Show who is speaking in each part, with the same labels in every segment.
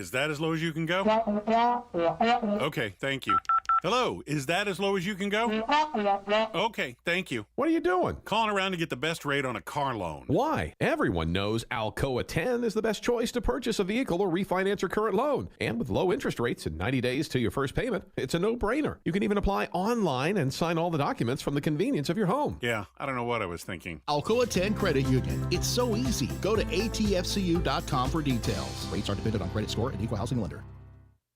Speaker 1: Is that as low as you can go? Okay, thank you. Hello, is that as low as you can go? Okay, thank you.
Speaker 2: What are you doing?
Speaker 1: Calling around to get the best rate on a car loan.
Speaker 2: Why? Everyone knows Alcoa 10 is the best choice to purchase a vehicle or refinance your current loan. And with low interest rates and 90 days to your first payment, it's a no-brainer. You can even apply online and sign all the documents from the convenience of your home.
Speaker 1: Yeah, I don't know what I was thinking.
Speaker 3: Alcoa 10 Credit Union. It's so easy. Go to atfcu.com for details. Rates are dependent on credit score and equal housing lender.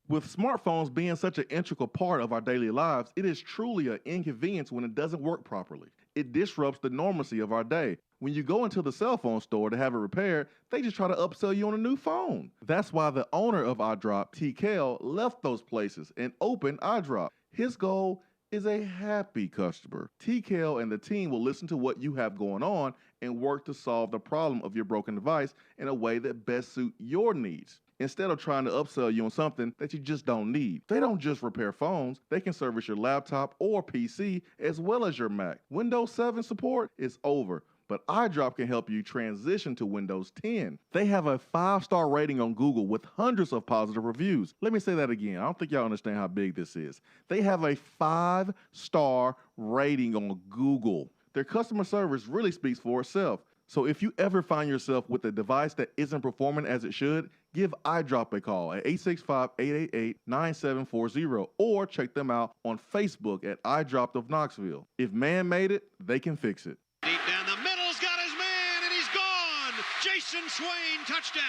Speaker 4: With smartphones being such an integral part of our daily lives, it is truly an inconvenience when it doesn't work properly. It disrupts the normalcy of our day. When you go into the cell phone store to have it repaired, they just try to upsell you on a new phone. That's why the owner of iDrop, T. Kell, left those places and opened iDrop. His goal is a happy customer. T. Kell and the team will listen to what you have going on and work to solve the problem of your broken device in a way that best suits your needs, instead of trying to upsell you on something that you just don't need. They don't just repair phones, they can service your laptop or PC as well as your Mac. Windows 7 support is over, but iDrop can help you transition to Windows 10. They have a 5-star rating on Google with hundreds of positive reviews. Let me say that again. I don't think y'all understand how big this is. They have a 5-star rating on Google. Their customer service really speaks for itself. So if you ever find yourself with a device that isn't performing as it should, give iDrop a call at 865-888-9740 or check them out on Facebook at iDrop of Knoxville. If man made it, they can fix it.
Speaker 5: Deep down the middle's got his man, and he's gone. Jason Swain, touchdown.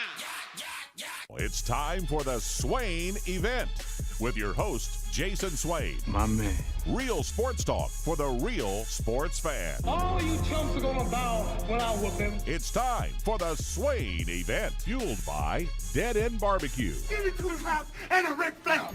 Speaker 6: It's time for the Swain Event with your host, Jason Swain.
Speaker 7: My man.
Speaker 6: Real sports talk for the real sports fan.
Speaker 7: All you chumps are gonna bow when I whoop him.
Speaker 6: It's time for the Swain Event, fueled by Dead End Barbecue.
Speaker 8: Give me 2 slaps and a Ric Flair.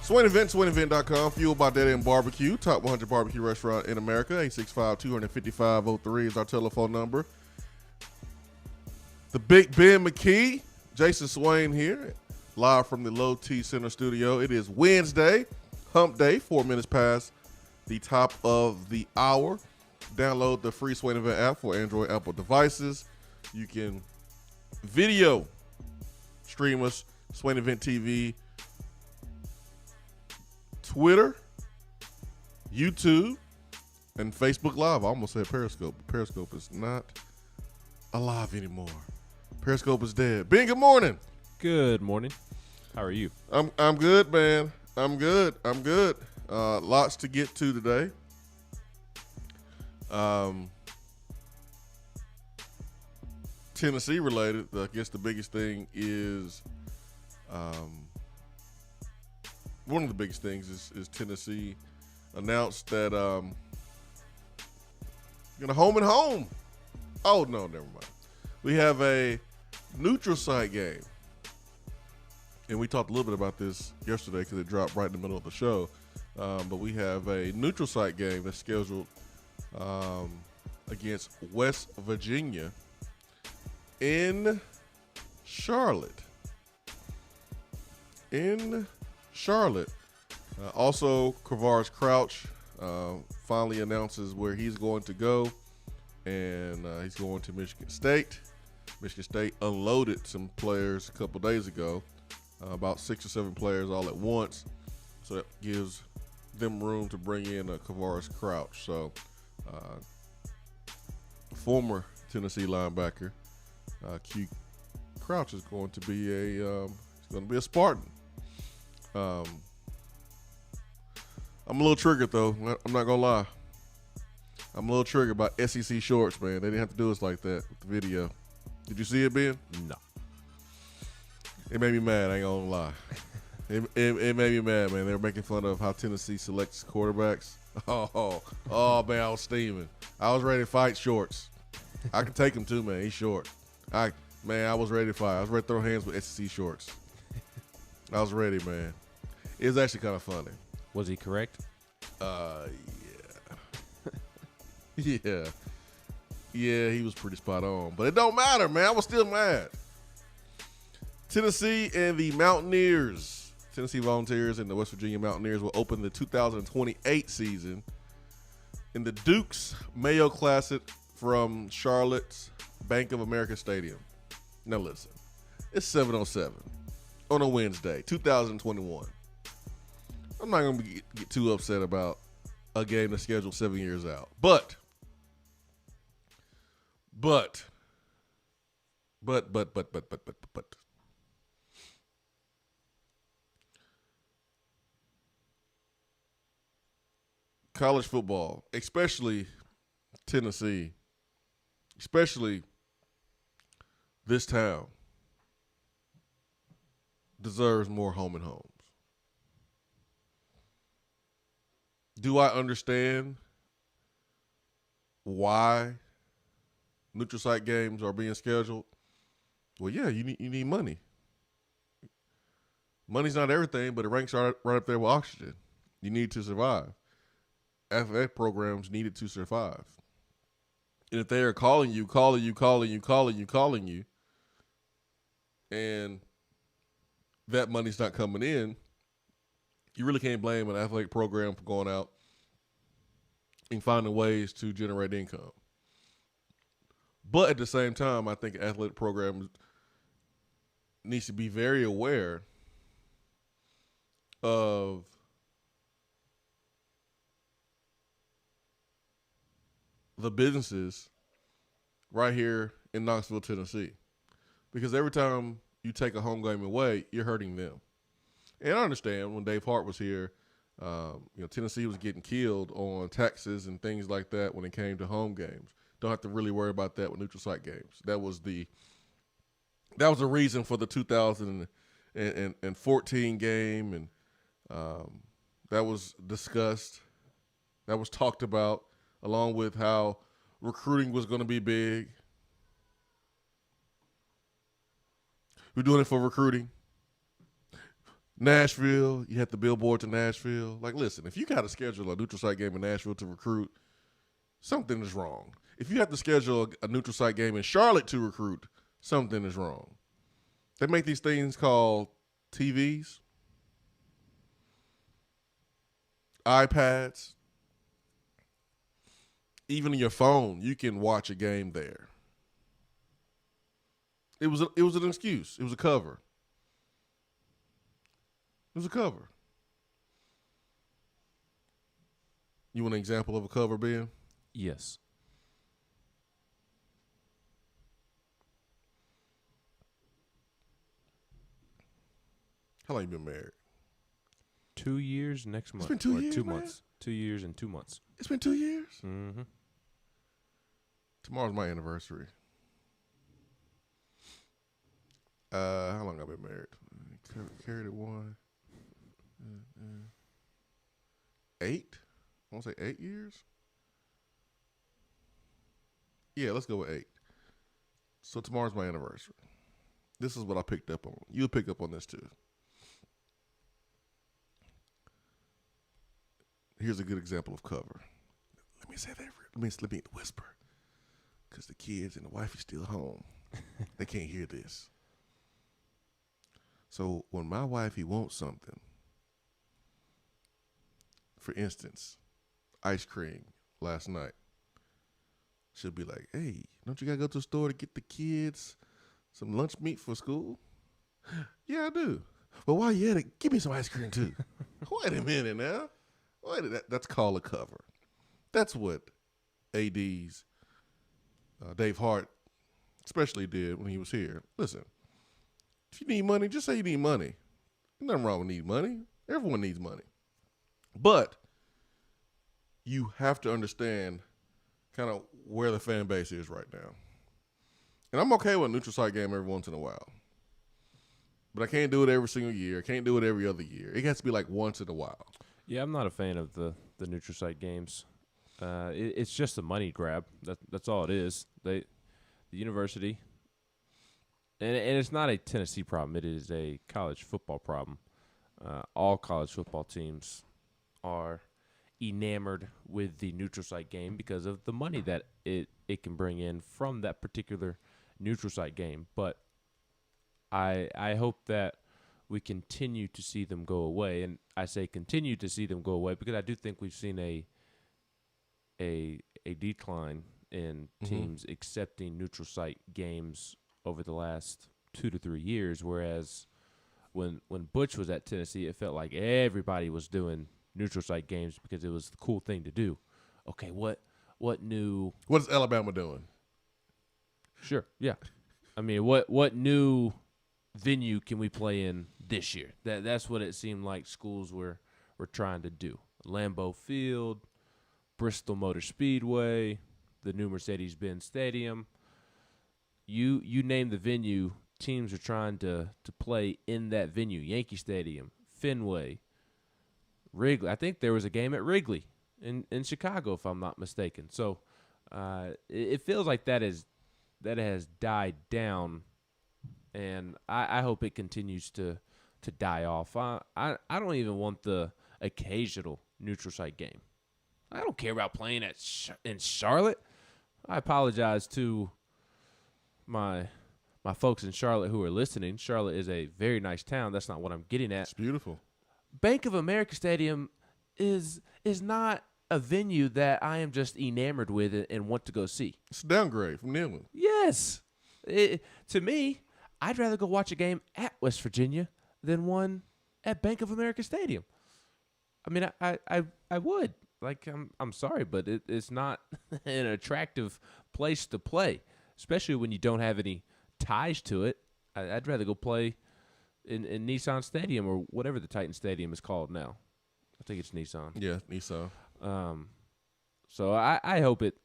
Speaker 9: Swain Event, SwainEvent.com, fueled by Dead End Barbecue, top 100 barbecue restaurant in America. 865-255-03 is our telephone number. The Big Ben McKee, Jason Swain here, live from the Low T Center studio. It is Wednesday, hump day, 4 minutes past the top of the hour. Download the free Swain Event app for Android, Apple devices. You can video stream us, Swain Event TV, Twitter, YouTube, and Facebook Live. I almost said Periscope. Periscope is not alive anymore. Periscope is dead. Ben, good morning.
Speaker 10: Good morning. How are you?
Speaker 9: I'm good, man. I'm good. Lots to get to today. Tennessee related. I guess the biggest thing is one of the biggest things is Tennessee announced that gonna home and home. Oh no, never mind. We have a neutral site game, and we talked a little bit about this yesterday because it dropped right in the middle of the show. But we have a neutral site game that's scheduled against West Virginia in Charlotte. Also, Kavars Crouch finally announces where he's going to go, and he's going to Michigan State. Michigan State unloaded some players a couple days ago about 6 or 7 players all at once. So that gives them room to bring in a Kavaris Crouch. So former Tennessee linebacker Q Crouch is going to be a Spartan. I'm a little triggered though. I'm not gonna lie. I'm a little triggered by SEC shorts, man. They didn't have to do us like that with the video. Did you see it, Ben?
Speaker 10: No.
Speaker 9: It made me mad. I ain't gonna lie. It made me mad, man. They were making fun of how Tennessee selects quarterbacks. Oh, man, I was steaming. I was ready to fight shorts. I can take him too, man. He's short. I was ready to fight. I was ready to throw hands with SEC shorts. I was ready, man. It was actually kind of funny.
Speaker 10: Was he correct?
Speaker 9: Yeah. Yeah, he was pretty spot on. But it don't matter, man. I was still mad. Tennessee and the Mountaineers. Tennessee Volunteers and the West Virginia Mountaineers will open the 2028 season in the Dukes Mayo Classic from Charlotte's Bank of America Stadium. Now listen, it's 7:07 on a Wednesday, 2021. I'm not going to get too upset about a game that's scheduled 7 years out. But college football, especially Tennessee, especially this town, deserves more home and homes. Do I understand why neutral site games are being scheduled? Well, yeah, you need money. Money's not everything, but it ranks right up there with oxygen. You need to survive. Athletic programs needed to survive. And if they are calling you, and that money's not coming in, you really can't blame an athletic program for going out and finding ways to generate income. But at the same time, I think athletic programs needs to be very aware of the businesses right here in Knoxville, Tennessee. Because every time you take a home game away, you're hurting them. And I understand when Dave Hart was here, Tennessee was getting killed on taxes and things like that when it came to home games. Don't have to really worry about that with neutral site games. That was the reason for the 2014 game, and that was discussed. That was talked about, along with how recruiting was going to be big. We're doing it for recruiting. Nashville, you had the billboard to Nashville. Like, listen, if you got to schedule a neutral site game in Nashville to recruit, something is wrong. If you have to schedule a neutral site game in Charlotte to recruit, something is wrong. They make these things called TVs, iPads, even on your phone, you can watch a game there. It was an excuse. It was a cover. It was a cover. You want an example of a cover, Ben?
Speaker 10: Yes.
Speaker 9: How long you been married?
Speaker 10: 2 years next month.
Speaker 9: It's been 2 years,
Speaker 10: 2
Speaker 9: man?
Speaker 10: months. 2 years and 2 months.
Speaker 9: It's been 2 years?
Speaker 10: Mm-hmm.
Speaker 9: Tomorrow's my anniversary. How long have I been married? Carried it 1. 8? I want to say 8 years? Yeah, let's go with 8. So tomorrow's my anniversary. This is what I picked up on. You'll pick up on this too. Here's a good example of cover. Let me say that. Let me whisper. Because the kids and the wife is still home. They can't hear this. So when my wifey wants something, for instance, ice cream last night, she'll be like, hey, don't you got to go to the store to get the kids some lunch meat for school? Yeah, I do. Well, while you at it, give me some ice cream too. Wait a minute now. That's called a cover. That's what AD's Dave Hart especially did when he was here. Listen, if you need money, just say you need money. There's nothing wrong with needing money. Everyone needs money. But you have to understand kind of where the fan base is right now. And I'm okay with a neutral site game every once in a while. But I can't do it every single year. I can't do it every other year. It has to be like once in a while.
Speaker 10: Yeah, I'm not a fan of the neutral site games. It's just a money grab. That's all it is. The university, and it's not a Tennessee problem. It is a college football problem. All college football teams are enamored with the neutral site game because of the money that it can bring in from that particular neutral site game. But I hope that we continue to see them go away, and I say continue to see them go away because I do think we've seen a decline in teams accepting neutral site games over the last 2 to 3 years, whereas when Butch was at Tennessee, it felt like everybody was doing neutral site games because it was the cool thing to do. Okay, what new?
Speaker 9: What is Alabama doing?
Speaker 10: Sure, yeah. I mean, what new venue can we play in this year? That's what it seemed like schools were trying to do. Lambeau Field, Bristol Motor Speedway, the new Mercedes-Benz Stadium. You name the venue, teams are trying to play in that venue. Yankee Stadium, Fenway, Wrigley. I think there was a game at Wrigley in Chicago, if I'm not mistaken. So it feels like that has died down, and I hope it continues to die off. I don't even want the occasional neutral site game. I don't care about playing in Charlotte. I apologize to my folks in Charlotte who are listening. Charlotte is a very nice town. That's not what I'm getting at.
Speaker 9: It's beautiful.
Speaker 10: Bank of America Stadium is not a venue that I am just enamored with and want to go see.
Speaker 9: It's a downgrade from Neyland.
Speaker 10: Yes. To me, I'd rather go watch a game at West Virginia than one at Bank of America Stadium. I mean, I would. Like, I'm sorry, but it's not an attractive place to play, especially when you don't have any ties to it. I'd rather go play in Nissan Stadium or whatever the Titan Stadium is called now. I think it's Nissan.
Speaker 9: Yeah, Nissan.
Speaker 10: So I hope it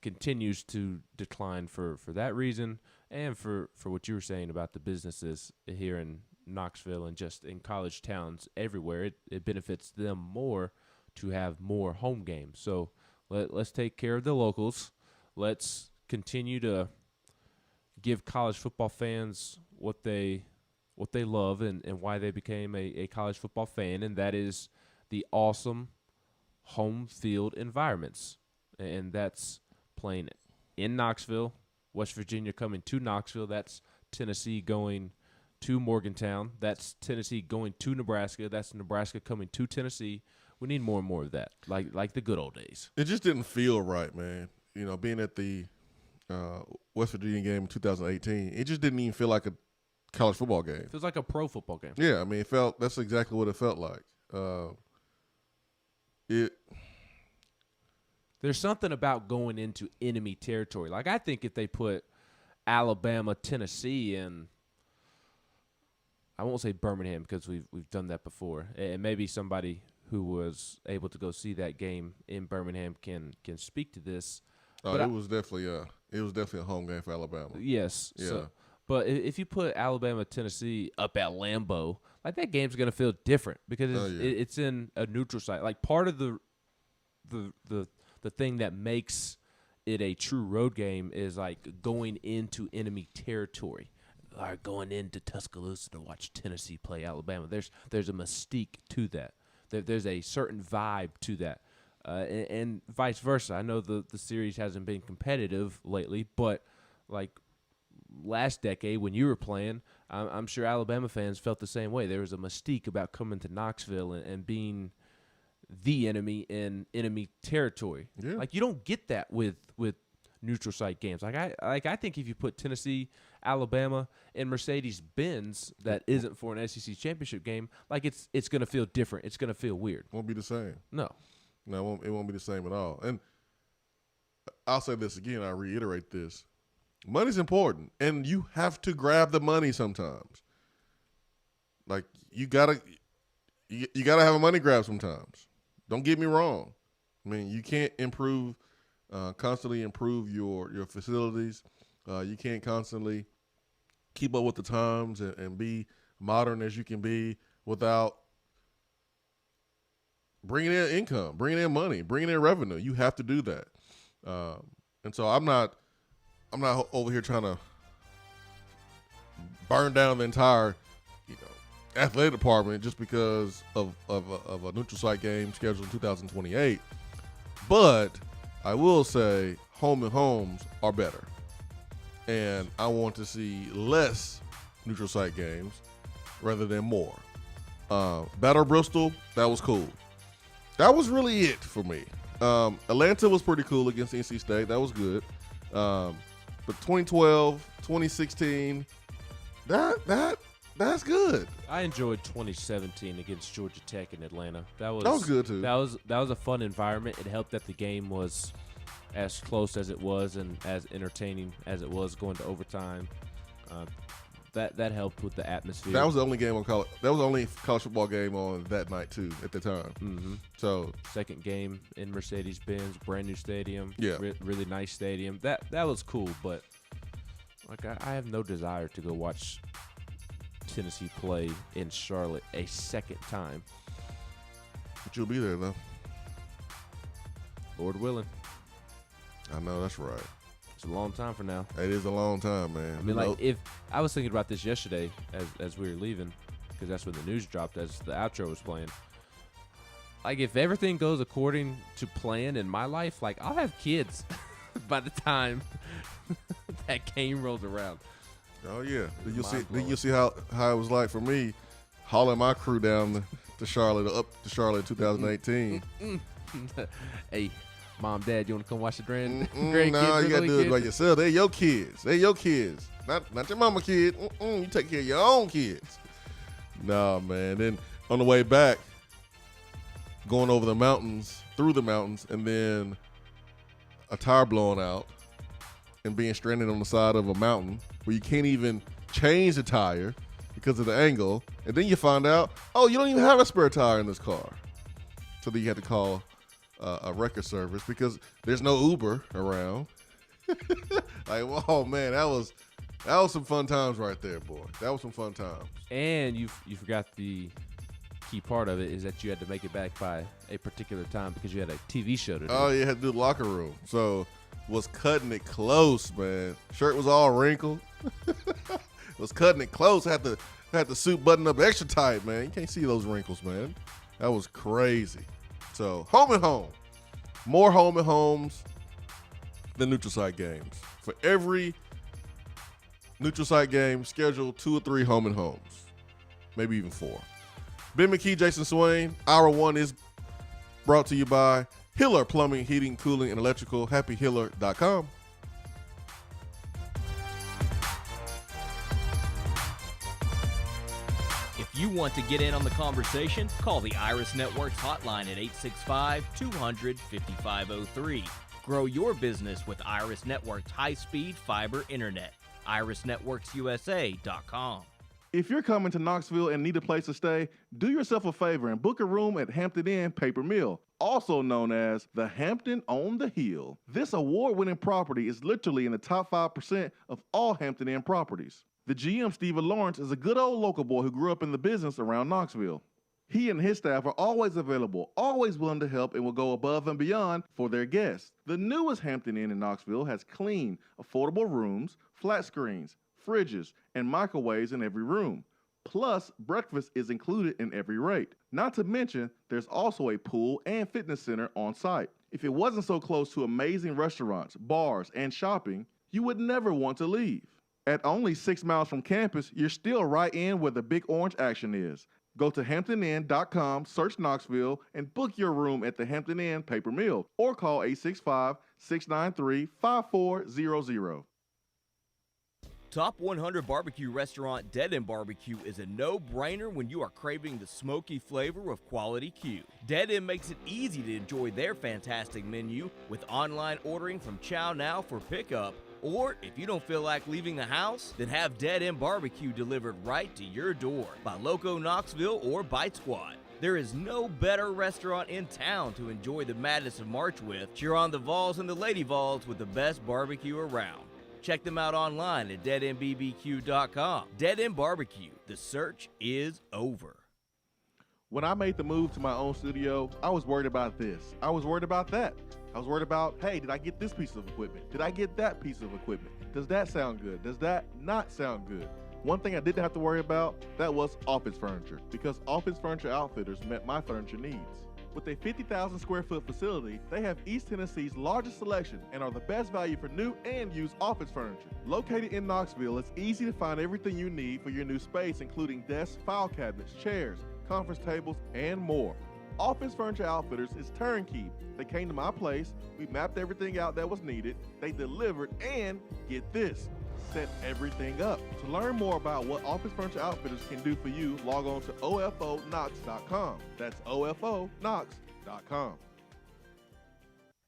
Speaker 10: continues to decline for that reason and for what you were saying about the businesses here in Knoxville and just in college towns everywhere. It benefits them more to have more home games. So let's take care of the locals. Let's continue to give college football fans what they love and why they became a college football fan, and that is the awesome home field environments. And that's playing in Knoxville, West Virginia coming to Knoxville. That's Tennessee going to Morgantown. That's Tennessee going to Nebraska. That's Nebraska coming to Tennessee. We need more and more of that, like the good old days.
Speaker 9: It just didn't feel right, man. You know, being at the West Virginia game in 2018, it just didn't even feel like a college football game.
Speaker 10: It feels like a pro football game.
Speaker 9: Yeah, I mean, that's exactly what it felt like.
Speaker 10: There's something about going into enemy territory. Like, I think if they put Alabama, Tennessee in, I won't say Birmingham because we've done that before, and maybe somebody who was able to go see that game in Birmingham can speak to this.
Speaker 9: It was definitely a home game for Alabama.
Speaker 10: Yes.
Speaker 9: Yeah.
Speaker 10: So, but if you put Alabama, Tennessee up at Lambeau, like, that game's going to feel different because it's in a neutral site. Like, part of the thing that makes it a true road game is like going into enemy territory. Or going into Tuscaloosa to watch Tennessee play Alabama. There's a mystique to that. There's a certain vibe to that. And vice versa. I know the series hasn't been competitive lately, but like last decade when you were playing, I'm sure Alabama fans felt the same way. There was a mystique about coming to Knoxville and being the enemy in enemy territory.
Speaker 9: Yeah.
Speaker 10: Like, you don't get that with neutral site games. I think if you put Tennessee Alabama and Mercedes-Benz that isn't for an SEC championship game, like it's going to feel different. It's going to feel weird.
Speaker 9: Won't be the same.
Speaker 10: No,
Speaker 9: it won't be the same at all. And I'll say this again. I reiterate this: money's important, and you have to grab the money sometimes. Like you gotta have a money grab sometimes. Don't get me wrong. I mean, you can't constantly improve your facilities. You can't constantly keep up with the times and be modern as you can be without bringing in income, bringing in money, bringing in revenue. You have to do that. And so I'm not over here trying to burn down the entire, athletic department just because of a neutral site game scheduled in 2028. But I will say home and homes are better. And I want to see less neutral site games rather than more. Battle Bristol, that was cool. That was really it for me. Atlanta was pretty cool against NC State. That was good. But 2012, 2016, that's good.
Speaker 10: I enjoyed 2017 against Georgia Tech in Atlanta. That was
Speaker 9: good too.
Speaker 10: That was a fun environment. It helped that the game was as close as it was and as entertaining as it was going to overtime. That helped with the atmosphere.
Speaker 9: That was the only game on college. That was the only college football game on that night too at the time.
Speaker 10: Mm-hmm.
Speaker 9: So
Speaker 10: second game in Mercedes-Benz, brand new stadium.
Speaker 9: Yeah,
Speaker 10: really nice stadium. That was cool, but like I have no desire to go watch Tennessee play in Charlotte a second time.
Speaker 9: But you'll be there though,
Speaker 10: Lord willing.
Speaker 9: I know that's right.
Speaker 10: It's a long time from now.
Speaker 9: It is a long time, man.
Speaker 10: I mean, if I was thinking about this yesterday as we were leaving, because that's when the news dropped as the outro was playing. Like, if everything goes according to plan in my life, like, I'll have kids by the time that game rolls around.
Speaker 9: Oh yeah, you'll see how it was like for me, hauling my crew down to Charlotte, up to Charlotte in 2018.
Speaker 10: Hey, Mom, Dad, you want to come watch the grandkids?
Speaker 9: No, you gotta do it by yourself. They're your kids. Not your mama kid. You take care of your own kids. No, man. Then on the way back, going over the mountains, through the mountains, and then a tire blowing out and being stranded on the side of a mountain where you can't even change the tire because of the angle. And then you find out, oh, you don't even have a spare tire in this car. So then you had to call a record service because there's no Uber around. Like, oh man, that was some fun times right there, boy. That was some fun times.
Speaker 10: And you forgot the key part of it is that you had to make it back by a particular time because you had a TV show to do.
Speaker 9: Oh, you had to do the locker room. So was cutting it close, man. Shirt was all wrinkled. Was cutting it close. Had the suit buttoned up extra tight, man. You can't see those wrinkles, man. That was crazy. So home and home. More home and homes than neutral site games. For every neutral site game, schedule 2 or 3 home and homes. Maybe even 4. Ben McKee, Jason Swain. Hour 1 is brought to you by Hiller Plumbing, Heating, Cooling, and Electrical. HappyHiller.com.
Speaker 11: If you want to get in on the conversation, call the Iris Networks hotline at 865-200-5503. Grow your business with Iris Networks high-speed fiber internet. IrisNetworksUSA.com.
Speaker 4: If you're coming to Knoxville and need a place to stay, do yourself a favor and book a room at Hampton Inn Paper Mill, also known as the Hampton on the Hill. This award-winning property is literally in the top 5% of all Hampton Inn properties. The GM, Stephen Lawrence, is a good old local boy who grew up in the business around Knoxville. He and his staff are always available, always willing to help, and will go above and beyond for their guests. The newest Hampton Inn in Knoxville has clean, affordable rooms, flat screens, fridges, and microwaves in every room. Plus, breakfast is included in every rate. Not to mention, there's also a pool and fitness center on site. If it wasn't so close to amazing restaurants, bars, and shopping, you would never want to leave. At only 6 miles from campus, you're still right in where the big orange action is. Go to HamptonInn.com, search Knoxville, and book your room at the Hampton Inn Paper Mill, or call 865-693-5400.
Speaker 11: Top 100 barbecue restaurant Dead End Barbecue is a no-brainer when you are craving the smoky flavor of quality Q. Dead End makes it easy to enjoy their fantastic menu with online ordering from Chow Now for pickup, or if you don't feel like leaving the house, then have Dead End Barbecue delivered right to your door by Loco Knoxville or Bite Squad. There is no better restaurant in town to enjoy the madness of March with. Cheer on the Vols and the Lady Vols with the best barbecue around. Check them out online at deadendbbq.com. Dead End Barbecue, the search is over.
Speaker 4: When I made the move to my own studio, I was worried about this. I was worried about that. I was worried about, hey, did I get this piece of equipment? Did I get that piece of equipment? Does that sound good? Does that not sound good? One thing I didn't have to worry about, that was office furniture, because Office Furniture Outfitters met my furniture needs. With a 50,000 square foot facility, they have East Tennessee's largest selection and are the best value for new and used office furniture. Located in Knoxville, it's easy to find everything you need for your new space, including desks, file cabinets, chairs, conference tables, and more. Office Furniture Outfitters is turnkey. They came to my place, we mapped everything out that was needed, they delivered, and get this, set everything up. To learn more about what Office Furniture Outfitters can do for you, log on to ofonox.com. That's ofonox.com.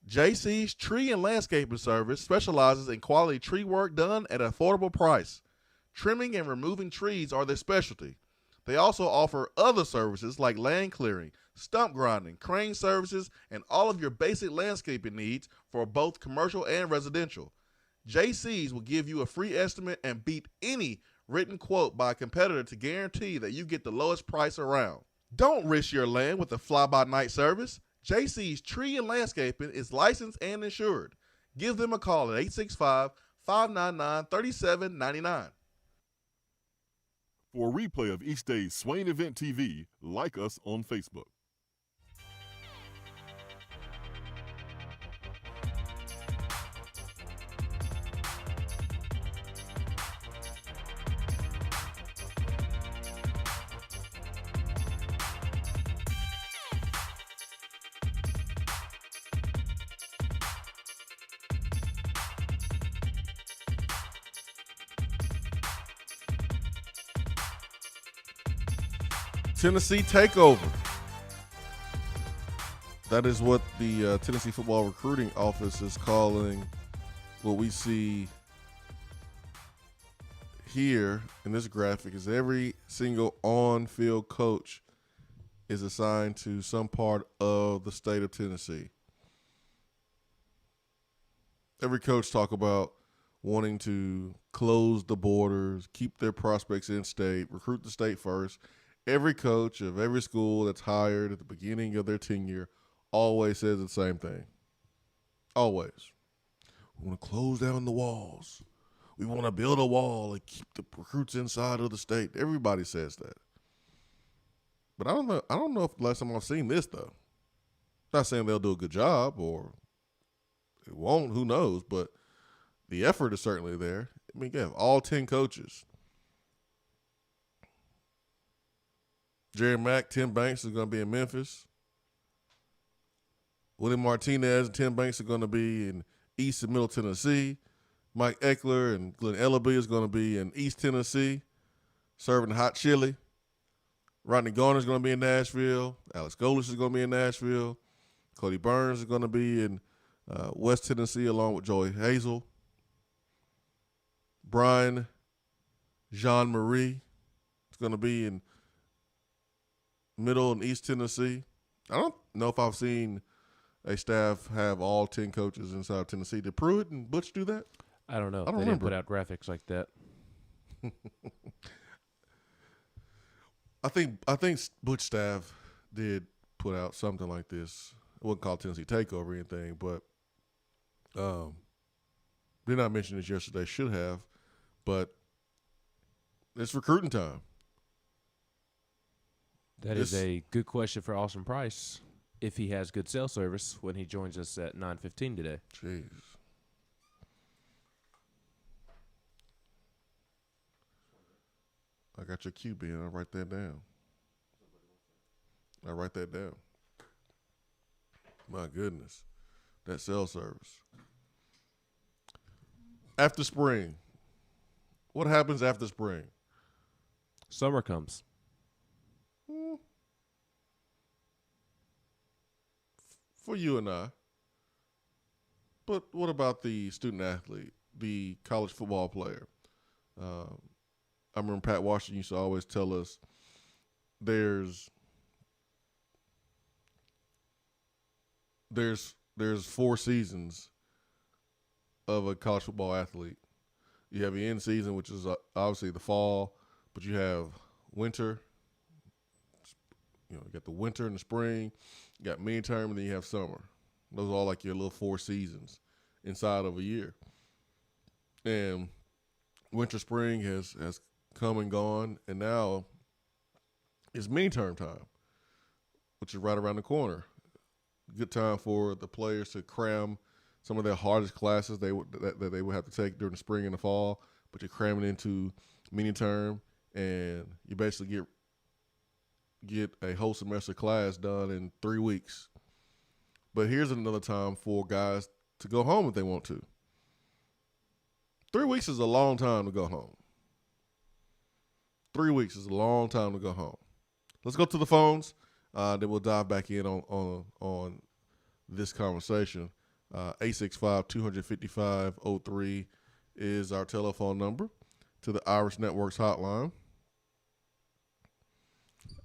Speaker 9: JC's Tree and Landscaping Service specializes in quality tree work done at an affordable price. Trimming and removing trees are their specialty. They also offer other services like land clearing, stump grinding, crane services, and all of your basic landscaping needs for both commercial and residential. JC's will give you a free estimate and beat any written quote by a competitor to guarantee that you get the lowest price around. Don't risk your land with a fly-by-night service. JC's Tree and Landscaping is licensed and insured. Give them a call at 865-599-3799.
Speaker 6: For a replay of each day's Swain Event TV, like us on Facebook.
Speaker 9: Tennessee takeover. That is what the Tennessee Football Recruiting Office is calling what we see here in this graphic is every single on-field coach is assigned to some part of the state of Tennessee. Every coach talk about wanting to close the borders, keep their prospects in state, recruit the state first. Every coach of every school that's hired at the beginning of their tenure always says the same thing. Always. We want to close down the walls. We want to build a wall and keep the recruits inside of the state. Everybody says that. But I don't know if the last time I've seen this, though. Not saying they'll do a good job or it won't, who knows, but the effort is certainly there. I mean, you have all 10 coaches. Jerry Mack, Tim Banks is going to be in Memphis. Willie Martinez and Tim Banks are going to be in East and Middle Tennessee. Mike Eckler and Glenn Ellaby is going to be in East Tennessee, serving hot chili. Rodney Garner is going to be in Nashville. Alex Golesh is going to be in Nashville. Cody Burns is going to be in West Tennessee along with Joey Hazel. Brian Jean-Marie is going to be in Middle and East Tennessee. I don't know if I've seen a staff have all 10 coaches inside Tennessee. Did Pruitt and Butch do that?
Speaker 10: I don't know.
Speaker 9: I don't
Speaker 10: they
Speaker 9: remember.
Speaker 10: didn't put out graphics like that.
Speaker 9: I think Butch staff did put out something like this. I wouldn't call it Tennessee Takeover or anything, but did not mention this yesterday. Should have, but it's recruiting time.
Speaker 10: That is a good question for Austin Price if he has good cell service when he joins us at 9:15 today.
Speaker 9: Jeez. I got your QB and I'll write that down. My goodness. That cell service. After spring, What happens after spring?
Speaker 10: Summer comes.
Speaker 9: For you and I. But what about the student athlete, the college football player? I remember Pat Washington used to always tell us there's 4 seasons of a college football athlete. You have your end season, which is obviously the fall, but you have winter. You got the winter and the spring. You got mini term, and then you have summer. Those are all like your little 4 seasons inside of a year. And winter, spring has come and gone, and now it's mini term time, which is right around the corner. Good time for the players to cram some of their hardest classes that they would have to take during the spring and the fall, but you're cramming into mini term, and you basically get a whole semester class done in 3 weeks. But here's another time for guys to go home if they want to. 3 weeks is a long time to go home. 3 weeks is a long time to go home. Let's go to the phones. Then we'll dive back in on this conversation. 865-255-03 is our telephone number to the Irish Networks hotline.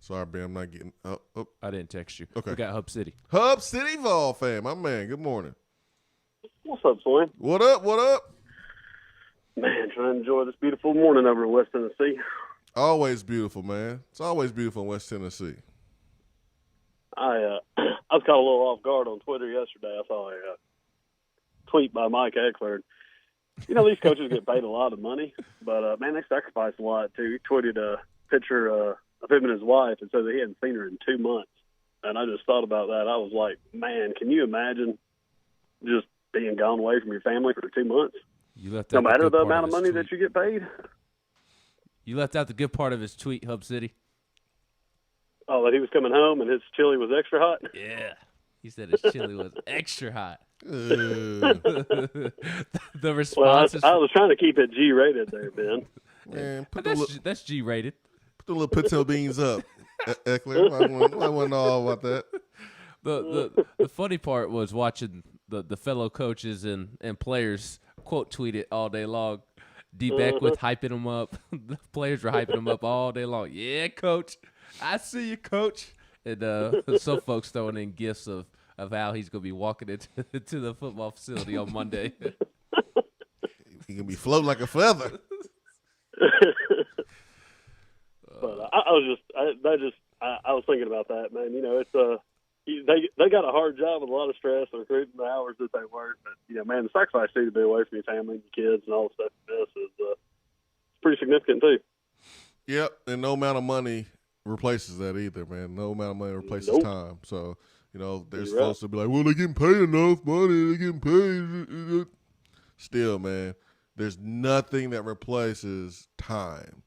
Speaker 9: Sorry, Ben, I'm not getting up.
Speaker 10: I didn't text you.
Speaker 9: Okay.
Speaker 10: We got Hub City.
Speaker 9: Hub City Vol fan, my man. Good morning.
Speaker 12: What's up, Swain?
Speaker 9: What up? What up?
Speaker 12: Man, trying to enjoy this beautiful morning over in West Tennessee.
Speaker 9: Always beautiful, man. It's always beautiful in West Tennessee.
Speaker 12: I was caught a little off guard on Twitter yesterday. I saw a tweet by Mike Eckler. These coaches get paid a lot of money, but, man, they sacrifice a lot, too. He tweeted a picture of him and his wife and said that he hadn't seen her in 2 months. And I just thought about that. I was like, man, can you imagine just being gone away from your family for 2 months? No matter the amount of money that you get paid?
Speaker 10: You left out the good part of his tweet, Hub City.
Speaker 12: Oh, that he was coming home and his chili was extra hot?
Speaker 10: Yeah. He said his chili was extra hot. The response
Speaker 12: I was trying to keep it G-rated there, Ben.
Speaker 9: Man,
Speaker 10: that's G-rated.
Speaker 9: Put the little pinto beans up, Eckler. I wouldn't know all about that.
Speaker 10: The funny part was watching the fellow coaches and players quote tweet it all day long. D-Beck with hyping them up. The players were hyping them up all day long. Yeah, coach. I see you, coach. And some folks throwing in gifs of how he's going to be walking into the football facility on Monday.
Speaker 9: He can be floating like a feather.
Speaker 12: But I was thinking about that, man. It's they got a hard job with a lot of stress and recruiting the hours that they work. But man, the sacrifice to be away from your family and your kids and all the stuff like this is pretty significant too.
Speaker 9: Yep, and no amount of money replaces that either, man. No amount of money replaces time. So there's folks that be like, well, they're getting paid enough money. They're getting paid. Still, man, there's nothing that replaces time.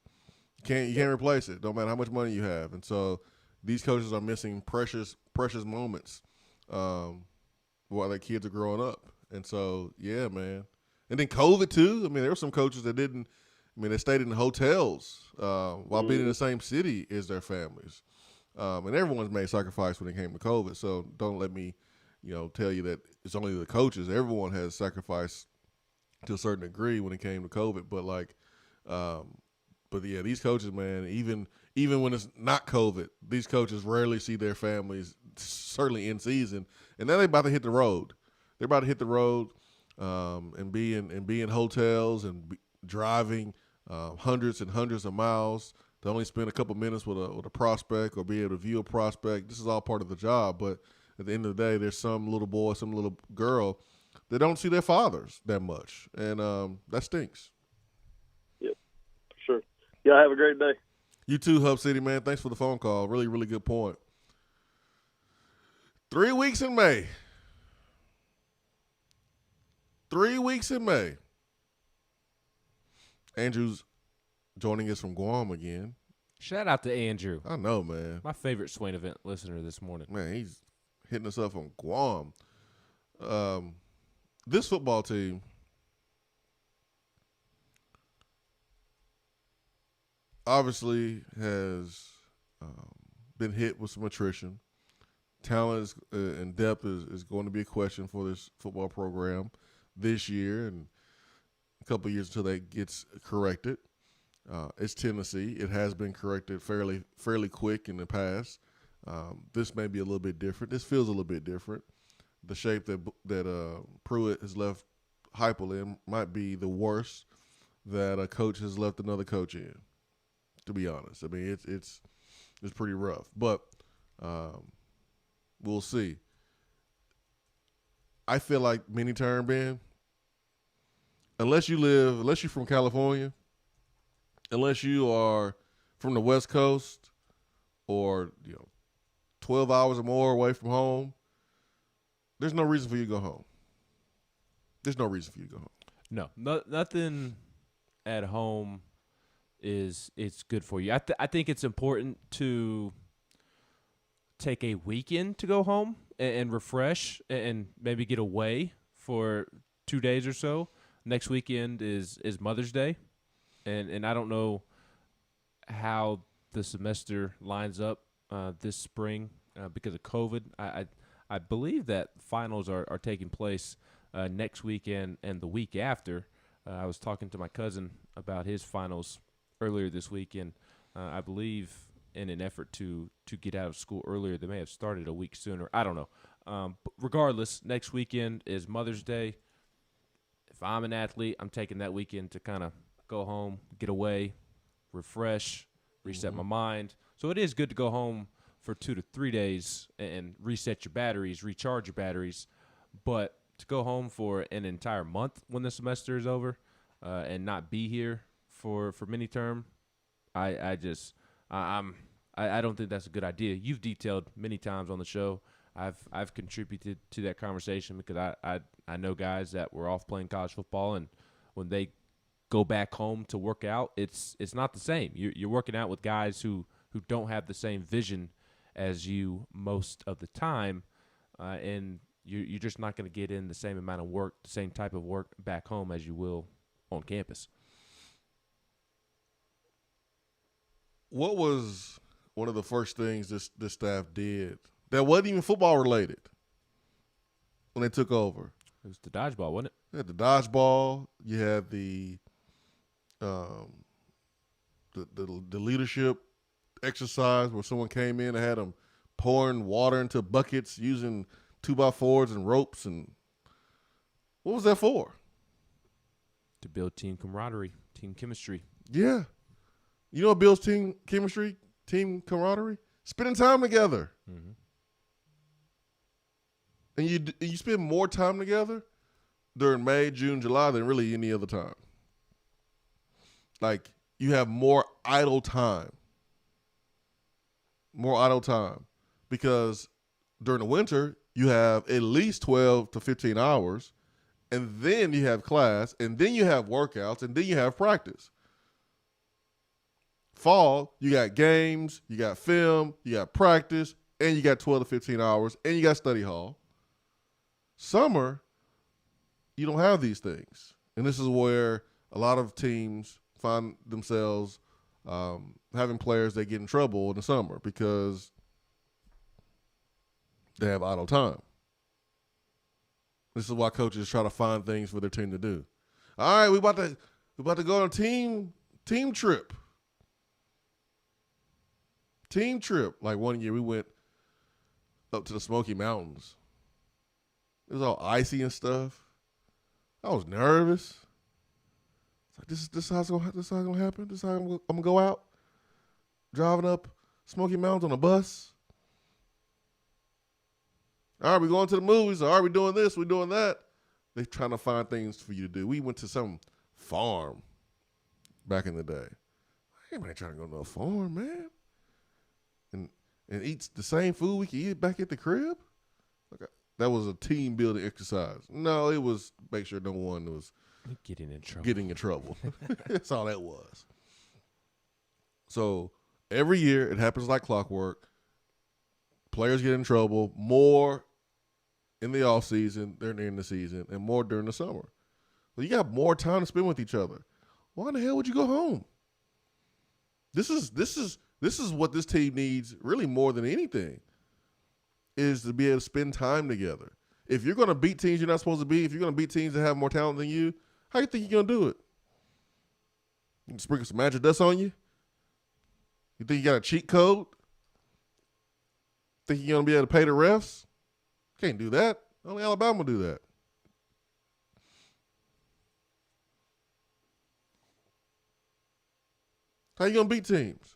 Speaker 9: You can't replace it, no matter how much money you have. And so these coaches are missing precious moments while their kids are growing up. And so, yeah, man. And then COVID, too. I mean, there were some coaches that didn't – they stayed in hotels while being in the same city as their families. And everyone's made sacrifice when it came to COVID. So don't let me, tell you that it's only the coaches. Everyone has sacrificed to a certain degree when it came to COVID. But, but yeah, these coaches, man, even when it's not COVID, these coaches rarely see their families, certainly in season. And then they're about to hit the road. They're about to hit the road and be in hotels and driving hundreds and hundreds of miles to only spend a couple minutes with a prospect or be able to view a prospect. This is all part of the job. But at the end of the day, there's some little boy, some little girl that don't see their fathers that much. And that stinks.
Speaker 12: Yep, for sure. Yeah, have a great day.
Speaker 9: You too, Hub City, man. Thanks for the phone call. Really, really good point. 3 weeks in May. 3 weeks in May. Andrew's joining us from Guam again.
Speaker 10: Shout out to Andrew.
Speaker 9: I know, man.
Speaker 10: My favorite Swain Event listener this morning.
Speaker 9: Man, he's hitting us up from Guam. This football team, obviously has been hit with some attrition. Talent and depth is going to be a question for this football program this year and a couple of years until that gets corrected. It's Tennessee. It has been corrected fairly quick in the past. This may be a little bit different. This feels a little bit different. The shape that Pruitt has left Heupel in might be the worst that a coach has left another coach in, to be honest. I mean, it's pretty rough. But we'll see. I feel like mini-term, Ben, unless you're from California, unless you are from the West Coast or 12 hours or more away from home, there's no reason for you to go home. There's no reason for you to go home.
Speaker 10: No, nothing at home it's good for you. I think it's important to take a weekend to go home and refresh and maybe get away for 2 days or so. Next weekend is Mother's Day, and I don't know how the semester lines up this spring because of COVID. I believe that finals are taking place next weekend and the week after. I was talking to my cousin about his finals earlier this week, and I believe in an effort to get out of school earlier, they may have started a week sooner. I don't know. But regardless, next weekend is Mother's Day. If I'm an athlete, I'm taking that weekend to kind of go home, get away, refresh, reset my mind. So it is good to go home for 2 to 3 days and reset your batteries, recharge your batteries. But to go home for an entire month when the semester is over and not be here for mini term, I don't think that's a good idea. You've detailed many times on the show. I've contributed to that conversation because I know guys that were off playing college football, and when they go back home to work out, it's not the same. You're working out with guys who don't have the same vision as you most of the time, and you're just not going to get in the same amount of work, the same type of work back home as you will on campus.
Speaker 9: What was one of the first things this staff did that wasn't even football related when they took over?
Speaker 10: It was the dodgeball, wasn't it?
Speaker 9: You had the dodgeball. You had the leadership exercise where someone came in and had them pouring water into buckets using 2x4s and ropes. And what was that for?
Speaker 10: To build team camaraderie, team chemistry.
Speaker 9: Yeah. You know what builds team chemistry, team camaraderie? Spending time together.
Speaker 10: Mm-hmm.
Speaker 9: And you spend more time together during May, June, July than really any other time. Like, you have more idle time. More idle time. Because during the winter, you have at least 12 to 15 hours, and then you have class, and then you have workouts, and then you have practice. Fall, you got games, you got film, you got practice, and you got 12 to 15 hours, and you got study hall. Summer, you don't have these things. And this is where a lot of teams find themselves having players that get in trouble in the summer because they have idle time. This is why coaches try to find things for their team to do. All right, we about to go on a team trip. Team trip. Like one year we went up to the Smoky Mountains. It was all icy and stuff. I was nervous. It's like this is how it's gonna happen. This is how I'm gonna go out driving up Smoky Mountains on a bus. All right, we're going to the movies. All right, we're doing this, we're doing that. They're trying to find things for you to do. We went to some farm back in the day. Anybody trying to go to a farm, man? And eat the same food we can eat back at the crib? That was a team building exercise. No, it was make sure no one was
Speaker 10: getting in trouble.
Speaker 9: That's all that was. So every year it happens like clockwork. Players get in trouble more in the off season than in the season, and more during the summer. So you got more time to spend with each other. Why in the hell would you go home? This is what this team needs really more than anything, is to be able to spend time together. If you're going to beat teams you're not supposed to beat, if you're going to beat teams that have more talent than you, how you think you're going to do it? You can sprinkle some magic dust on you? You think you got a cheat code? Think you're going to be able to pay the refs? Can't do that. Only Alabama will do that. How you going to beat teams?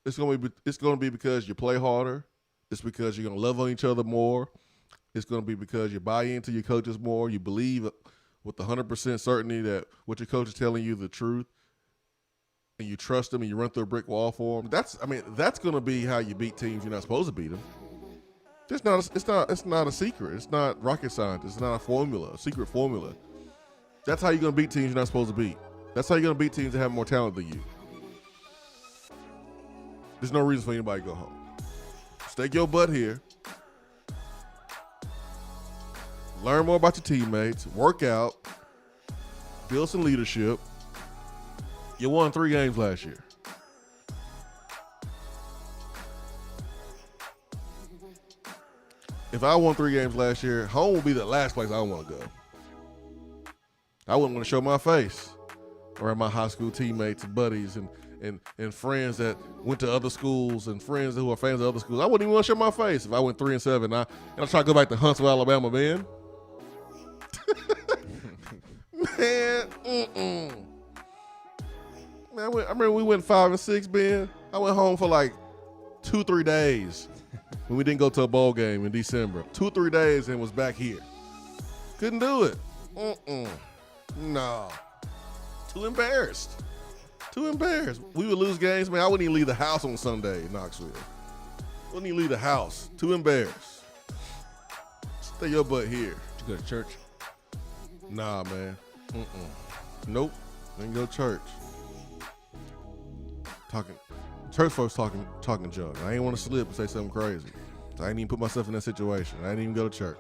Speaker 9: It's going to be because you play harder. It's because you're going to love on each other more. It's going to be because you buy into your coaches more. You believe with 100% certainty that what your coach is telling you the truth, and you trust them and you run through a brick wall for them. That's going to be how you beat teams you're not supposed to beat them. It's not a secret. It's not rocket science. It's not a secret formula. That's how you're going to beat teams you're not supposed to beat. That's how you're going to beat teams that have more talent than you. There's no reason for anybody to go home. Stake your butt here. Learn more about your teammates. Work out. Build some leadership. You won 3 games last year. If I won 3 games last year, home will be the last place I want to go. I wouldn't want to show my face around my high school teammates and buddies and friends that went to other schools and friends who are fans of other schools. I wouldn't even want to show my face if I went 3-7 and I try to go back to Huntsville, Alabama, man. Man, Man, I remember we went 5-6, Ben. I went home for like 2-3 days when we didn't go to a bowl game in December. 2-3 days and was back here. Couldn't do it. No. Too embarrassed. We would lose games, man. I wouldn't even leave the house on Sunday in Knoxville. Wouldn't even leave the house. Too embarrassed. Stay your butt here.
Speaker 10: Did you go to church?
Speaker 9: Nah, man. Nope. Didn't go to church. Church folks talking junk. I ain't want to slip and say something crazy. So I ain't even put myself in that situation. I didn't even go to church.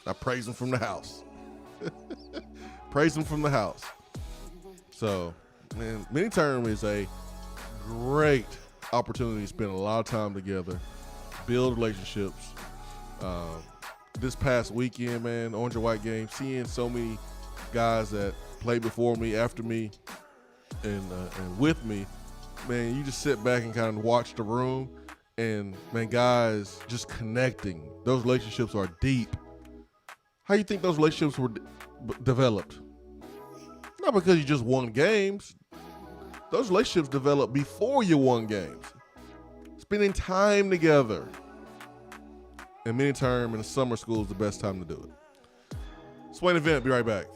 Speaker 9: I praise him from the house. Praise him from the house. So, man, mini term is a great opportunity to spend a lot of time together, build relationships. This past weekend, man, Orange and White game, seeing so many guys that played before me, after me, and with me, man, you just sit back and kind of watch the room, and man, guys just connecting. Those relationships are deep. How you think those relationships were developed? Not because you just won games. Those relationships developed before you won games. Spending time together. And mini term in the summer school is the best time to do it. Swain Event, be right back.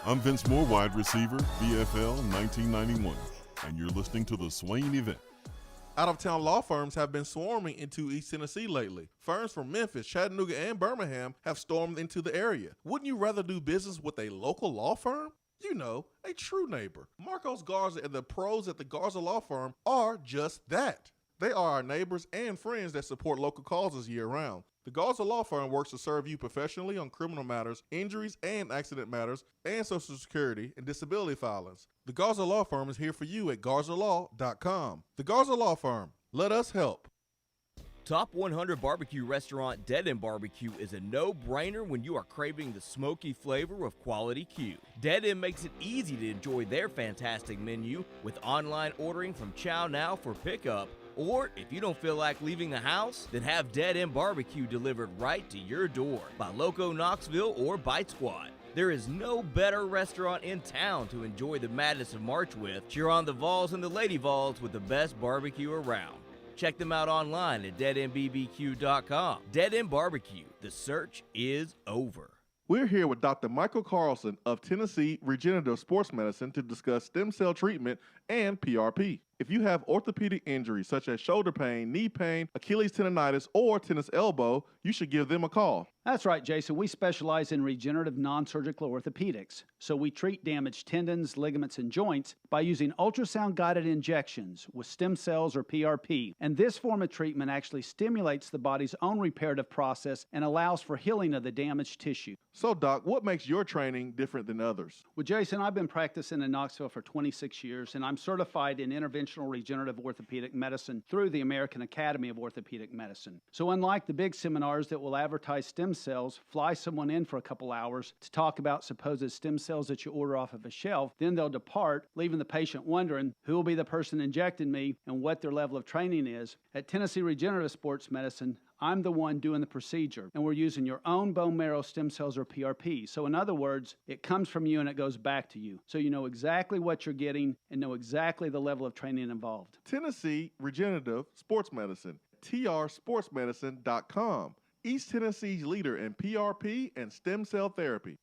Speaker 6: I'm Vince Moore, wide receiver, VFL 1991, and you're listening to the Swain Event.
Speaker 9: Out-of-town law firms have been swarming into East Tennessee lately. Firms from Memphis, Chattanooga, and Birmingham have stormed into the area. Wouldn't you rather do business with a local law firm? You know, a true neighbor. Marcos Garza and the pros at the Garza Law Firm are just that. They are our neighbors and friends that support local causes year-round. The Garza Law Firm works to serve you professionally on criminal matters, injuries and accident matters, and Social Security and disability filings. The Garza Law Firm is here for you at garzalaw.com. The Garza Law Firm. Let us help.
Speaker 11: Top 100 barbecue restaurant Dead End Barbecue is a no-brainer when you are craving the smoky flavor of quality Q. Dead End makes it easy to enjoy their fantastic menu with online ordering from Chow Now for pickup. Or if you don't feel like leaving the house, then have Dead End Barbecue delivered right to your door by Loco Knoxville or Bite Squad. There is no better restaurant in town to enjoy the madness of March with. Cheer on the Vols and the Lady Vols with the best barbecue around. Check them out online at deadendbbq.com. Dead End Barbecue. The search is over.
Speaker 4: We're here with Dr. Michael Carlson of Tennessee Regenerative Sports Medicine to discuss stem cell treatment and PRP. If you have orthopedic injuries such as shoulder pain, knee pain, Achilles tendonitis, or tennis elbow, you should give them a call.
Speaker 13: That's right, Jason. We specialize in regenerative non-surgical orthopedics. So we treat damaged tendons, ligaments, and joints by using ultrasound-guided injections with stem cells or PRP. And this form of treatment actually stimulates the body's own reparative process and allows for healing of the damaged tissue.
Speaker 4: So, Doc, what makes your training different than others?
Speaker 13: Well, Jason, I've been practicing in Knoxville for 26 years, and I'm certified in interventional regenerative orthopedic medicine through the American Academy of Orthopedic Medicine. So unlike the big seminars that will advertise stem cells, fly someone in for a couple hours to talk about supposed stem cells that you order off of a shelf, then they'll depart, leaving the patient wondering who will be the person injecting me and what their level of training is. At Tennessee Regenerative Sports Medicine, I'm the one doing the procedure, and we're using your own bone marrow stem cells or PRP. So in other words, it comes from you and it goes back to you. So you know exactly what you're getting and know exactly the level of training involved.
Speaker 4: Tennessee Regenerative Sports Medicine, trsportsmedicine.com. East Tennessee's leader in PRP and stem cell therapy.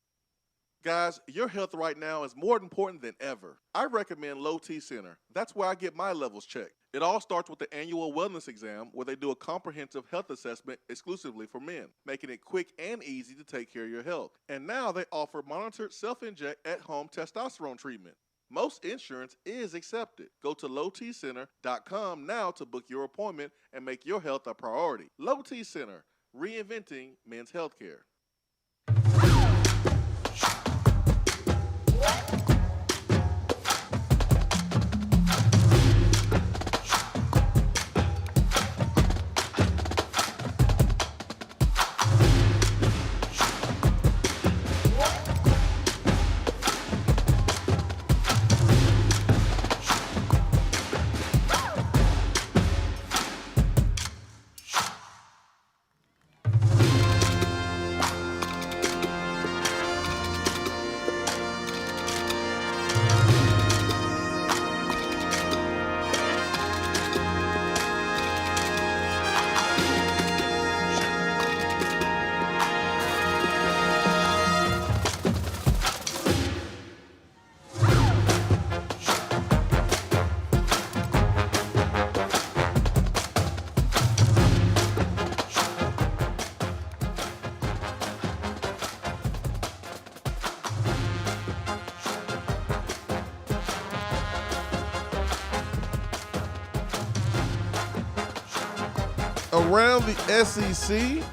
Speaker 4: Guys, your health right now is more important than ever. I recommend Low T Center. That's where I get my levels checked. It all starts with the annual wellness exam where they do a comprehensive health assessment exclusively for men, making it quick and easy to take care of your health. And now they offer monitored self-inject at-home testosterone treatment. Most insurance is accepted. Go to lowtcenter.com now to book your appointment and make your health a priority. Low T Center, reinventing men's healthcare.
Speaker 9: Around the SEC,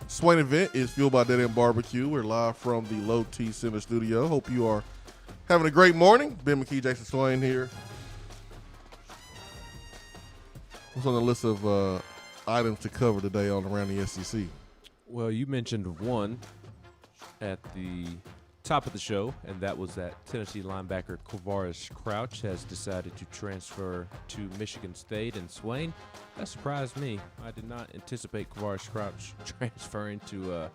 Speaker 9: Swain Event is fueled by Dead End Barbecue. We're live from the Low T Center studio. Hope you are having a great morning. Ben McKee, Jason Swain here. What's on the list of items to cover today on Around the SEC?
Speaker 10: Well, you mentioned one at the top of the show, and that was that Tennessee linebacker Quavaris Crouch has decided to transfer to Michigan State and Swain. That surprised me. I did not anticipate Quavaris Crouch transferring to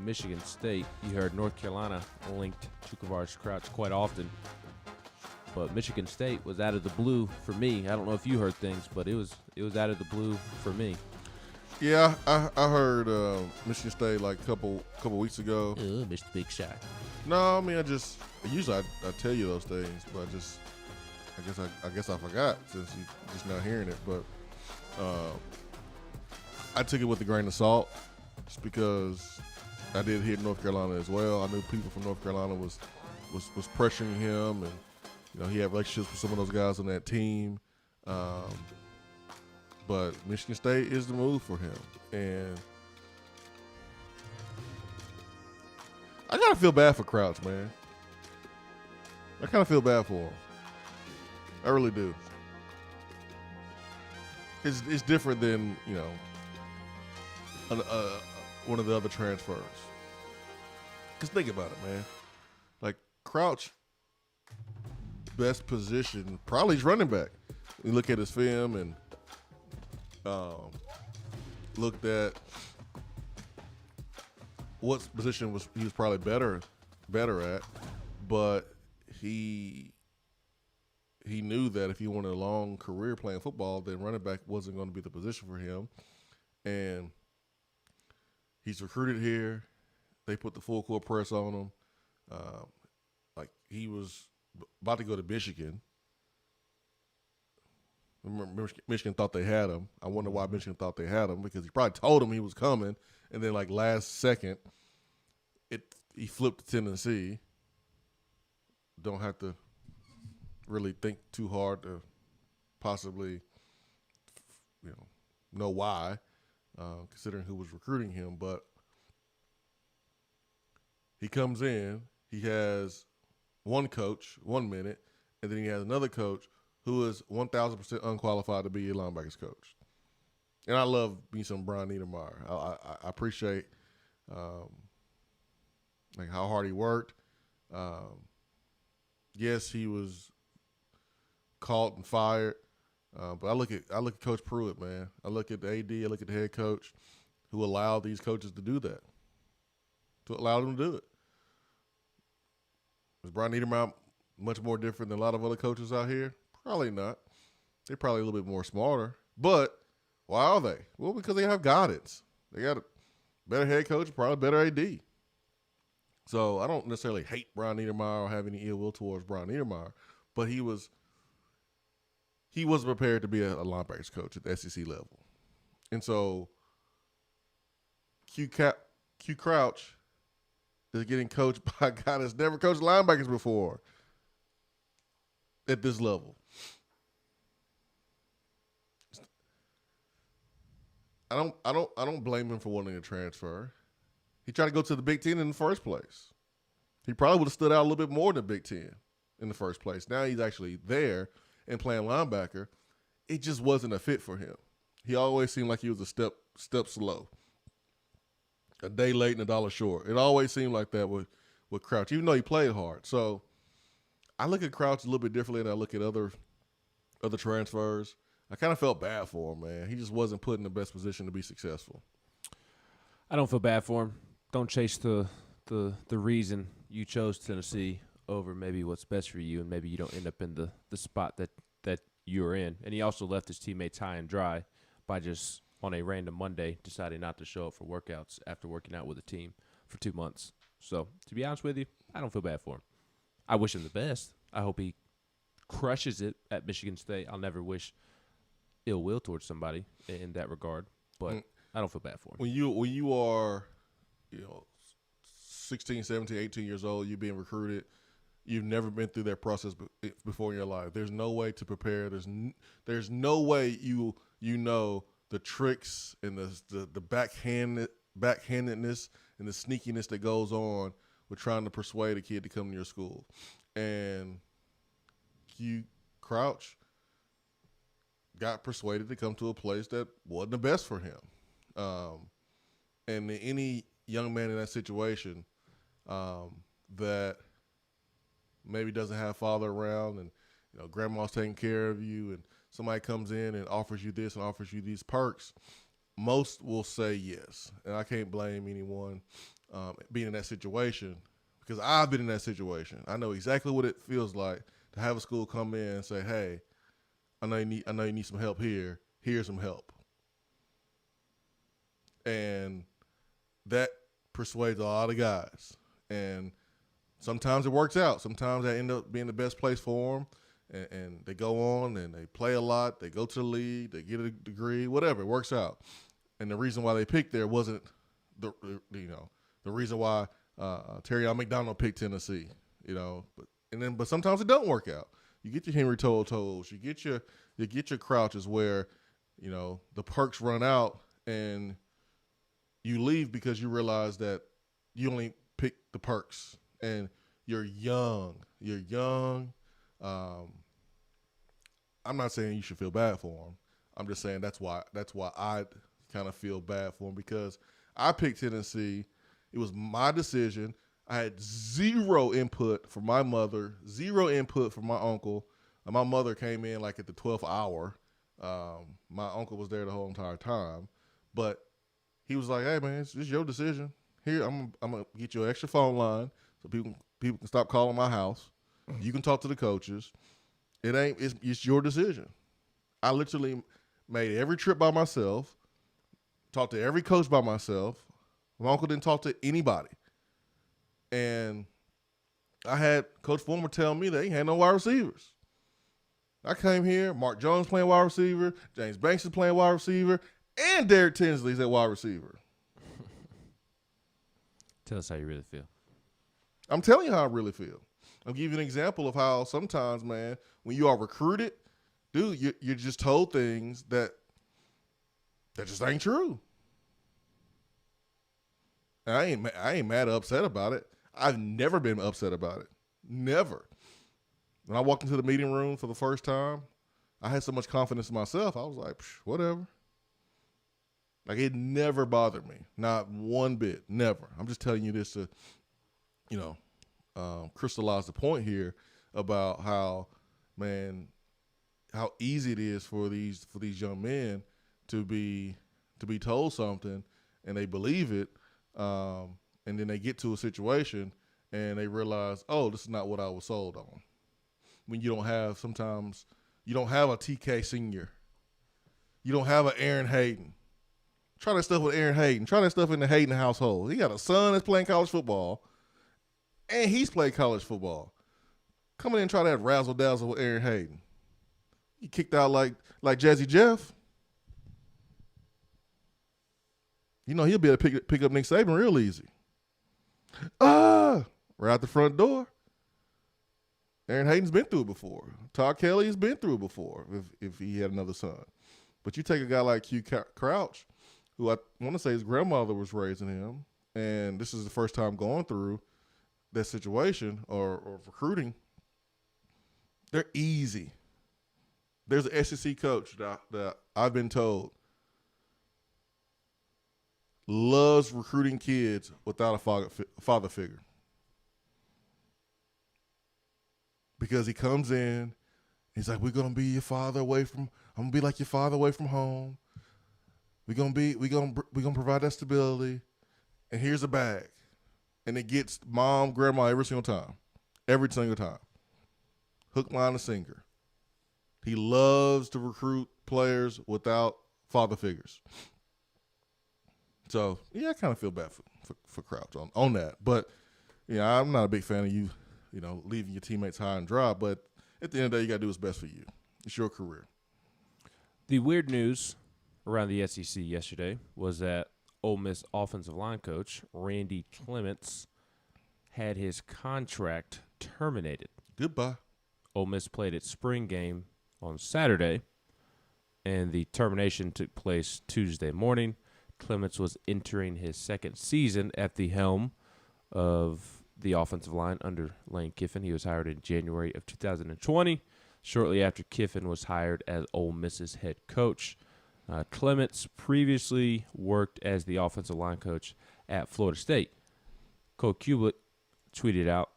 Speaker 10: Michigan State. You heard North Carolina linked to Quavaris Crouch quite often, but Michigan State was out of the blue for me. I don't know if you heard things, but it was out of the blue for me.
Speaker 9: Yeah, I heard Michigan State like a couple weeks ago.
Speaker 10: Mr. Big Shot.
Speaker 9: No, I mean I tell you those things, but I guess I forgot since you just not hearing it. But I took it with a grain of salt, just because I did hear North Carolina as well. I knew people from North Carolina was pressuring him, and you know he had relationships with some of those guys on that team. But Michigan State is the move for him, and I gotta feel bad for Crouch, man. I kind of feel bad for him. I really do. It's different than, you know, one of the other transfers. Just think about it, man. Like Crouch, best position probably is running back. You look at his film and looked at what position he was probably better at, but he knew that if he wanted a long career playing football, then running back wasn't going to be the position for him. And he's recruited here. They put the full court press on him. Like he was about to go to Michigan, Michigan thought they had him. I wonder why Michigan thought they had him, because he probably told him he was coming, and then like last second, he flipped to Tennessee. Don't have to really think too hard to possibly, know why, considering who was recruiting him. But he comes in, he has one coach 1 minute, and then he has another coach who is 1,000% unqualified to be a linebackers coach. And I love me some Brian Niedermeyer. I appreciate like how hard he worked. Yes, he was caught and fired, but I look at Coach Pruitt, man. I look at the AD, I look at the head coach, who allowed these coaches to do that, to allow them to do it. Is Brian Niedermeyer much more different than a lot of other coaches out here? Probably not. They're probably a little bit more smarter. But why are they? Well, because they have guidance. They got a better head coach, probably better AD. So I don't necessarily hate Brian Niedermeyer or have any ill will towards Brian Niedermeyer, but he wasn't prepared to be a linebackers coach at the SEC level. And so Q Crouch is getting coached by a guy that's never coached linebackers before at this level. I don't blame him for wanting to transfer. He tried to go to the Big Ten in the first place. He probably would have stood out a little bit more than the Big Ten in the first place. Now he's actually there and playing linebacker. It just wasn't a fit for him. He always seemed like he was a step slow. A day late and a dollar short. It always seemed like that with Crouch, even though he played hard. So I look at Crouch a little bit differently than I look at other transfers. I kind of felt bad for him, man. He just wasn't put in the best position to be successful.
Speaker 10: I don't feel bad for him. Don't chase the reason you chose Tennessee over maybe what's best for you, and maybe you don't end up in the spot that you're in. And he also left his teammates high and dry by just on a random Monday deciding not to show up for workouts after working out with a team for 2 months. So to be honest with you, I don't feel bad for him. I wish him the best. I hope he crushes it at Michigan State. I'll never wish ill will towards somebody in that regard, but I don't feel bad for him.
Speaker 9: When you are, 16, 17, 18 years old, you're being recruited, you've never been through that process before in your life. There's no way to prepare. There's no way you know the tricks and the backhandedness and the sneakiness that goes on with trying to persuade a kid to come to your school. And Q Crouch got persuaded to come to a place that wasn't the best for him. And any young man in that situation that maybe doesn't have father around and grandma's taking care of you and somebody comes in and offers you this and offers you these perks, most will say yes. And I can't blame anyone being in that situation, because I've been in that situation. I know exactly what it feels like to have a school come in and say, hey, I know you need some help here. Here's some help. And that persuades a lot of guys. And sometimes it works out. Sometimes that end up being the best place for them. And they go on and they play a lot. They go to the league. They get a degree. Whatever. It works out. And the reason why they picked there wasn't the reason why Terry McDonald picked Tennessee. But sometimes it don't work out. You get your Henry Toes. You get your Crouches where the perks run out and you leave because you realize that you only picked the perks and you're young. I'm not saying you should feel bad for him. I'm just saying that's why I kind of feel bad for him, because I picked Tennessee. It was my decision. I had zero input from my mother, zero input from my uncle. My mother came in like at the 12th hour. My uncle was there the whole entire time, but he was like, "Hey man, it's your decision. Here, I'm gonna get you an extra phone line so people can stop calling my house. You can talk to the coaches. It's your decision." I literally made every trip by myself, talked to every coach by myself. My uncle didn't talk to anybody. And I had Coach Fulmer tell me that he had no wide receivers. I came here, Mark Jones playing wide receiver, James Banks is playing wide receiver, and Derek Tinsley's at wide receiver.
Speaker 10: Tell us how you really feel.
Speaker 9: I'm telling you how I really feel. I'll give you an example of how sometimes, man, when you are recruited, dude, you're just told things that just ain't true. And I ain't mad or upset about it. I've never been upset about it. Never. When I walked into the meeting room for the first time, I had so much confidence in myself. I was like, whatever. Like, it never bothered me. Not one bit. Never. I'm just telling you this to, crystallize the point here about how, man, how easy it is for these young men to be told something and they believe it, and then they get to a situation and they realize, oh, this is not what I was sold on. When you don't have a TK Senior, you don't have an Aaron Hayden. Try that stuff with Aaron Hayden. Try that stuff in the Hayden household. He got a son that's playing college football, and he's played college football. Come in and try that razzle-dazzle with Aaron Hayden. He kicked out like Jazzy Jeff. He'll be able to pick up Nick Saban real easy. Right out the front door. Aaron Hayden's been through it before. Todd Kelly's been through it before if he had another son. But you take a guy like Q Crouch, who I want to say his grandmother was raising him, and this is the first time going through that situation or recruiting. They're easy. There's an SEC coach that I've been told loves recruiting kids without a father figure. Because he comes in, he's like, we're gonna be your father I'm gonna be like your father away from home. We're gonna provide that stability. And here's a bag. And it gets mom, grandma every single time. Every single time. Hook, line, and sinker. He loves to recruit players without father figures. So, yeah, I kind of feel bad for Crouch on that. But, I'm not a big fan of you, leaving your teammates high and dry. But at the end of the day, you got to do what's best for you. It's your career.
Speaker 10: The weird news around the SEC yesterday was that Ole Miss offensive line coach Randy Clements had his contract terminated.
Speaker 9: Goodbye.
Speaker 10: Ole Miss played its spring game on Saturday, and the termination took place Tuesday morning. Clements was entering his second season at the helm of the offensive line under Lane Kiffin. He was hired in January of 2020, shortly after Kiffin was hired as Ole Miss's head coach. Clements previously worked as the offensive line coach at Florida State. Cole Kublik tweeted out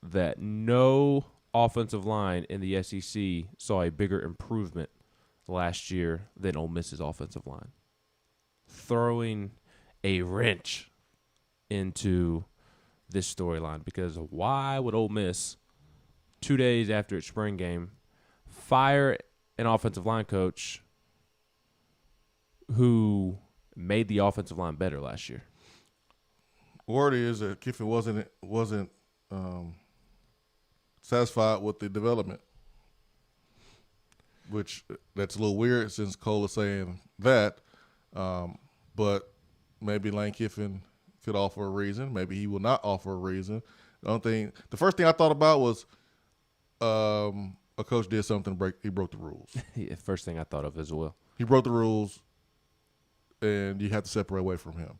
Speaker 10: that no offensive line in the SEC saw a bigger improvement last year than Ole Miss's offensive line, throwing a wrench into this storyline. Because why would Ole Miss, 2 days after its spring game, fire an offensive line coach who made the offensive line better last year?
Speaker 9: Word is that Kiffin wasn't satisfied with the development, which that's a little weird since Cole is saying that. But maybe Lane Kiffin could offer a reason. Maybe he will not offer a reason. The first thing I thought about was a coach did something, he broke the rules.
Speaker 10: Yeah, first thing I thought of as well.
Speaker 9: He broke the rules, and you have to separate away from him.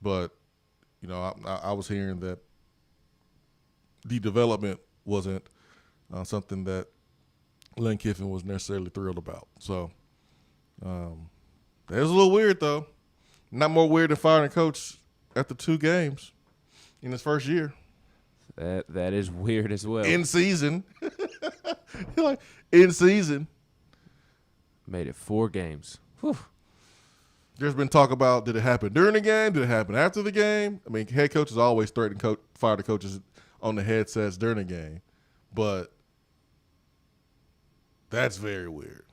Speaker 9: But, I was hearing that the development wasn't something that Lane Kiffin was necessarily thrilled about. So, that was a little weird, though. Not more weird than firing a coach after 2 games in his first year.
Speaker 10: That is weird as well.
Speaker 9: In season. In season.
Speaker 10: Made it 4 games. Whew.
Speaker 9: There's been talk about, did it happen during the game? Did it happen after the game? I mean, head coaches always threaten fire the coaches on the headsets during the game. But that's very weird.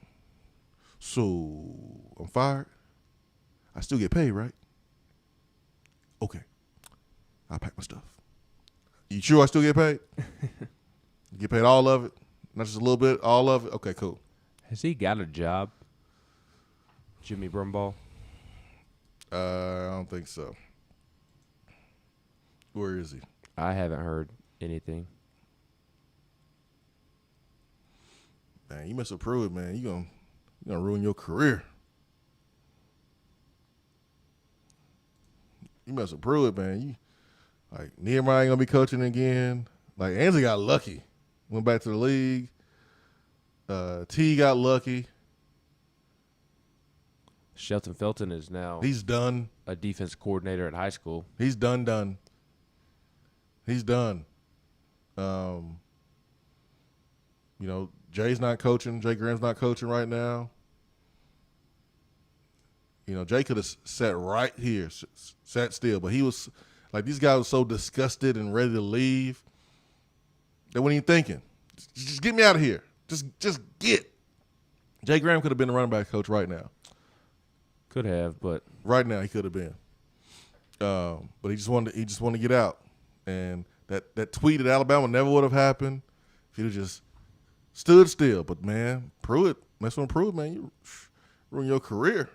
Speaker 9: So, I'm fired. I still get paid, right? Okay. I'll pack my stuff. You sure I still get paid? Get paid all of it? Not just a little bit, all of it? Okay, cool.
Speaker 10: Has he got a job, Jimmy Brumbaugh?
Speaker 9: I don't think so. Where is he?
Speaker 10: I haven't heard anything.
Speaker 9: Man, you mess with Pruitt, man. You gonna ruin your career. You mess with Pruitt, man. Nehemiah ain't gonna be coaching again. Like, Ansley got lucky. Went back to the league. T got lucky.
Speaker 10: Shelton Felton is now
Speaker 9: he's done.
Speaker 10: A defense coordinator at high school.
Speaker 9: He's done. He's done. Jay's not coaching. Jay Graham's not coaching right now. Jay could have sat right here, sat still, but he was like, these guys were so disgusted and ready to leave. They weren't even thinking. Just get me out of here. Just get. Jay Graham could have been the running back coach right now.
Speaker 10: Could have, but
Speaker 9: right now he could have been. But he just wanted to get out. And that tweet at Alabama never would have happened if he'd have just stood still. But man, messing with Pruitt, man, you ruin your career.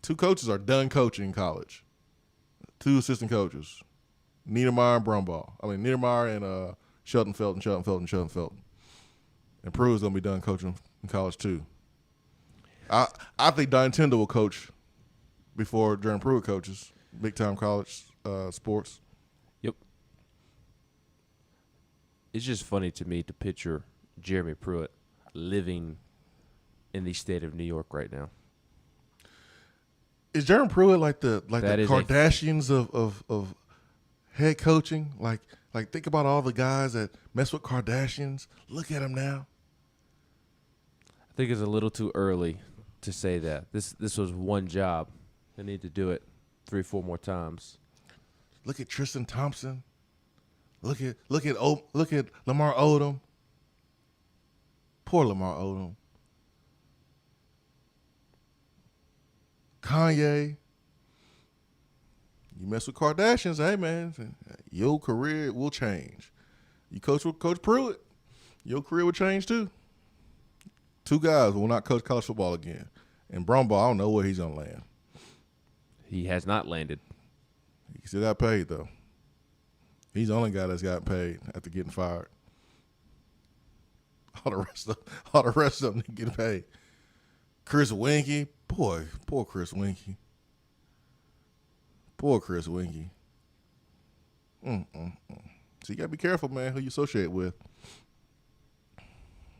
Speaker 9: 2 coaches are done coaching in college. 2 assistant coaches, Niedermeyer and Brumbaugh. Niedermeyer and Shelton Felton. And Pruitt's gonna be done coaching in college too. I think Don Tindall will coach before Jeremy Pruitt coaches big time college sports.
Speaker 10: Yep. It's just funny to me to picture Jeremy Pruitt living in the state of New York right now.
Speaker 9: Is Jeremy Pruitt like the Kardashians of head coaching? Like think about all the guys that mess with Kardashians. Look at them now.
Speaker 10: I think it's a little too early to say that. This was one job. They need to do it 3-4 more times.
Speaker 9: Look at Tristan Thompson. Look at Lamar Odom. Poor Lamar Odom. Kanye. You mess with Kardashians, hey man, your career will change. You coach with Coach Pruitt, your career will change too. 2 guys will not coach college football again. And Brumbaugh, I don't know where he's gonna land.
Speaker 10: He has not landed.
Speaker 9: He still got paid though. He's the only guy that's got paid after getting fired. All the rest of them get paid. Chris Winkie, poor Chris Winkie. Poor Chris Winkie. So you gotta be careful, man, who you associate with.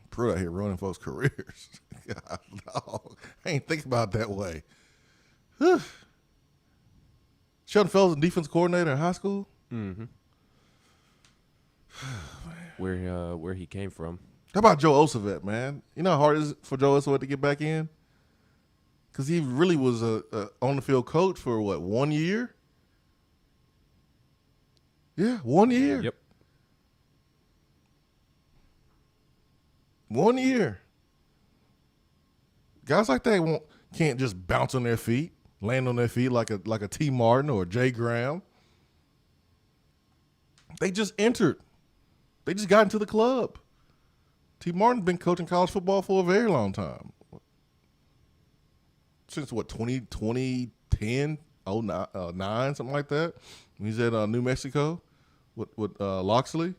Speaker 9: Pruitt out here ruining folks' careers. God, no, I ain't think about it that way. Shelton Felton, defense coordinator in high school.
Speaker 10: Mm-hmm. Where he came from.
Speaker 9: How about Joe Osavet, man? You know how hard it is for Joe Osavet to get back in? Because he really was a on-the-field coach for, 1 year? Yeah, 1 year.
Speaker 10: Yep.
Speaker 9: 1 year. Guys like that can't just bounce on their feet, land on their feet like a T. Martin or a Jay Graham. They just entered. They just got into the club. T. Martin's been coaching college football for a very long time. Since 2010, 09, something like that. He's at New Mexico with Loxley.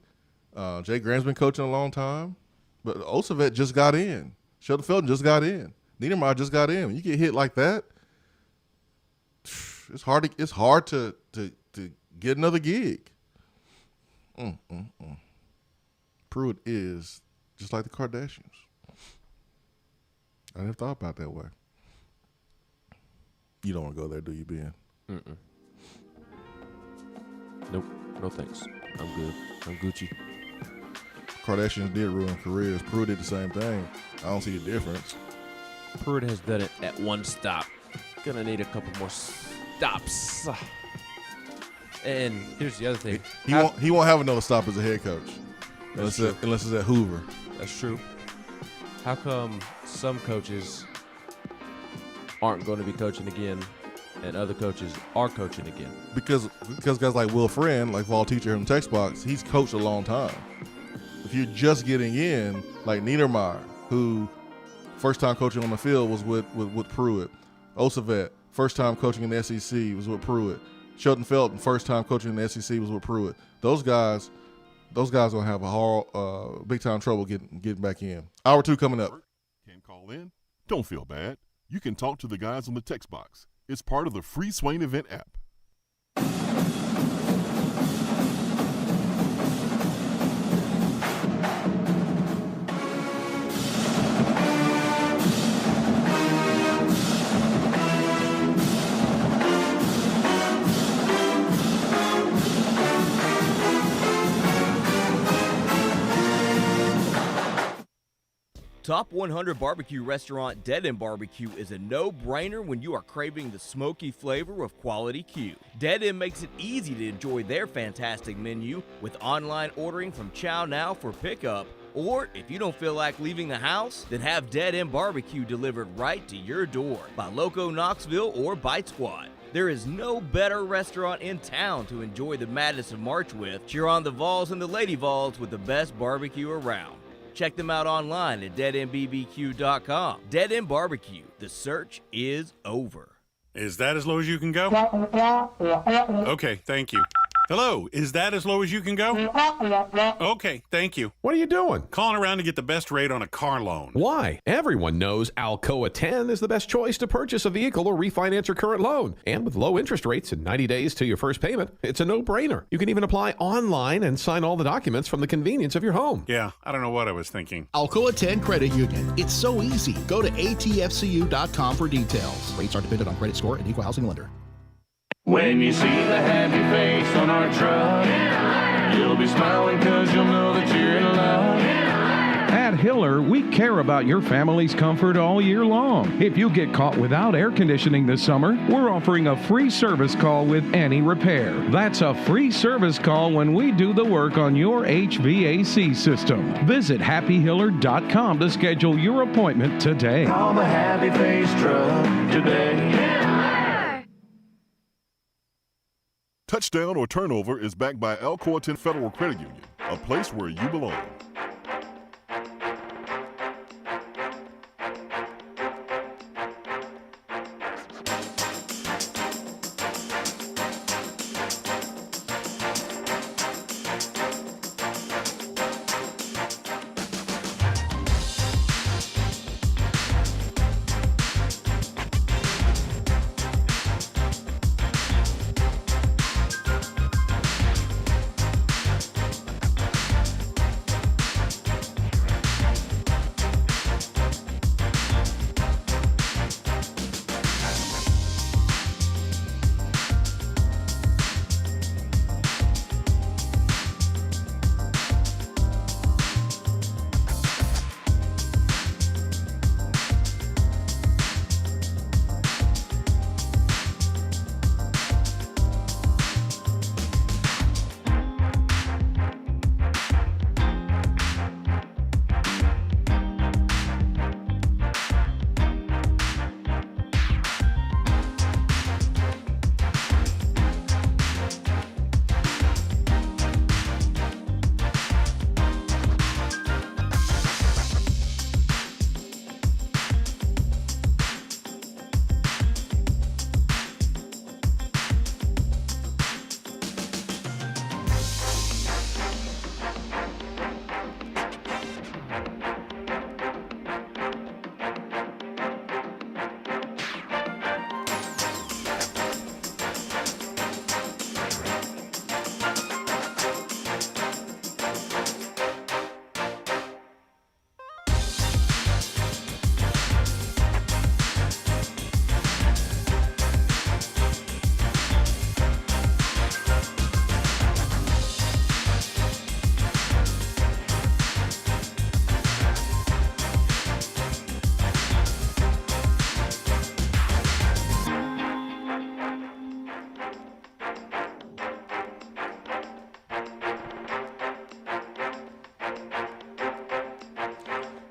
Speaker 9: Jay Graham's been coaching a long time. But Osavet just got in. Shelton Felton just got in. Niedermeyer just got in. When you get hit like that, it's hard to get another gig. Pruitt is just like the Kardashians. I never thought about it that way. You don't want to go there, do you, Ben?
Speaker 10: Nope. No thanks. I'm good. I'm Gucci.
Speaker 9: Kardashians did ruin careers. Pruitt did the same thing. I don't see the difference.
Speaker 10: Pruitt has done it at one stop. Gonna need a couple more stops. And here's the other thing.
Speaker 9: He won't have another stop as a head coach. Unless it's at Hoover.
Speaker 10: That's true. How come some coaches aren't going to be coaching again and other coaches are coaching again?
Speaker 9: Because guys like Will Friend, like fall teacher in the text box, he's coached a long time. if you're just getting in, like Niedermeyer, who first time coaching on the field was with Pruitt. Osavet, first time coaching in the SEC was with Pruitt. Shelton Felton, first time coaching in the SEC was with Pruitt. Those guys gonna have a big time trouble getting back in. Hour 2 coming up.
Speaker 6: Can't call in? Don't feel bad. You can talk to the guys on the text box. It's part of the free Swain Event app.
Speaker 11: Top 100 barbecue restaurant Dead End Barbecue is a no-brainer when you are craving the smoky flavor of quality Q. Dead End makes it easy to enjoy their fantastic menu with online ordering from Chow Now for pickup. Or if you don't feel like leaving the house, then have Dead End Barbecue delivered right to your door by Loco Knoxville or Bite Squad. There is no better restaurant in town to enjoy the madness of March with. Cheer on the Vols and the Lady Vols with the best barbecue around. Check them out online at deadendbbq.com. Dead End Barbecue. The search is over.
Speaker 1: Is that as low as you can go? Okay, thank you. Hello, is that as low as you can go? Okay, thank you.
Speaker 2: What are you doing?
Speaker 1: Calling around to get the best rate on a car loan.
Speaker 2: Why? Everyone knows Alcoa 10 is the best choice to purchase a vehicle or refinance your current loan. And with low interest rates and 90 days to your first payment, it's a no-brainer. You can even apply online and sign all the documents from the convenience of your home.
Speaker 1: Yeah, I don't know what I was thinking.
Speaker 3: Alcoa 10 Credit Union. It's so easy. Go to atfcu.com for details. Rates are dependent on credit score and equal housing lender.
Speaker 7: When you see the happy face on our truck, you'll be smiling because you'll know that you're in love.
Speaker 14: At Hiller, we care about your family's comfort all year long. If you get caught without air conditioning this summer, we're offering a free service call with any repair. That's a free service call when we do the work on your HVAC system. Visit happyhiller.com to schedule your appointment today.
Speaker 7: Call the happy face truck today.
Speaker 6: Touchdown or turnover is backed by Alcoa 10 Federal Credit Union, a place where you belong.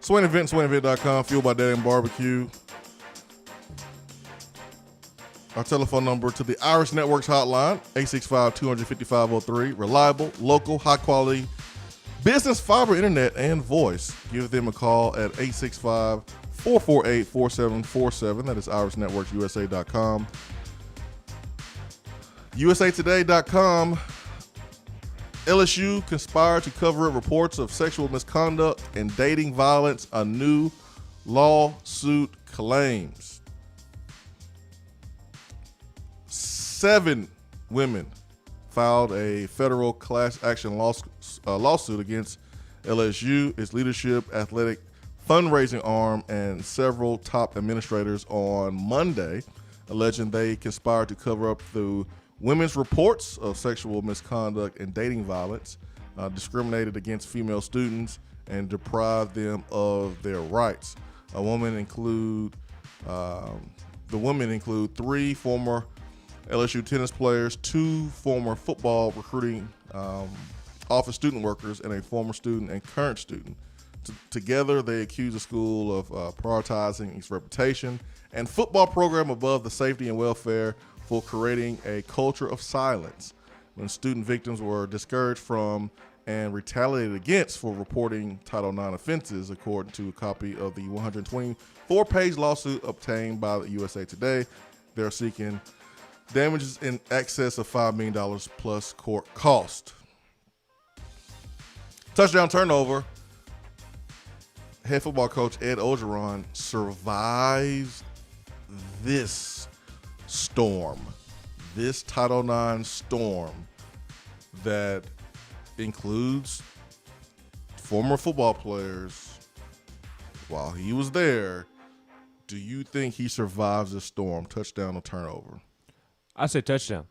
Speaker 9: Swain Event, SwainEvent.com, fueled by Dead End Barbecue. Our telephone number to the Irish Networks hotline, 865-255-03. Reliable, local, high-quality Business fiber internet and voice. Give them a call at 865-448-4747. That is IrisNetworksUSA.com. USAToday.com. LSU conspired to cover up reports of sexual misconduct and dating violence. A new lawsuit claims 7 women filed a federal class action lawsuit against LSU, its leadership, athletic fundraising arm, and several top administrators on Monday, alleging they conspired to cover up the women's reports of sexual misconduct and dating violence, discriminated against female students, and deprived them of their rights. The women include 3 former LSU tennis players, 2 former football recruiting office student workers, and a former student and current student. Together, they accuse the school of prioritizing its reputation and football program above the safety and welfare for creating a culture of silence when student victims were discouraged from and retaliated against for reporting Title IX offenses, according to a copy of the 124-page lawsuit obtained by the USA Today. They're seeking damages in excess of $5 million plus court cost. Touchdown turnover. Head football coach Ed Orgeron survives this storm, this Title IX storm that includes former football players while he was there. Do you think he survives this storm, touchdown or turnover?
Speaker 10: I say touchdown.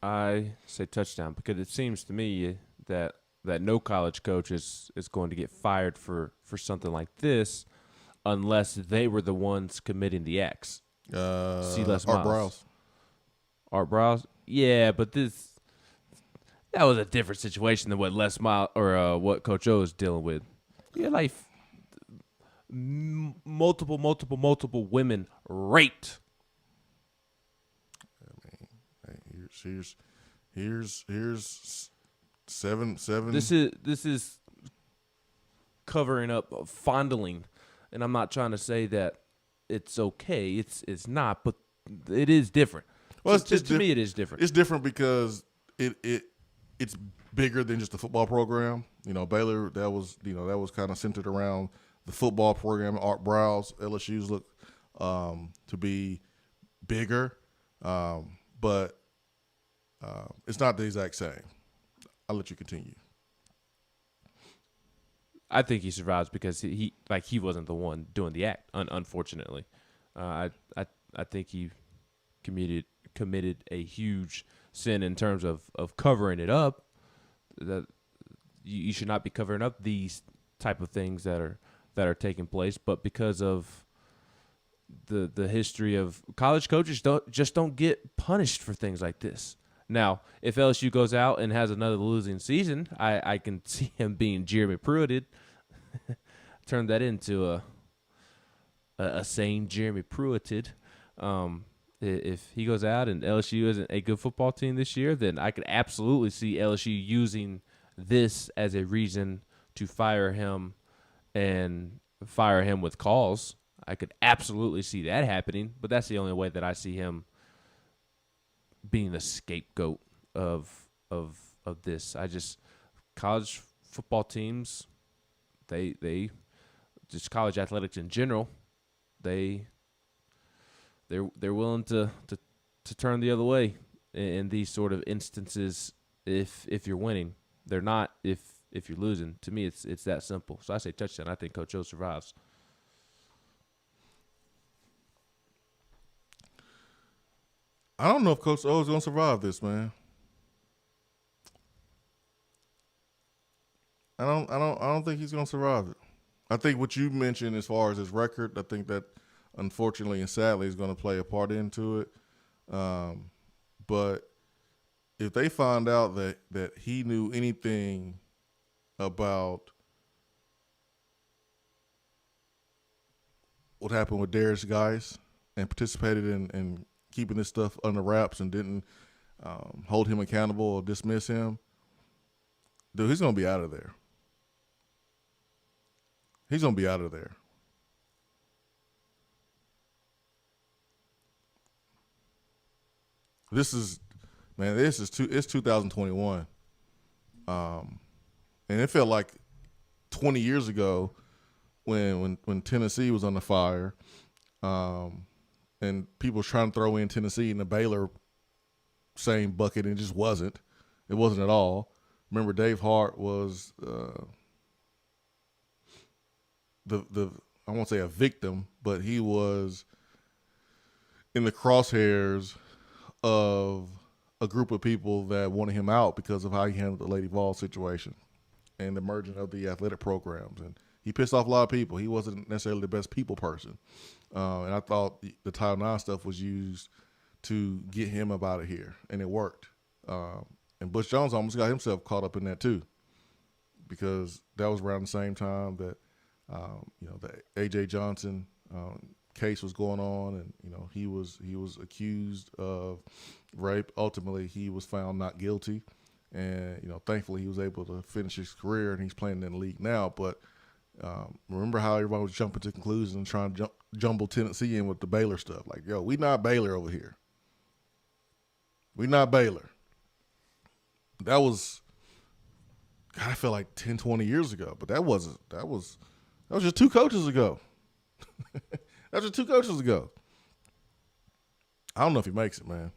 Speaker 10: Because it seems to me that no college coach is going to get fired for something like this unless they were the ones committing the acts. See Les Miles. Art Browse? Yeah, but that was a different situation than what Les Miles or what Coach O is dealing with. Yeah, like multiple women raped.
Speaker 9: Here's seven.
Speaker 10: This is covering up fondling, and I'm not trying to say that it's okay. It's not, but it is different. Well, to me, it is different.
Speaker 9: It's different because it's bigger than just the football program. You know, Baylor that was kind of centered around the football program. Art Browse, LSU's look to be bigger, but it's not the exact same. I'll let you continue.
Speaker 10: I think he survives because he wasn't the one doing the act. Unfortunately, I think he committed a huge sin in terms of covering it up. That you should not be covering up these type of things that are taking place, but because of the history of college coaches don't get punished for things like this. Now, if LSU goes out and has another losing season, I can see him being Jeremy Pruitted. Turn that into a sane Jeremy Pruitted. If he goes out and LSU isn't a good football team this year, then I could absolutely see LSU using this as a reason to fire him and fire him with cause. I could absolutely see that happening, but that's the only way that I see him being the scapegoat of this. College football teams, they just college athletics in general, they're willing to turn the other way in these sort of instances if you're winning. They're not if you're losing. To me, it's that simple. So I say touchdown. I think Coach O survives.
Speaker 9: I don't know if Coach O is going to survive this, man. I don't think he's going to survive it. I think what you mentioned as far as his record, I think that unfortunately and sadly is going to play a part into it. But if they find out that he knew anything about what happened with Darius Geis and participated in keeping this stuff under wraps and didn't hold him accountable or dismiss him, dude, he's going to be out of there. He's going to be out of there. It's 2021. And it felt like 20 years ago when Tennessee was on the fire, and people were trying to throw in Tennessee in the Baylor same bucket, and it just wasn't. It wasn't at all. Remember, Dave Hart was I won't say a victim, but he was in the crosshairs of a group of people that wanted him out because of how he handled the Lady Vol situation and the merging of the athletic programs. And he pissed off a lot of people. He wasn't necessarily the best people person. And I thought the Title IX stuff was used to get him up out of here, and it worked. And Butch Jones almost got himself caught up in that too, because that was around the same time that the A.J. Johnson case was going on, and he was accused of rape. Ultimately, he was found not guilty, and thankfully he was able to finish his career, and he's playing in the league now. But remember how everybody was jumping to conclusions and trying to jumble Tennessee in with the Baylor stuff? Like, yo, we not Baylor over here. We not Baylor. That was, God, I feel like 10, 20 years ago, but that was just 2 coaches ago. That was just 2 coaches ago. I don't know if he makes it, man.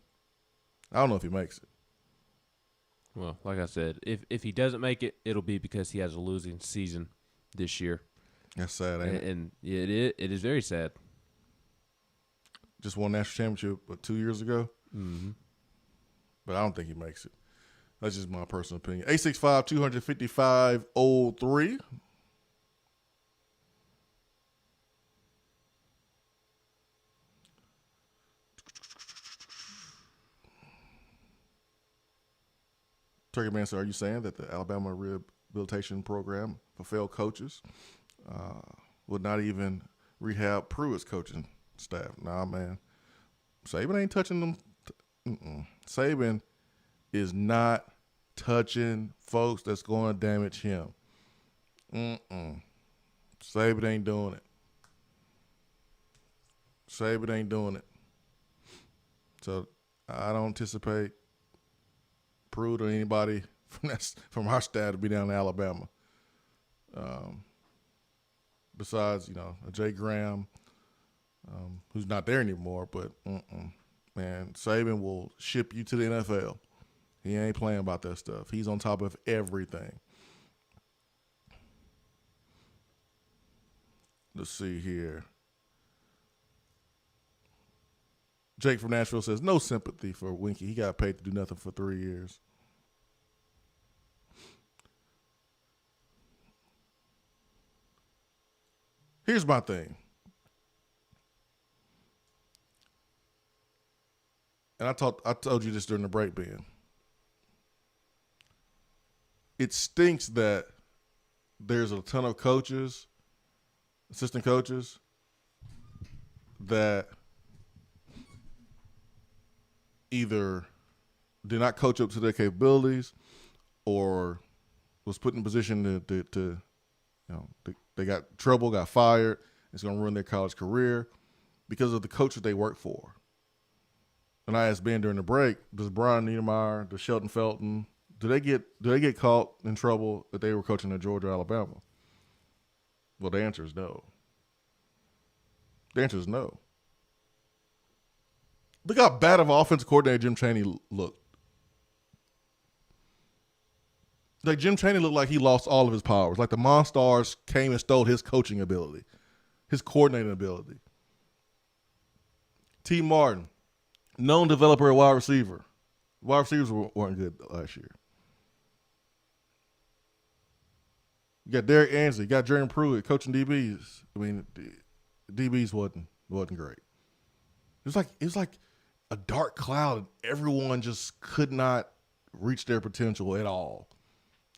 Speaker 9: I don't know if he makes it.
Speaker 10: Well, like I said, if he doesn't make it, it'll be because he has a losing season this year.
Speaker 9: That's sad, ain't it?
Speaker 10: And it is very sad.
Speaker 9: Just won national championship, 2 years ago?
Speaker 10: Mm-hmm.
Speaker 9: But I don't think he makes it. That's just my personal opinion. 865-255-03. Turkey Man said, are you saying that the Alabama rehabilitation program for failed coaches would not even rehab Pruitt's coaching staff? Nah, man. Saban ain't touching them. Saban is not touching folks that's going to damage him. Saban ain't doing it. Saban ain't doing it. So I don't anticipate Pruitt or anybody from our staff to be down in Alabama. Besides, a Jay Graham, who's not there anymore, but man, Saban will ship you to the NFL. He ain't playing about that stuff. He's on top of everything. Let's see here. Jake from Nashville says, no sympathy for Winky. He got paid to do nothing for 3 years. Here's my thing. And I told you this during the break, Ben. It stinks that there's a ton of coaches, assistant coaches, that either did not coach up to their capabilities or was put in a position to they got trouble, got fired. It's going to ruin their college career because of the coaches they work for. And I asked Ben during the break, does Brian Niedermeyer, does Shelton Felton, do they get caught in trouble if they were coaching at Georgia or Alabama? Well, the answer is no. The answer is no. Look how bad of an offensive coordinator Jim Chaney looked. Like, Jim Chaney looked like he lost all of his powers. Like the Monstars came and stole his coaching ability, his coordinating ability. T. Martin, known developer at wide receiver. Wide receivers weren't good last year. You got Derek Ansley, you got Jeremy Pruitt coaching DBs. I mean, DBs wasn't great. It was like a dark cloud, and everyone just could not reach their potential at all,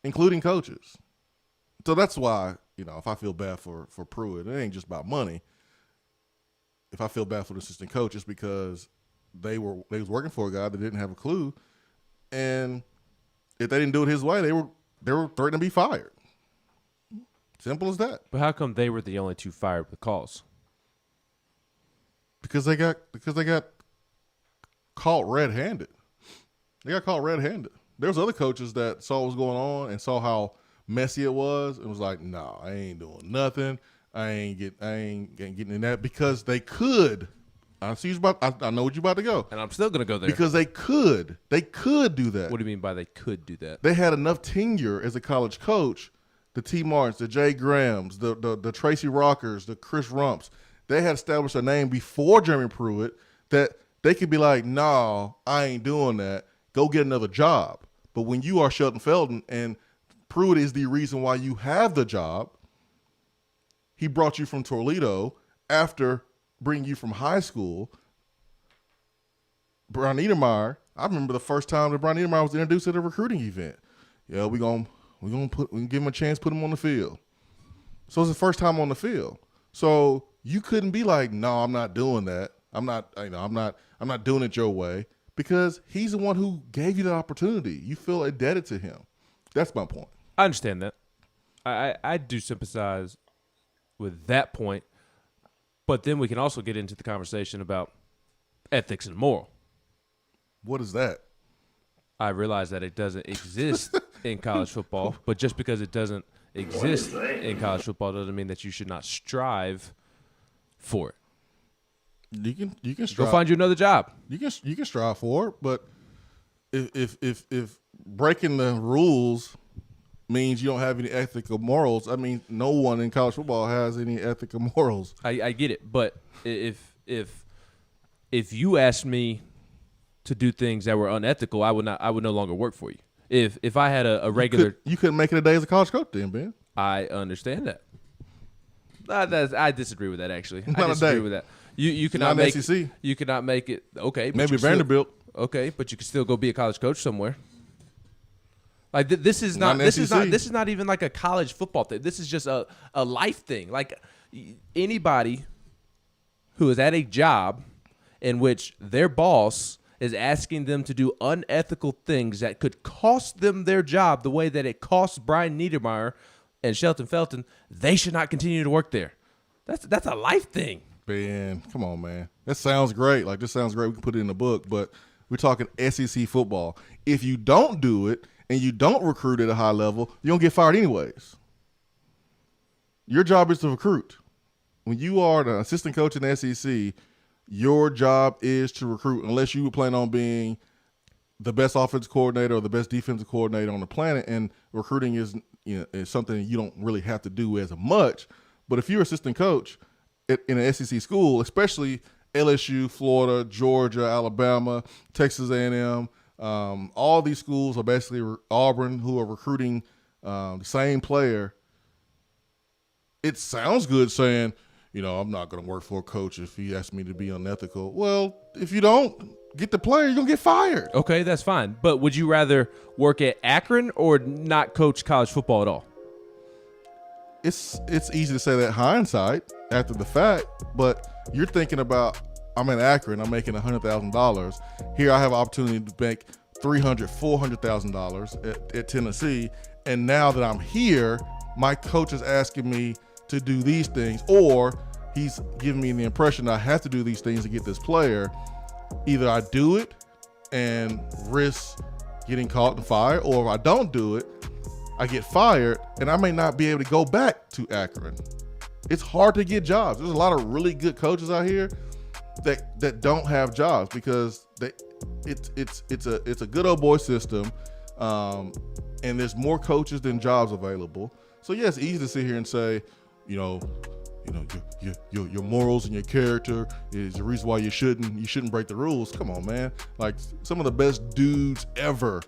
Speaker 9: including coaches. So that's why, if I feel bad for Pruitt, it ain't just about money. If I feel bad for the assistant coach, it's because they was working for a guy that didn't have a clue, and if they didn't do it his way, they were threatening to be fired. Simple as that.
Speaker 10: But how come they were the only two fired with calls?
Speaker 9: Because they got caught red-handed. They got caught red-handed. There's other coaches that saw what was going on and saw how messy it was and was like, "No, I ain't doing nothing. I ain't getting in that," because they could. I know what you're about to go,
Speaker 10: and I'm still gonna go there
Speaker 9: because they could do that.
Speaker 10: What do you mean by they could do that?
Speaker 9: They had enough tenure as a college coach. The T. Martins, the Jay Grahams, the Tracy Rockers, the Chris Rumps. They had established a name before Jeremy Pruitt that they could be like, "No, I ain't doing that. Go get another job." But when you are Shelton Felton and Pruitt is the reason why you have the job, he brought you from Toledo after bringing you from high school. Brian Niedermeyer, I remember the first time that Brian Niedermeyer was introduced at a recruiting event. Yeah, we gonna give him a chance, put him on the field. So it's the first time on the field. So you couldn't be like, "No, I'm not doing that. I'm not doing it your way," because he's the one who gave you the opportunity. You feel indebted to him. That's my point.
Speaker 10: I understand that. I do sympathize with that point, but then we can also get into the conversation about ethics and moral.
Speaker 9: What is that?
Speaker 10: I realize that it doesn't exist in college football, but just because it doesn't exist in college football doesn't mean that you should not strive for it.
Speaker 9: You can strive.
Speaker 10: Go find you another job.
Speaker 9: You can strive for it, but if breaking the rules means you don't have any ethical morals, I mean, no one in college football has any ethical morals.
Speaker 10: I get it, but if you asked me to do things that were unethical, I would no longer work for you. If I had a regular,
Speaker 9: you couldn't make it a day as a college coach, then, Ben.
Speaker 10: I understand that. I disagree with that. Actually,
Speaker 9: Not
Speaker 10: I disagree
Speaker 9: a day.
Speaker 10: with that. You cannot make
Speaker 9: SEC.
Speaker 10: You cannot make it. Okay, but
Speaker 9: Maybe
Speaker 10: you can
Speaker 9: Vanderbilt.
Speaker 10: Okay, but you can still go be a college coach somewhere. Like this is
Speaker 9: Not
Speaker 10: not
Speaker 9: an SEC.
Speaker 10: this is not even like a college football thing. This is just a life thing. Like anybody who is at a job in which their boss is asking them to do unethical things that could cost them their job the way that it costs Brian Niedermeyer and Shelton Felton, they should not continue to work there. That's a life thing.
Speaker 9: Ben, come on, man. That sounds great. Like, this sounds great. We can put it in the book, but we're talking SEC football. If you don't do it and you don't recruit at a high level, you don't get fired anyways. Your job is to recruit. When you are the assistant coach in the SEC, your job is to recruit, unless you plan on being the best offensive coordinator or the best defensive coordinator on the planet, and recruiting is something you don't really have to do as much. But if you're assistant coach in an SEC school, especially LSU, Florida, Georgia, Alabama, Texas A&M, all these schools are basically Auburn, who are recruiting the same player. It sounds good saying, I'm not going to work for a coach if he asks me to be unethical. Well, if you don't get the player, you're going to get fired.
Speaker 10: Okay, that's fine. But would you rather work at Akron or not coach college football at all?
Speaker 9: It's easy to say that hindsight after the fact, but you're thinking about, I'm in Akron, I'm making $100,000. Here I have an opportunity to make $300,000, $400,000 at Tennessee, and now that I'm here, my coach is asking me to do these things, or he's giving me the impression that I have to do these things to get this player. Either I do it and risk getting caught and fired, or if I don't do it, I get fired, and I may not be able to go back to Akron. It's hard to get jobs. There's a lot of really good coaches out here that don't have jobs because it's a good old boy system, and there's more coaches than jobs available. So yeah, it's easy to sit here and say, your morals and your character is the reason why you shouldn't break the rules. Come on, man. Like, some of the best dudes ever,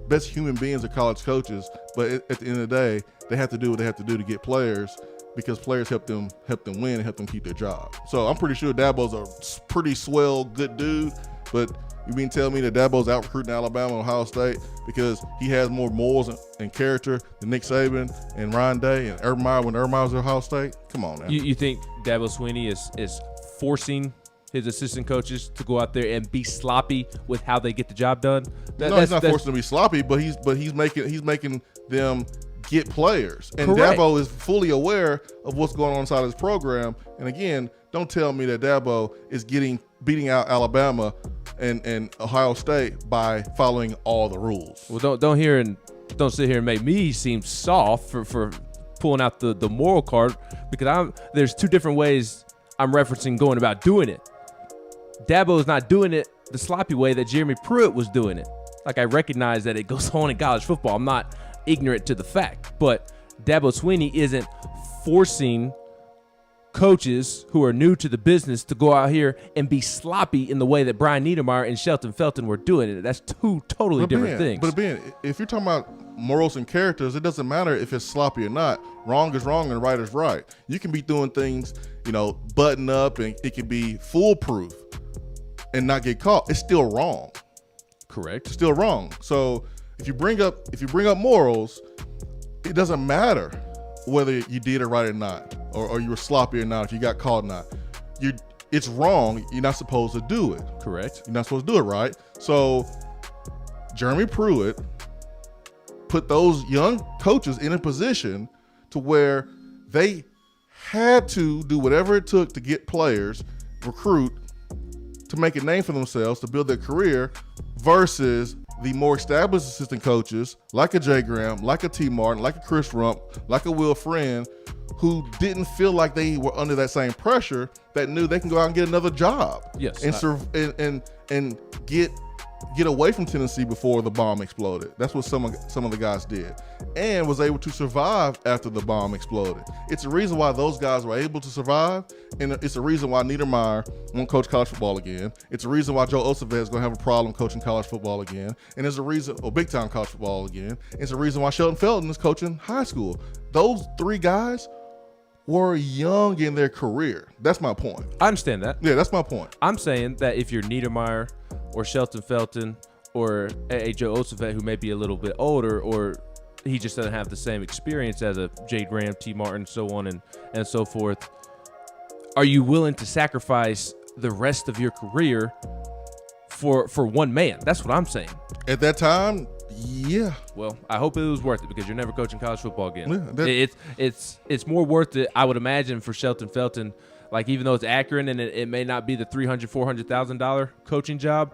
Speaker 9: best human beings are college coaches, but at the end of the day, they have to do what they have to do to get players, because players help them win and help them keep their job. So I'm pretty sure Dabo's a pretty swell, good dude, but you mean tell me that Dabo's out recruiting Alabama and Ohio State because he has more morals and character than Nick Saban and Ryan Day and Urban Meyer when Urban Meyer was at Ohio State? Come on, man.
Speaker 10: You think Dabo Swinney is forcing his assistant coaches to go out there and be sloppy with how they get the job done?
Speaker 9: No, he's not forcing them to be sloppy, but he's making them get players. And
Speaker 10: Correct.
Speaker 9: Dabo is fully aware of what's going on inside his program. And again, don't tell me that Dabo is beating out Alabama and Ohio State by following all the rules.
Speaker 10: Well, don't sit here and make me seem soft for pulling out the moral card, because there's two different ways I'm referencing going about doing it. Dabo is not doing it the sloppy way that Jeremy Pruitt was doing it. Like, I recognize that it goes on in college football. I'm not ignorant to the fact, but Dabo Swinney isn't forcing coaches who are new to the business to go out here and be sloppy in the way that Brian Niedermeyer and Shelton Felton were doing it. That's two totally different things.
Speaker 9: But Ben, if you're talking about morals and characters, it doesn't matter if it's sloppy or not. Wrong is wrong and right is right. You can be doing things, button up, and it can be foolproof and not get caught. It's still wrong.
Speaker 10: Correct.
Speaker 9: Still wrong. So if you bring up morals, it doesn't matter whether you did it right or not, or you were sloppy or not, if you got caught or not. It's wrong. You're not supposed to do it.
Speaker 10: Correct.
Speaker 9: You're not supposed to do it, right? So Jeremy Pruitt put those young coaches in a position to where they had to do whatever it took to get players, recruit, to make a name for themselves, to build their career, versus the more established assistant coaches like a Jay Graham, like a T. Martin, like a Chris Rump, like a Will Friend, who didn't feel like they were under that same pressure, that knew they can go out and get another job.
Speaker 10: Yes.
Speaker 9: And get away from Tennessee before the bomb exploded. That's what some of the guys did, and was able to survive after the bomb exploded. It's a reason why those guys were able to survive, and it's a reason why Niedermeyer won't coach college football again. It's a reason why Joe Ossovet is going to have a problem coaching college football again, and there's a reason, or big time college football again. It's a reason why Shelton Felton is coaching high school. Those three guys were young in their career. That's my point.
Speaker 10: I understand that.
Speaker 9: Yeah, that's my point.
Speaker 10: I'm saying that if you're Niedermeyer or Shelton Felton or a Joe Ossovet, who may be a little bit older, or he just doesn't have the same experience as a Jay Graham, T. Martin, so on and so forth, are you willing to sacrifice the rest of your career for one man? That's what I'm saying.
Speaker 9: At that time, yeah.
Speaker 10: Well, I hope it was worth it, because you're never coaching college football again.
Speaker 9: Yeah,
Speaker 10: it's more worth it, I would imagine, for Shelton Felton. Like, even though it's Akron and it may not be the $300,000-$400,000 coaching job,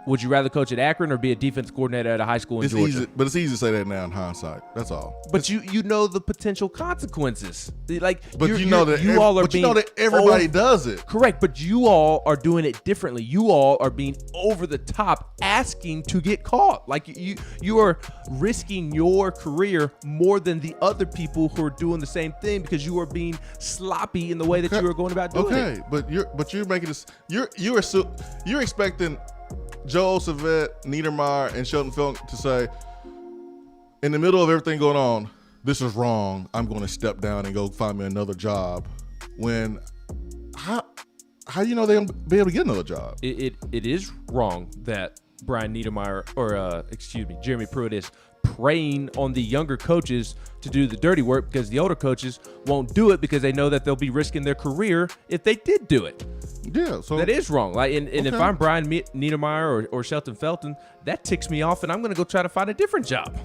Speaker 10: would you rather coach at Akron or be a defense coordinator at a high school in Georgia?
Speaker 9: Easy, but it's easy to say that now in hindsight. That's all.
Speaker 10: But you know the potential consequences. Like,
Speaker 9: you know that everybody does it.
Speaker 10: Correct, but you all are doing it differently. You all are being over the top, asking to get caught. Like, you are risking your career more than the other people who are doing the same thing, because you are being sloppy in the way that you are going about doing it.
Speaker 9: Okay, but you're making this. You're expecting Joe Ossovet, Niedermeyer, and Shelton Felton to say, in the middle of everything going on, this is wrong, I'm going to step down and go find me another job. When how you know they're going to be able to get another job?
Speaker 10: It is wrong that Brian Niedermeyer, or Jeremy Pruitt, is preying on the younger coaches to do the dirty work, because the older coaches won't do it because they know that they'll be risking their career if they did do it.
Speaker 9: Yeah, so
Speaker 10: that is wrong. Like, and if I'm Brian Niedermeyer or Shelton Felton, that ticks me off, and I'm going to go try to find a different job.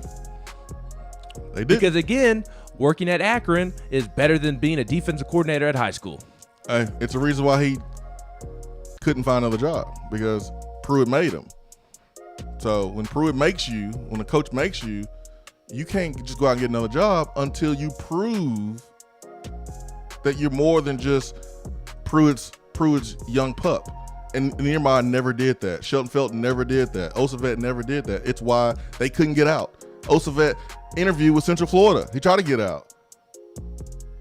Speaker 9: They did.
Speaker 10: Because again, working at Akron is better than being a defensive coordinator at high school.
Speaker 9: Hey, it's a reason why he couldn't find another job, because Pruitt made him. So when a coach makes you, you can't just go out and get another job until you prove that you're more than just Pruitt's young pup. And Niedermeyer never did that. Shelton Felton never did that. Ossovet never did that. It's why they couldn't get out. Ossovet interviewed with Central Florida. He tried to get out.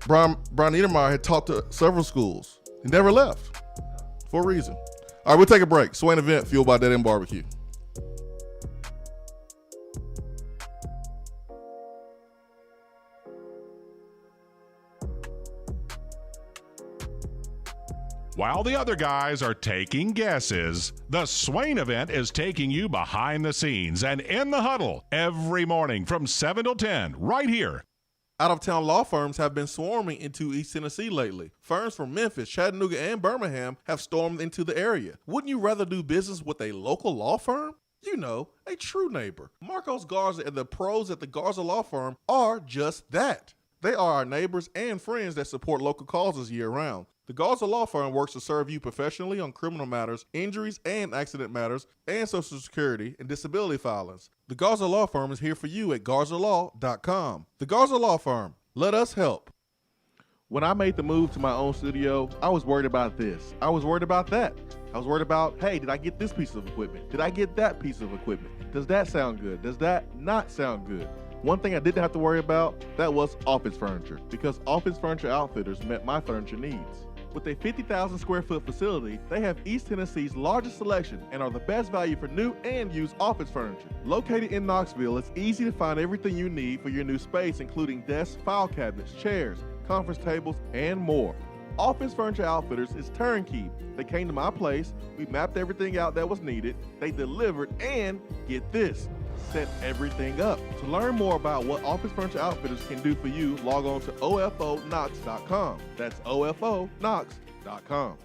Speaker 9: Brian Niedermeyer had talked to several schools. He never left for a reason. All right, we'll take a break. Swain Event, fueled by Dead End Barbecue.
Speaker 6: While the other guys are taking guesses, the Swain Event is taking you behind the scenes and in the huddle every morning from 7 till 10 right here.
Speaker 9: Out-of-town law firms have been swarming into East Tennessee lately. Firms from Memphis, Chattanooga, and Birmingham have stormed into the area. Wouldn't you rather do business with a local law firm? You know, a true neighbor. Marcos Garza and the pros at the Garza Law Firm are just that. They are our neighbors and friends that support local causes year-round. The Garza Law Firm works to serve you professionally on criminal matters, injuries and accident matters, and Social Security and disability filings. The Garza Law Firm is here for you at garzalaw.com. The Garza Law Firm. Let us help.
Speaker 4: When I made the move to my own studio, I was worried about this. I was worried about that. I was worried about, hey, did I get this piece of equipment? Did I get that piece of equipment? Does that sound good? Does that not sound good? One thing I didn't have to worry about, that was office furniture, because Office Furniture Outfitters met my furniture needs. With a 50,000 square foot facility, they have East Tennessee's largest selection and are the best value for new and used office furniture. Located in Knoxville, it's easy to find everything you need for your new space, including desks, file cabinets, chairs, conference tables, and more. Office Furniture Outfitters is turnkey. They came to my place, we mapped everything out that was needed, they delivered, and get this, set everything up. To learn more about what Office Furniture Outfitters can do for you, log on to ofonox.com. That's ofonox.com.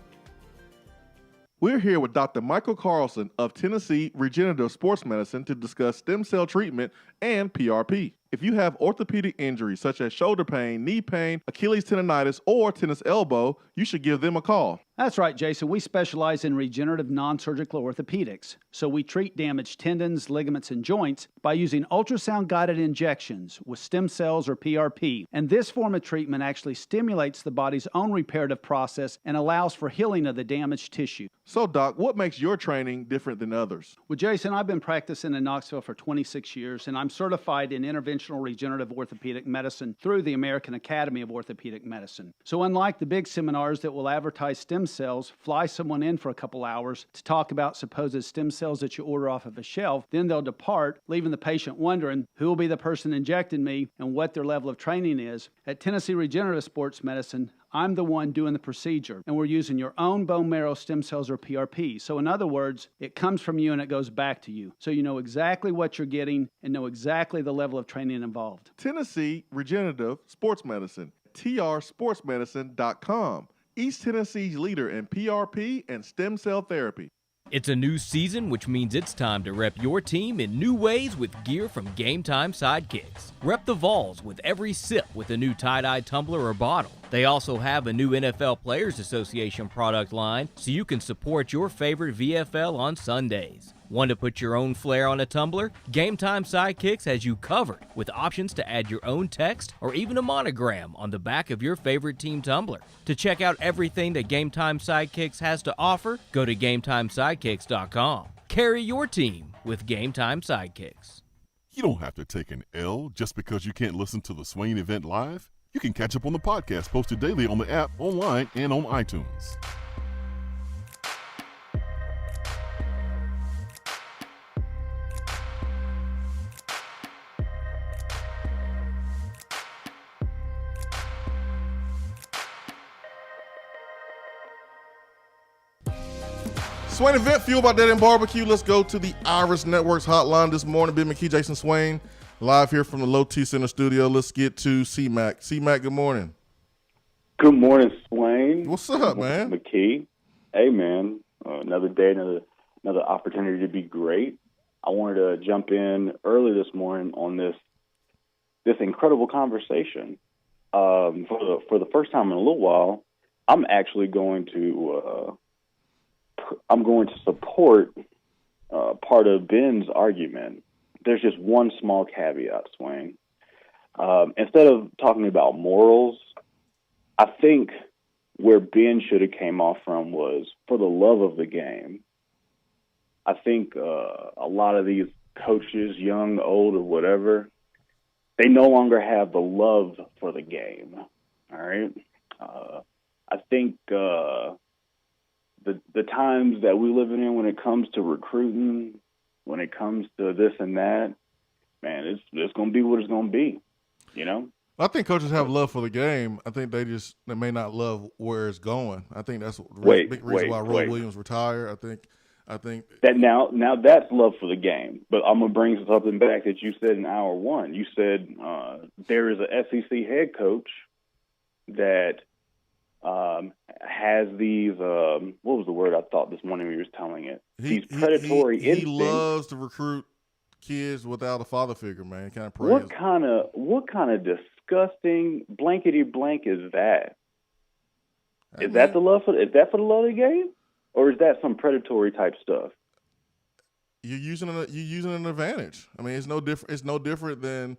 Speaker 4: We're here with Dr. Michael Carlson of Tennessee Regenerative Sports Medicine to discuss stem cell treatment and PRP. If you have orthopedic injuries such as shoulder pain, knee pain, Achilles tendonitis, or tennis elbow, you should give them a call.
Speaker 13: That's right, Jason. We specialize in regenerative non-surgical orthopedics. So we treat damaged tendons, ligaments, and joints by using ultrasound-guided injections with stem cells or PRP. And this form of treatment actually stimulates the body's own reparative process and allows for healing of the damaged tissue.
Speaker 4: So, Doc, what makes your training different than others?
Speaker 13: Well, Jason, I've been practicing in Knoxville for 26 years, and I'm certified in interventional regenerative orthopedic medicine through the American Academy of Orthopedic Medicine. So unlike the big seminars that will advertise stem cells, fly someone in for a couple hours to talk about supposed stem cells that you order off of a shelf, then they'll depart, leaving the patient wondering who will be the person injecting me and what their level of training is. At Tennessee Regenerative Sports Medicine, I'm the one doing the procedure, and we're using your own bone marrow stem cells or PRP. So in other words, it comes from you and it goes back to you. So you know exactly what you're getting and know exactly the level of training involved.
Speaker 4: Tennessee Regenerative Sports Medicine, trsportsmedicine.com. East Tennessee's leader in PRP and stem cell therapy.
Speaker 11: It's a new season, which means it's time to rep your team in new ways with gear from Game Time Sidekicks. Rep the Vols with every sip with a new tie-dye tumbler or bottle. They also have a new NFL Players Association product line, so you can support your favorite VFL on Sundays. Want to put your own flair on a tumbler? Game Time Sidekicks has you covered with options to add your own text or even a monogram on the back of your favorite team tumbler. To check out everything that Game Time Sidekicks has to offer, go to GameTimeSidekicks.com. Carry your team with Game Time Sidekicks.
Speaker 15: You don't have to take an L just because you can't listen to the Swain Event live. You can catch up on the podcast posted daily on the app, online, and on iTunes.
Speaker 9: Swain Event, fueled by Dead End Barbecue. Let's go to the Iris Networks hotline this morning. Ben McKee, Jason Swain, live here from the Low T Center studio. Let's get to C-Mac. C-Mac, good morning.
Speaker 16: Good morning, Swain.
Speaker 9: What's up, man?
Speaker 16: McKee. Hey, man. Another day, another opportunity to be great. I wanted to jump in early this morning on this incredible conversation. For the first time in a little while, I'm actually going to support part of Ben's argument. There's just one small caveat, Swain. Instead of talking about morals, I think where Ben should have came off from was for the love of the game. I think a lot of these coaches, young, old, or whatever, they no longer have the love for the game. All right? I think the times that we live in when it comes to recruiting, when it comes to this and that, man, it's going to be what it's going to be, you know?
Speaker 9: I think coaches have love for the game. I think they may not love where it's going. I think that's the big reason why Roy Williams retired. I think
Speaker 16: that now that's love for the game. But I'm gonna bring something back that you said in hour one. You said there is an SEC head coach that has these, what was the word I thought this morning when he was telling it? These predatory
Speaker 9: he
Speaker 16: instincts.
Speaker 9: loves to recruit kids without a father figure, man. Kind of
Speaker 16: What kind of disgusting blankety blank is that? Is that the love for the love of the game, or is that some predatory type stuff?
Speaker 9: You're using an advantage. I mean, it's no different. It's no different than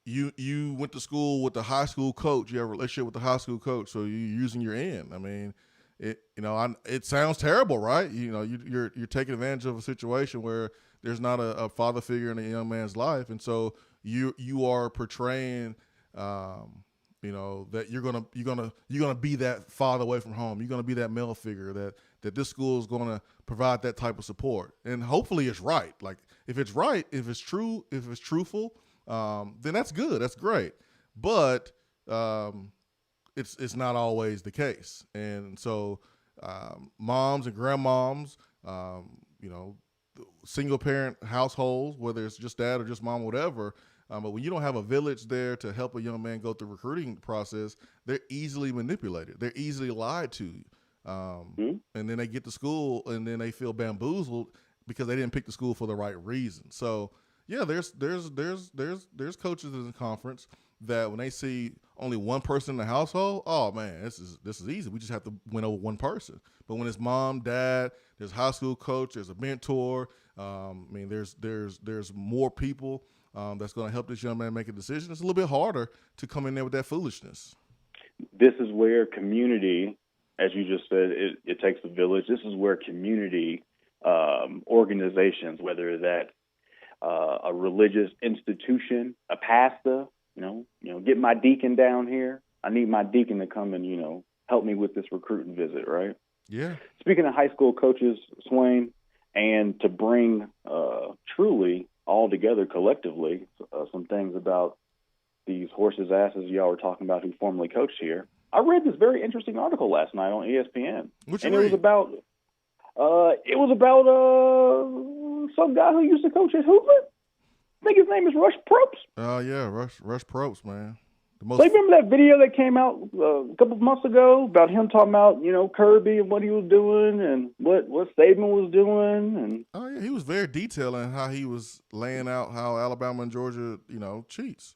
Speaker 9: you went to school with the high school coach. You have a relationship with the high school coach, so you're using your end. I mean, it sounds terrible, right? You're taking advantage of a situation where there's not a father figure in a young man's life, and so you are portraying, that you're gonna be that father away from home. You're gonna be that male figure that this school is gonna provide that type of support, and hopefully it's right. Like if it's right, if it's true, if it's truthful, then that's good. That's great. But it's not always the case, and so moms and grandmoms, single parent households, whether it's just dad or just mom, whatever. But when you don't have a village there to help a young man go through the recruiting process, they're easily manipulated. They're easily lied to. And then they get to school and then they feel bamboozled because they didn't pick the school for the right reason. So yeah, there's coaches in the conference that when they see only one person in the household, oh man, this is easy. We just have to win over one person. But when it's mom, dad, there's a high school coach, there's a mentor. There's more people that's going to help this young man make a decision. It's a little bit harder to come in there with that foolishness.
Speaker 16: This is where community, as you just said, it takes a village. This is where community organizations, whether that's a religious institution, a pastor, get my deacon down here. I need my deacon to come and, help me with this recruiting visit, right?
Speaker 9: Yeah.
Speaker 16: Speaking of high school coaches, Swain, and to bring truly all together collectively some things about these horses' asses y'all were talking about who formerly coached here. I read this very interesting article last night on ESPN.
Speaker 9: It was
Speaker 16: about some guy who used to coach at Hoover. I think his name is Rush Probst.
Speaker 9: Oh yeah, Rush Probst, man.
Speaker 16: So you remember that video that came out a couple of months ago about him talking about, Kirby and what he was doing and what Saban was doing? And
Speaker 9: oh yeah, he was very detailed in how he was laying out how Alabama and Georgia, cheats.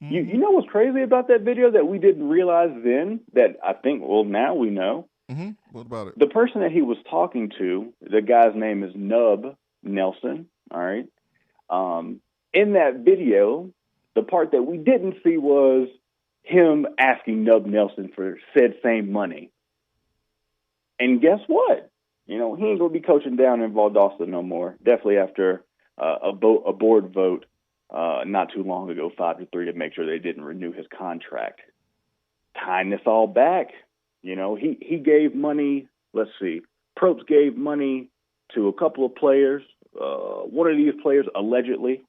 Speaker 16: Mm-hmm. You know what's crazy about that video that we didn't realize then that I think, now we know?
Speaker 9: Mm-hmm. What about it?
Speaker 16: The person that he was talking to, the guy's name is Nub Nelson, all right? In that video, the part that we didn't see was him asking Nub Nelson for said same money. And guess what? He ain't going to be coaching down in Valdosta no more. Definitely after a board vote not too long ago, 5-3, to make sure they didn't renew his contract. Tying this all back, he gave money. Let's see. Probst gave money to a couple of players. One of these players allegedly,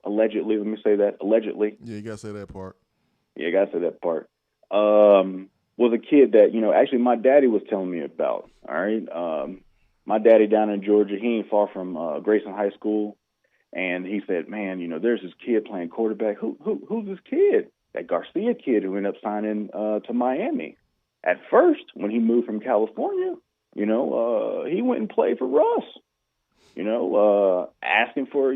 Speaker 16: let me say that, allegedly.
Speaker 9: Yeah, you got to say that part.
Speaker 16: Yeah, I got to say that part. Was a kid that, actually my daddy was telling me about, all right? My daddy down in Georgia, he ain't far from Grayson High School, and he said, man, there's this kid playing quarterback. Who's this kid? That Garcia kid who ended up signing to Miami. At first, when he moved from California, he went and played for Russ, asking for,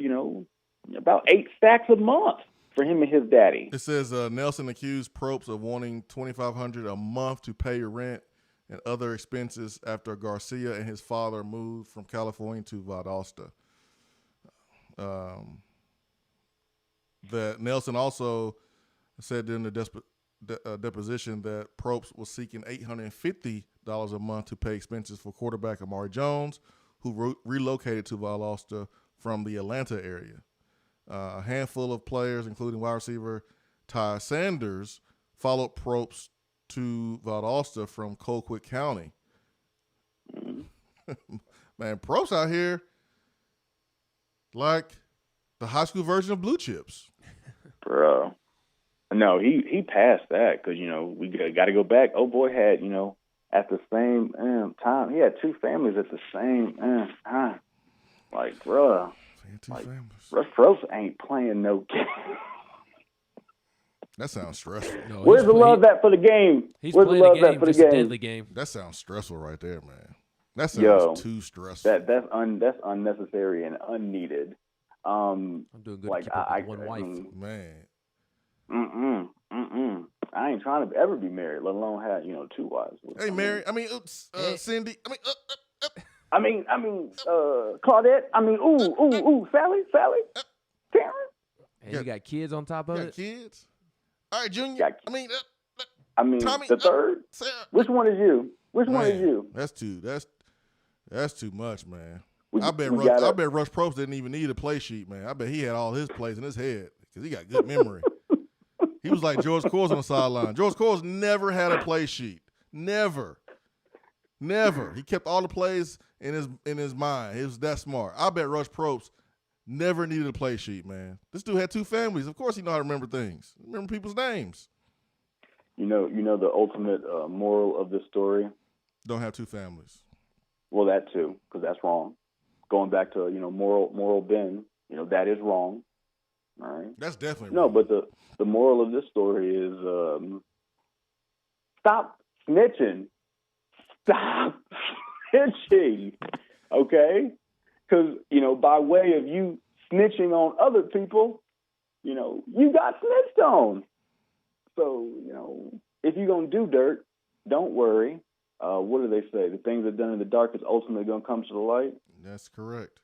Speaker 16: about 8 stacks a month for him and his daddy.
Speaker 9: It says Nelson accused Probst of wanting $2,500 a month to pay rent and other expenses after Garcia and his father moved from California to Valdosta. That Nelson also said during the deposition that Probst was seeking $850 a month to pay expenses for quarterback Amari Jones, who relocated to Valdosta from the Atlanta area. A handful of players, including wide receiver Ty Sanders, followed Probst to Valdosta from Colquitt County. Man, Probst out here like the high school version of Blue Chips.
Speaker 16: Bro. No, he passed that because, we got to go back. Oh, boy had, at the same time, he had 2 families at the same time. Like, bro. Rush Probst ain't playing no game.
Speaker 9: That sounds stressful.
Speaker 10: No,
Speaker 16: Where's the love at for the game?
Speaker 10: He's
Speaker 16: Where's the
Speaker 10: playing
Speaker 16: love
Speaker 10: a game,
Speaker 16: at for the
Speaker 10: just a
Speaker 16: game?
Speaker 10: deadly game.
Speaker 9: That sounds stressful right there, man. That sounds too stressful.
Speaker 16: That's unnecessary and unneeded.
Speaker 10: I'm doing good.
Speaker 16: Like
Speaker 10: to keep up with one wife.
Speaker 9: Man.
Speaker 16: I ain't trying to ever be married, let alone have 2 wives.
Speaker 9: Hey, Mary. Cindy.
Speaker 16: Claudette. Sally, Karen.
Speaker 10: And you got kids on top of it.
Speaker 9: Kids. All right, Junior.
Speaker 16: Tommy, the third.
Speaker 9: Sarah.
Speaker 16: Which one is you? Which one is you?
Speaker 9: That's too much, man.
Speaker 16: We
Speaker 9: I bet Rush Probst didn't even need a play sheet, man. I bet he had all his plays in his head because he got good memory. He was like George Kors on the sideline. George Kors never had a play sheet. Never. He kept all the plays in his mind. He was that smart. I bet Rush Probst never needed a play sheet, man. This dude had 2 families. Of course he know how to remember things. Remember people's names.
Speaker 16: You know the ultimate moral of this story?
Speaker 9: Don't have 2 families.
Speaker 16: Well, that too, because that's wrong. Going back to, moral Ben, that is wrong. All right.
Speaker 9: That's definitely
Speaker 16: wrong. No, but the moral of this story is stop snitching. Stop snitching. Okay? Because, by way of you snitching on other people, you got snitched on. So, if you're going to do dirt, don't worry. What do they say? The things that are done in the dark is ultimately going to come to the light.
Speaker 9: That's correct.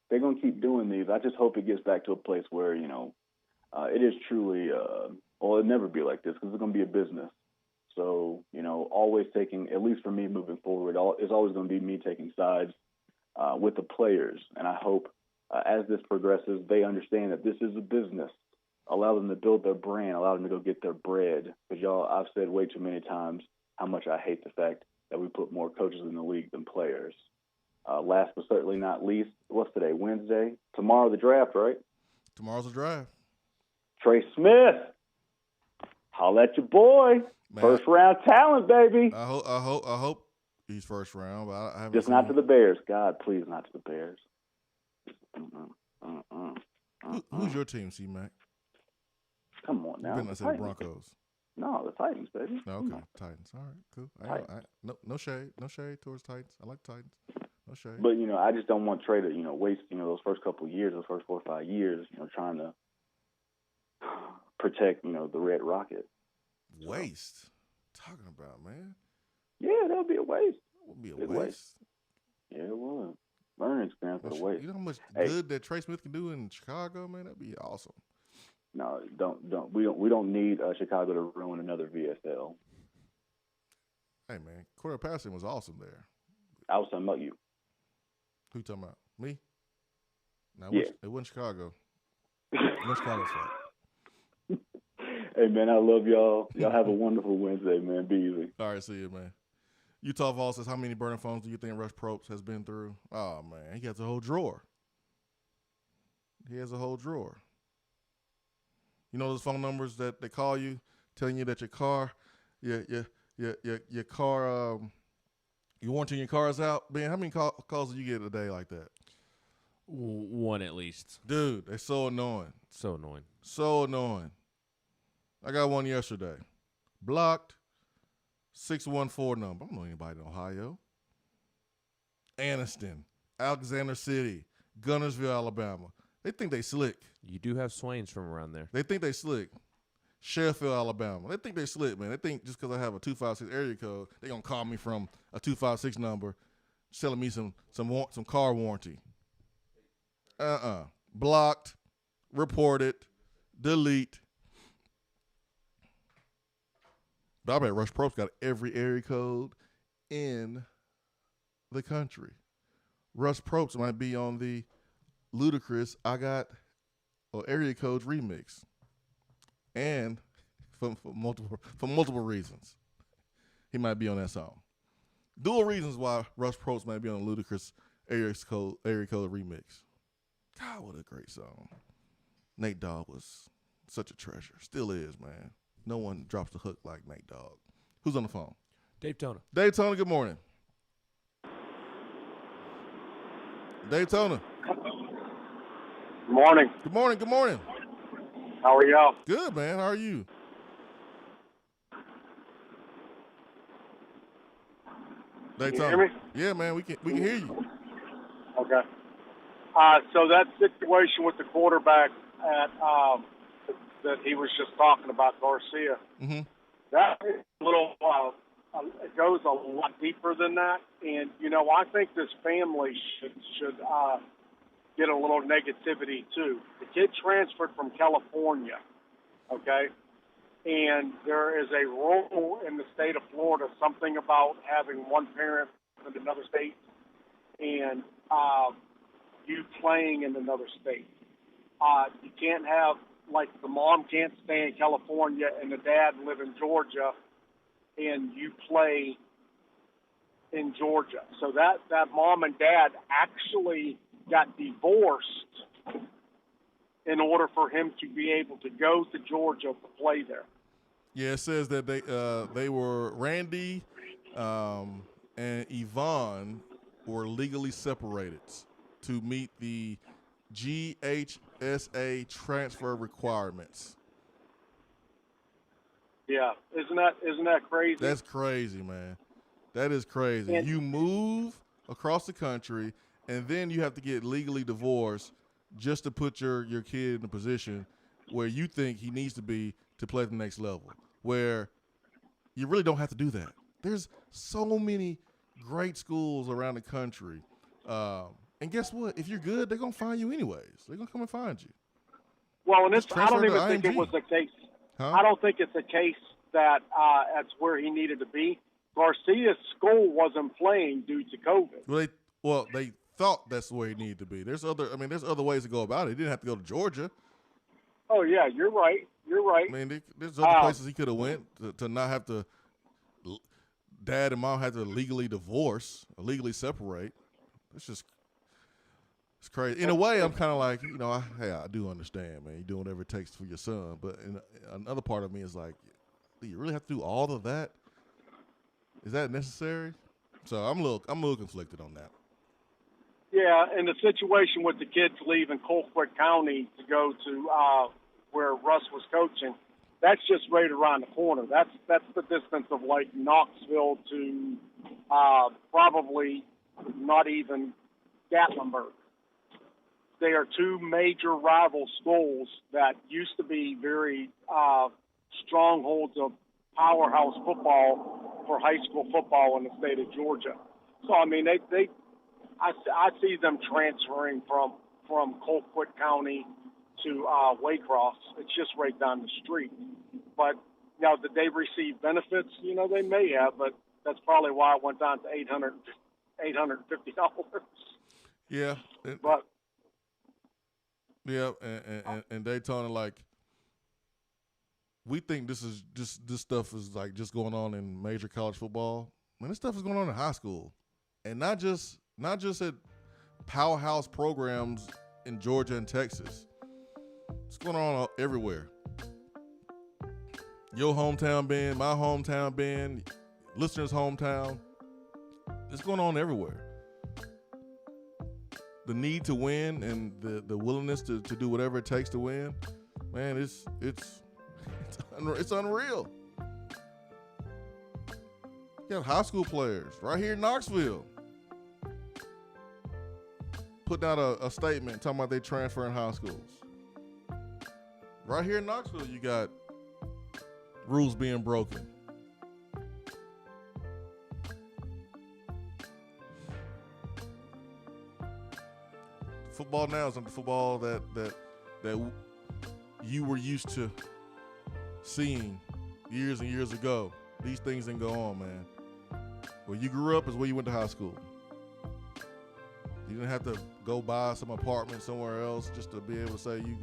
Speaker 16: They're going to keep doing these. I just hope it gets back to a place where, it is truly, it'll never be like this because it's going to be a business. So, always taking, at least for me moving forward, it's always going to be me taking sides with the players. And I hope as this progresses, they understand that this is a business. Allow them to build their brand, allow them to go get their bread. Because I've said way too many times how much I hate the fact that we put more coaches in the league than players. Last but certainly not least, what's today, Wednesday? Tomorrow the draft, right?
Speaker 9: Tomorrow's the draft.
Speaker 16: Trey Smith, holla at your boy. Man, first round talent, baby.
Speaker 9: I hope he's first round, but I haven't
Speaker 16: just not to the Bears. God, please, not to the Bears.
Speaker 9: Who's your team, C-Mac?
Speaker 16: Come on now.
Speaker 9: You've been to the Broncos.
Speaker 16: No, the Titans, baby.
Speaker 9: No, okay, Titans. All right, cool. No shade towards Titans. I like Titans. No shade.
Speaker 16: But I just don't want Trey to waste those first couple of years, those first 4 or 5 years, trying to protect the Red Rocket.
Speaker 9: Waste. Talking about, man.
Speaker 16: Yeah, that'll be a waste.
Speaker 9: It would be a waste.
Speaker 16: Yeah, it would. Learning experience for the waste.
Speaker 9: You know how much good that Trey Smith can do in Chicago, man? That'd be awesome.
Speaker 16: No, we don't need Chicago to ruin another VSL.
Speaker 9: Hey man, quarter passing was awesome there.
Speaker 16: I was talking about you.
Speaker 9: Who you talking about? Me? No,
Speaker 16: yeah.
Speaker 9: It wasn't Chicago. It wasn't Chicago's fault.
Speaker 16: Hey man, I love y'all. Y'all have a wonderful Wednesday, man. Be easy.
Speaker 9: All right, see you, man. Utah Vol says, how many burner phones do you think Rush Probst has been through? Oh man, he has a whole drawer. He has a whole drawer. You know those phone numbers that they call you, telling you that your car, your car, your warranty on your car is out? Ben, how many calls do you get a day like that?
Speaker 10: One at least.
Speaker 9: Dude, they're so annoying.
Speaker 10: So annoying.
Speaker 9: So annoying. I got one yesterday. Blocked. 614 number. I don't know anybody in Ohio. Anniston, Alexander City, Gunnersville, Alabama. They think they slick.
Speaker 10: You do have Swains from around there.
Speaker 9: They think they slick. Sheffield, Alabama. They think they slick, man. They think just because I have a 256 area code, they're going to call me from a 256 number selling me some car warranty. Blocked, reported, delete. But I bet Rush Probst got every area code in the country. Rush Probst might be on the Ludacris area codes remix. And for multiple reasons. He might be on that song. Dual reasons why Rush Probst might be on the Ludacris area code remix. God, what a great song. Nate Dogg was such a treasure. Still is, man. No one drops the hook like Nate Dogg. Who's on the phone?
Speaker 10: Dave Tona.
Speaker 9: Dave Tona, good morning. Dave Tona.
Speaker 17: Good morning.
Speaker 9: Good morning, good morning.
Speaker 17: How are y'all?
Speaker 9: Good, man. How are you?
Speaker 17: Can you hear me?
Speaker 9: Yeah, man. We can hear you.
Speaker 17: Okay. So that situation with the quarterback that he was just talking about, Garcia,
Speaker 9: Mm-hmm.
Speaker 17: that is a little. It goes a lot deeper than that, and I think this family should get a little negativity too. The kid transferred from California, okay, and there is a rule in the state of Florida, something about having one parent in another state, and you playing in another state. You can't have, like, the mom can't stay in California and the dad live in Georgia, and you play in Georgia. So that mom and dad actually got divorced in order for him to be able to go to Georgia to play there.
Speaker 9: Yeah, it says that they were Randy and Yvonne were legally separated to meet the GHSA transfer requirements.
Speaker 17: Yeah, isn't that crazy?
Speaker 9: That's crazy, man. That is crazy.
Speaker 17: And
Speaker 9: you move across the country, and then you have to get legally divorced just to put your kid in a position where you think he needs to be to play at the next level, where you really don't have to do that. There's so many great schools around the country. And guess what? If you're good, they're going to find you anyways. They're going to come and find you.
Speaker 17: Well, and
Speaker 9: Just
Speaker 17: I don't
Speaker 9: transfer
Speaker 17: even
Speaker 9: to
Speaker 17: think it
Speaker 9: IMG.
Speaker 17: was the case.
Speaker 9: Huh?
Speaker 17: I don't think it's a case that that's where he needed to be. Garcia's school wasn't playing due to COVID.
Speaker 9: Well, they thought that's where he needed to be. There's other ways to go about it. He didn't have to go to Georgia.
Speaker 17: Oh yeah, you're right. You're right.
Speaker 9: I mean, there's other places he could have went to not have to. Dad and mom had to legally divorce or legally separate. It's crazy. In a way, I'm kind of like, I do understand, man. You do whatever it takes for your son. But another part of me is like, do you really have to do all of that? Is that necessary? So I'm a little conflicted on that.
Speaker 17: Yeah, and the situation with the kids leaving Colquitt County to go to where Russ was coaching, that's just right around the corner. That's the distance of like Knoxville to probably not even Gatlinburg. They are two major rival schools that used to be very strongholds of powerhouse football for high school football in the state of Georgia. So I mean, I see them transferring from Colquitt County to Waycross. It's just right down the street. But did they receive benefits? They may have, but that's probably why it went down to $850.
Speaker 9: Yeah.
Speaker 17: But
Speaker 9: yeah, and Daytona, like, we think this stuff is like just going on in major college football. Man, this stuff is going on in high school, and not just at powerhouse programs in Georgia and Texas. It's going on everywhere. Your hometown, Ben, my hometown, Ben, listeners' hometown. It's going on everywhere. The need to win and the willingness to do whatever it takes to win, man, it's unreal. You got high school players right here in Knoxville putting out a statement talking about they transfer in high schools. Right here in Knoxville, you got rules being broken. Football now is not the football that you were used to seeing years and years ago. These things didn't go on, man. Where you grew up is where you went to high school. You didn't have to go buy some apartment somewhere else just to be able to say you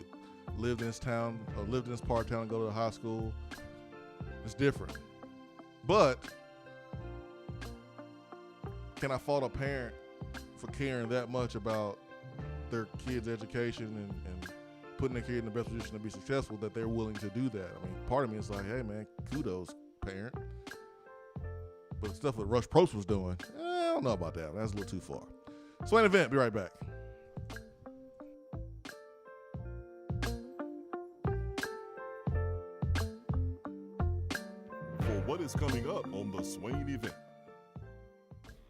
Speaker 9: lived in this town or lived in this part of town and go to the high school. It's different. But can I fault a parent for caring that much about their kid's education and putting their kid in the best position to be successful that they're willing to do that? I mean, part of me is like, hey, man, kudos, parent. But the stuff that Rush Probst was doing, I don't know about that. That's a little too far. Swain Event, be right back.
Speaker 15: what is coming up on the Swain Event.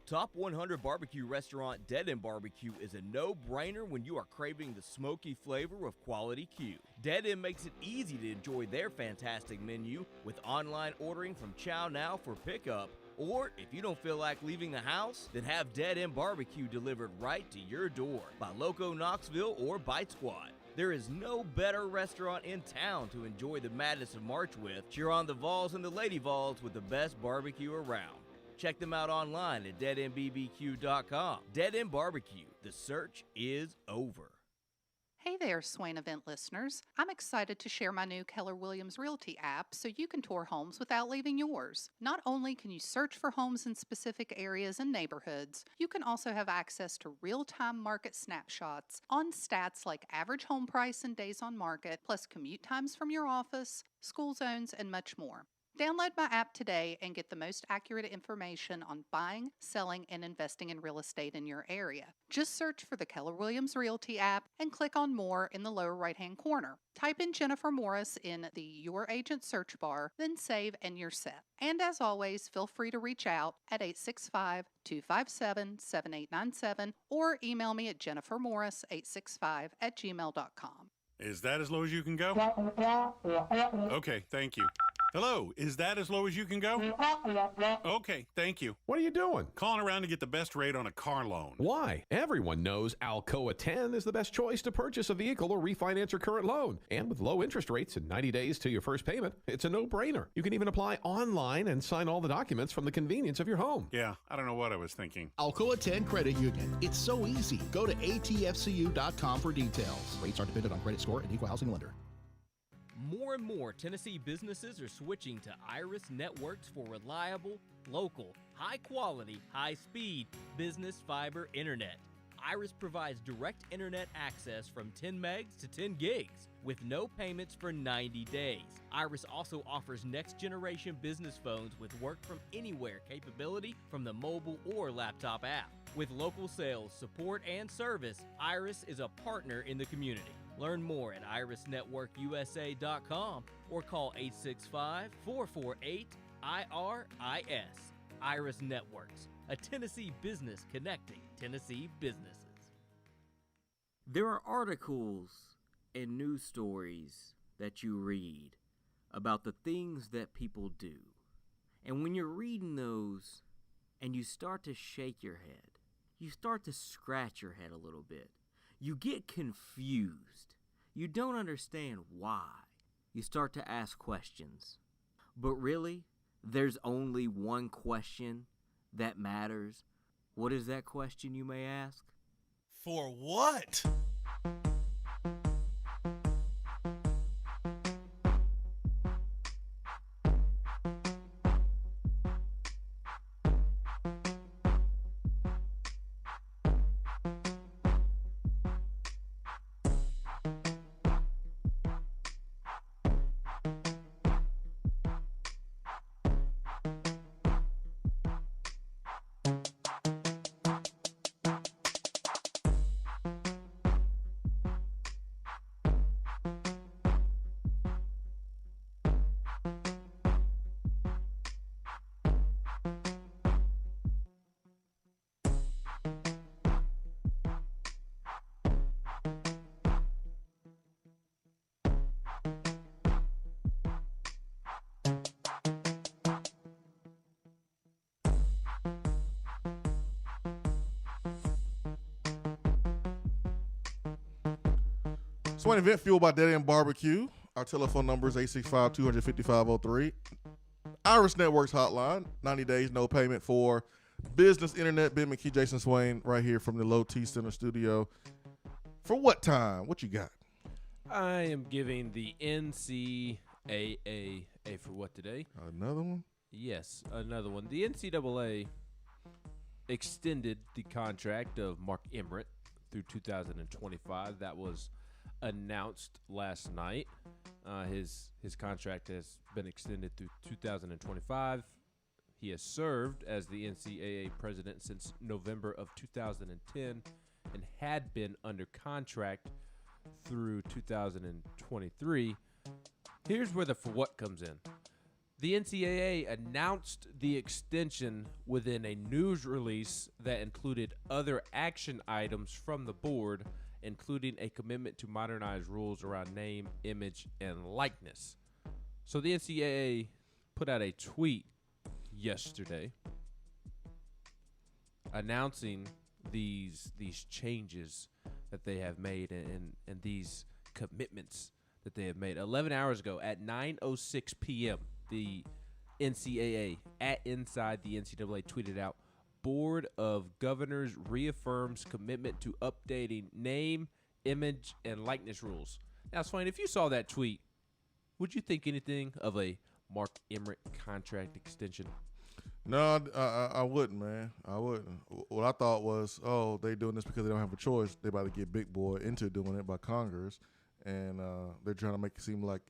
Speaker 11: Top 100 Barbecue restaurant Dead End Barbecue is a no-brainer when you are craving the smoky flavor of quality Q. Dead End makes it easy to enjoy their fantastic menu with online ordering from Chow Now for pickup. Or if you don't feel like leaving the house, then have Dead End Barbecue delivered right to your door by Loco Knoxville or Bite Squad. There is no better restaurant in town to enjoy the madness of March with. Cheer on the Vols and the Lady Vols with the best barbecue around. Check them out online at deadendbbq.com. Dead End Barbecue, the search is over.
Speaker 18: Hey there, Swain Event listeners. I'm excited to share my new Keller Williams Realty app so you can tour homes without leaving yours. Not only can you search for homes in specific areas and neighborhoods, you can also have access to real-time market snapshots on stats like average home price and days on market, plus commute times from your office, school zones, and much more. Download my app today and get the most accurate information on buying, selling, and investing in real estate in your area. Just search for the Keller Williams Realty app and click on More in the lower right-hand corner. Type in Jennifer Morris in the Your Agent search bar, then save and you're set. And as always, feel free to reach out at 865-257-7897 or email me at jennifermorris865@gmail.com.
Speaker 1: Is that as low as you can go? Okay, thank you. Hello, is that as low as you can go? Okay, thank you.
Speaker 2: What are you doing?
Speaker 1: Calling around to get the best rate on a car loan.
Speaker 2: Why? Everyone knows Alcoa 10 is the best choice to purchase a vehicle or refinance your current loan. And with low interest rates and 90 days to your first payment, it's a no-brainer. You can even apply online and sign all the documents from the convenience of your home.
Speaker 1: Yeah, I don't know what I was thinking.
Speaker 3: Alcoa 10 Credit Union. It's so easy. Go to atfcu.com for details. Rates are dependent on credit score and equal housing lender.
Speaker 11: More and more Tennessee businesses are switching to Iris Networks for reliable, local, high-quality, high-speed business fiber internet. Iris provides direct internet access from 10 megs to 10 gigs with no payments for 90 days. Iris also offers next-generation business phones with work-from-anywhere capability from the mobile or laptop app. With local sales, support, and service, Iris is a partner in the community. Learn more at irisnetworkusa.com or call 865-448-IRIS. Iris Networks, a Tennessee business connecting Tennessee businesses.
Speaker 19: There are articles and news stories that you read about the things that people do. And when you're reading those and you start to shake your head, you start to scratch your head a little bit. You get confused. You don't understand why. You start to ask questions. But really, there's only one question that matters. What is that question, you may ask?
Speaker 20: For what?
Speaker 9: Swain Event fueled by Dead End Barbecue. Our telephone number is 865-250-503. Iris Networks hotline, 90 days, no payment for business internet. Ben McKee, Jason Swain, right here from the Low T Center studio. For what time? What you got?
Speaker 10: I am giving the NCAA for what today?
Speaker 9: Another one?
Speaker 10: Yes, another one. The NCAA extended the contract of Mark Emmert through 2025. That was announced last night. His contract has been extended through 2025. He has served as the NCAA president since November of 2010 and had been under contract through 2023. Here's where the for what comes in. The NCAA announced the extension within a news release that included other action items from the board, including a commitment to modernize rules around name, image, and likeness. So the NCAA put out a tweet yesterday announcing these changes that they have made and these commitments that they have made. 11 hours ago at 9:06 p.m., the NCAA at Inside the NCAA tweeted out, Board of Governors reaffirms commitment to updating name, image, and likeness rules. Now, Swain, if you saw that tweet, would you think anything of a Mark Emmert contract extension?
Speaker 9: No, I wouldn't, man. I wouldn't. What I thought was, oh, they doing this because they don't have a choice. They about to get big boy into doing it by Congress, and they're trying to make it seem like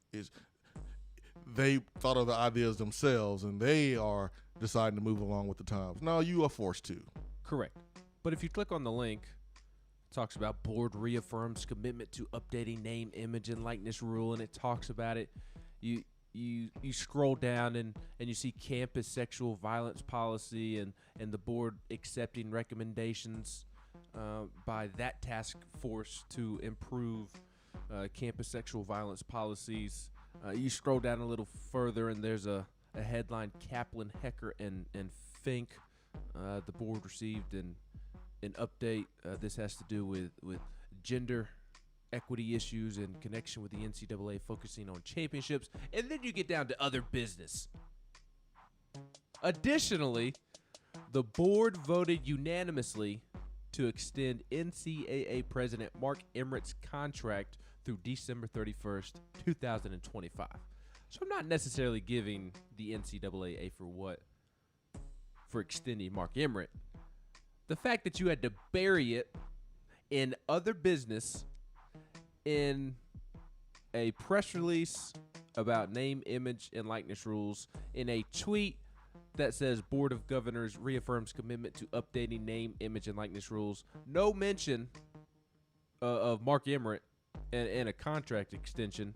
Speaker 9: they thought of the ideas themselves, and they are deciding to move along with the times. No, you are forced to.
Speaker 10: Correct. But if you click on the link, it talks about board reaffirms commitment to updating name, image, and likeness rule, and it talks about it. You scroll down and you see campus sexual violence policy and the board accepting recommendations by that task force to improve campus sexual violence policies. You scroll down a little further and there's a headline, Kaplan, Hecker, and Fink. The board received an update. This has to do with gender equity issues in connection with the NCAA focusing on championships. And then you get down to other business. Additionally, the board voted unanimously to extend NCAA President Mark Emmert's contract through December 31st, 2025. So I'm not necessarily giving the NCAA for extending Mark Emmert. The fact that you had to bury it in other business in a press release about name, image, and likeness rules, in a tweet that says Board of Governors reaffirms commitment to updating name, image, and likeness rules. No mention of Mark Emmert and a contract extension.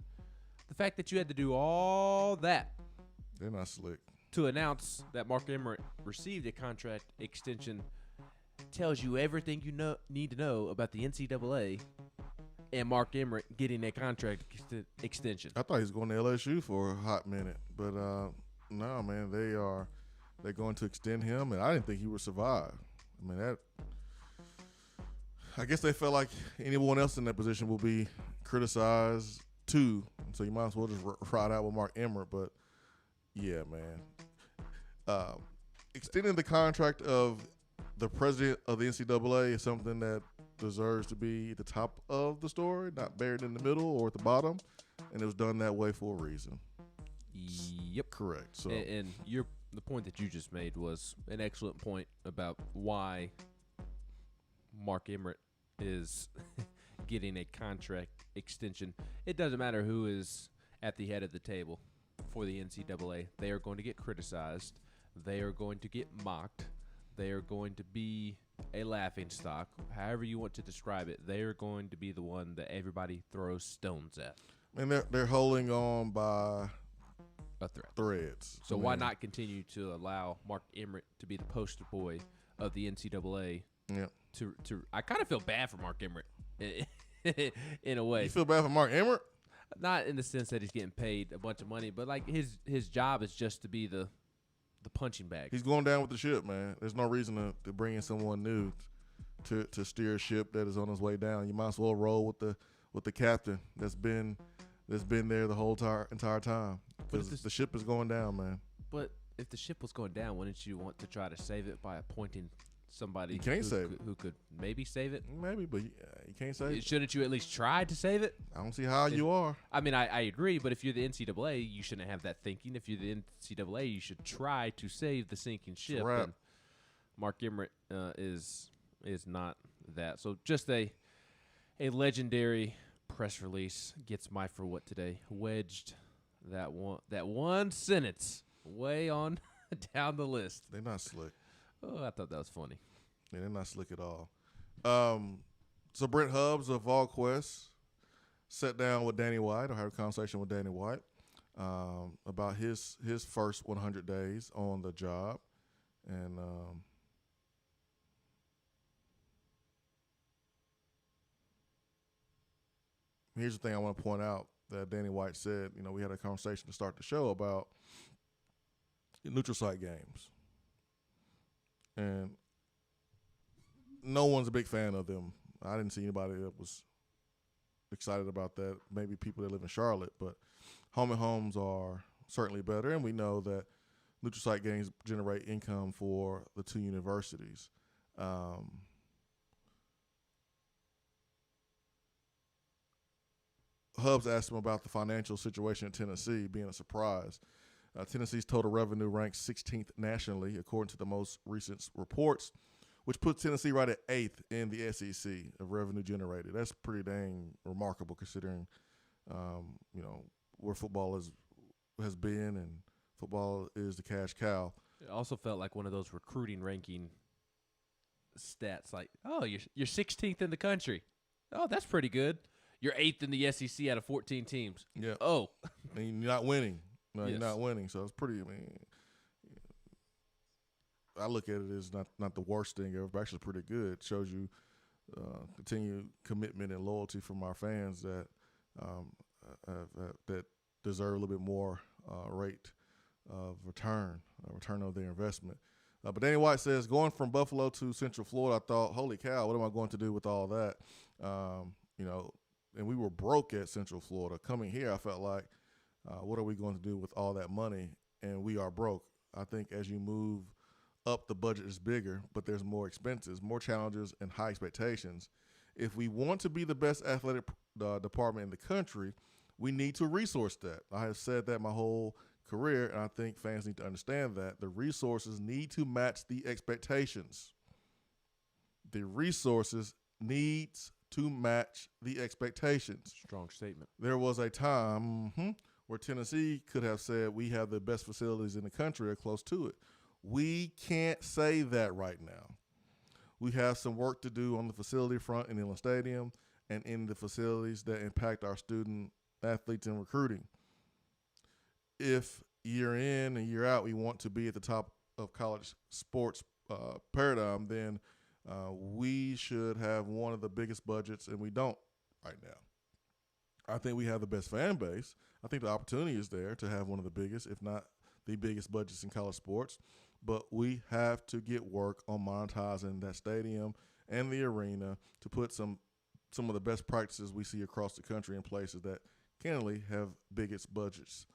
Speaker 10: The fact that you had to do all that,
Speaker 9: they're not slick,
Speaker 10: to announce that Mark Emmert received a contract extension tells you everything you need to know about the NCAA and Mark Emmert getting a contract extension.
Speaker 9: I thought he was going to LSU for a hot minute, but no, man, they're going to extend him, and I didn't think he would survive. I mean, I guess they felt like anyone else in that position will be criticized too, so you might as well just ride out with Mark Emmert. But yeah, man, extending the contract of the president of the NCAA is something that deserves to be at the top of the story, not buried in the middle or at the bottom, and it was done that way for a reason.
Speaker 10: Yep,
Speaker 9: correct. So,
Speaker 10: and the point that you just made was an excellent point about why Mark Emmert is getting a contract extension. It doesn't matter who is at the head of the table for the NCAA. They are going to get criticized. They are going to get mocked. They are going to be a laughingstock, however you want to describe it. They are going to be the one that everybody throws stones at.
Speaker 9: And they're holding on by
Speaker 10: a thread.
Speaker 9: Threads.
Speaker 10: So why not continue to allow Mark Emmert to be the poster boy of the NCAA?
Speaker 9: Yeah.
Speaker 10: To I kind of feel bad for Mark Emmert in a way.
Speaker 9: You feel bad for Mark Emmert?
Speaker 10: Not in the sense that he's getting paid a bunch of money, but like his job is just to be the punching bag.
Speaker 9: He's going down with the ship, man. There's no reason to bring in someone new to steer a ship that is on its way down. You might as well roll with the captain that's been there the whole entire time, because the ship is going down, man.
Speaker 10: But if the ship was going down, wouldn't you want to try to save it by appointing somebody who could maybe save it?
Speaker 9: Maybe, but you can't save it.
Speaker 10: Shouldn't you at least try to save it?
Speaker 9: I don't see how you are.
Speaker 10: I mean, I agree, but if you're the NCAA, you shouldn't have that thinking. If you're the NCAA, you should try to save the sinking ship. And Mark Emmert is not that. So just a legendary press release gets my for what today. Wedged that one sentence way on down the list.
Speaker 9: They're not slick.
Speaker 10: Oh, I thought that was funny.
Speaker 9: Yeah, they're not slick at all. So Brent Hubbs of VolQuest sat down with Danny White, or had a conversation with Danny White. about his first 100 days on the job. And here's the thing I want to point out that Danny White said. You know, we had a conversation to start the show about neutral site games. And no one's a big fan of them. I didn't see anybody that was excited about that. Maybe people that live in Charlotte, but home and homes are certainly better. And we know that neutral site games generate income for the two universities. Hubs asked him about the financial situation in Tennessee being a surprise. Tennessee's total revenue ranks 16th nationally, according to the most recent reports, which puts Tennessee right at 8th in the SEC of revenue generated. That's pretty dang remarkable considering, where football has been, and football is the cash cow.
Speaker 10: It also felt like one of those recruiting ranking stats, like, oh, you're 16th in the country. Oh, that's pretty good. You're 8th in the SEC out of 14 teams.
Speaker 9: Yeah.
Speaker 10: Oh.
Speaker 9: And you're not winning. No,
Speaker 10: Yes.
Speaker 9: You're not winning. So it's pretty, I look at it as not the worst thing ever, but actually pretty good. It shows you continued commitment and loyalty from our fans that that deserve a little bit more rate of return of their investment. But Danny White says, going from Buffalo to Central Florida, I thought, holy cow, what am I going to do with all that? And we were broke at Central Florida. Coming here, I felt like, what are we going to do with all that money? And we are broke. I think as you move up, the budget is bigger, but there's more expenses, more challenges, and high expectations. If we want to be the best athletic department in the country, we need to resource that. I have said that my whole career, and I think fans need to understand that. The resources need to match the expectations. The resources needs to match the expectations.
Speaker 10: Strong statement.
Speaker 9: There was a time where Tennessee could have said we have the best facilities in the country or close to it. We can't say that right now. We have some work to do on the facility front in Inland Stadium and in the facilities that impact our student athletes and recruiting. If year in and year out we want to be at the top of college sports paradigm, then we should have one of the biggest budgets, and we don't right now. I think we have the best fan base. I think the opportunity is there to have one of the biggest, if not the biggest budgets in college sports. But we have to get work on monetizing that stadium and the arena to put some of the best practices we see across the country in places that candidly have biggest budgets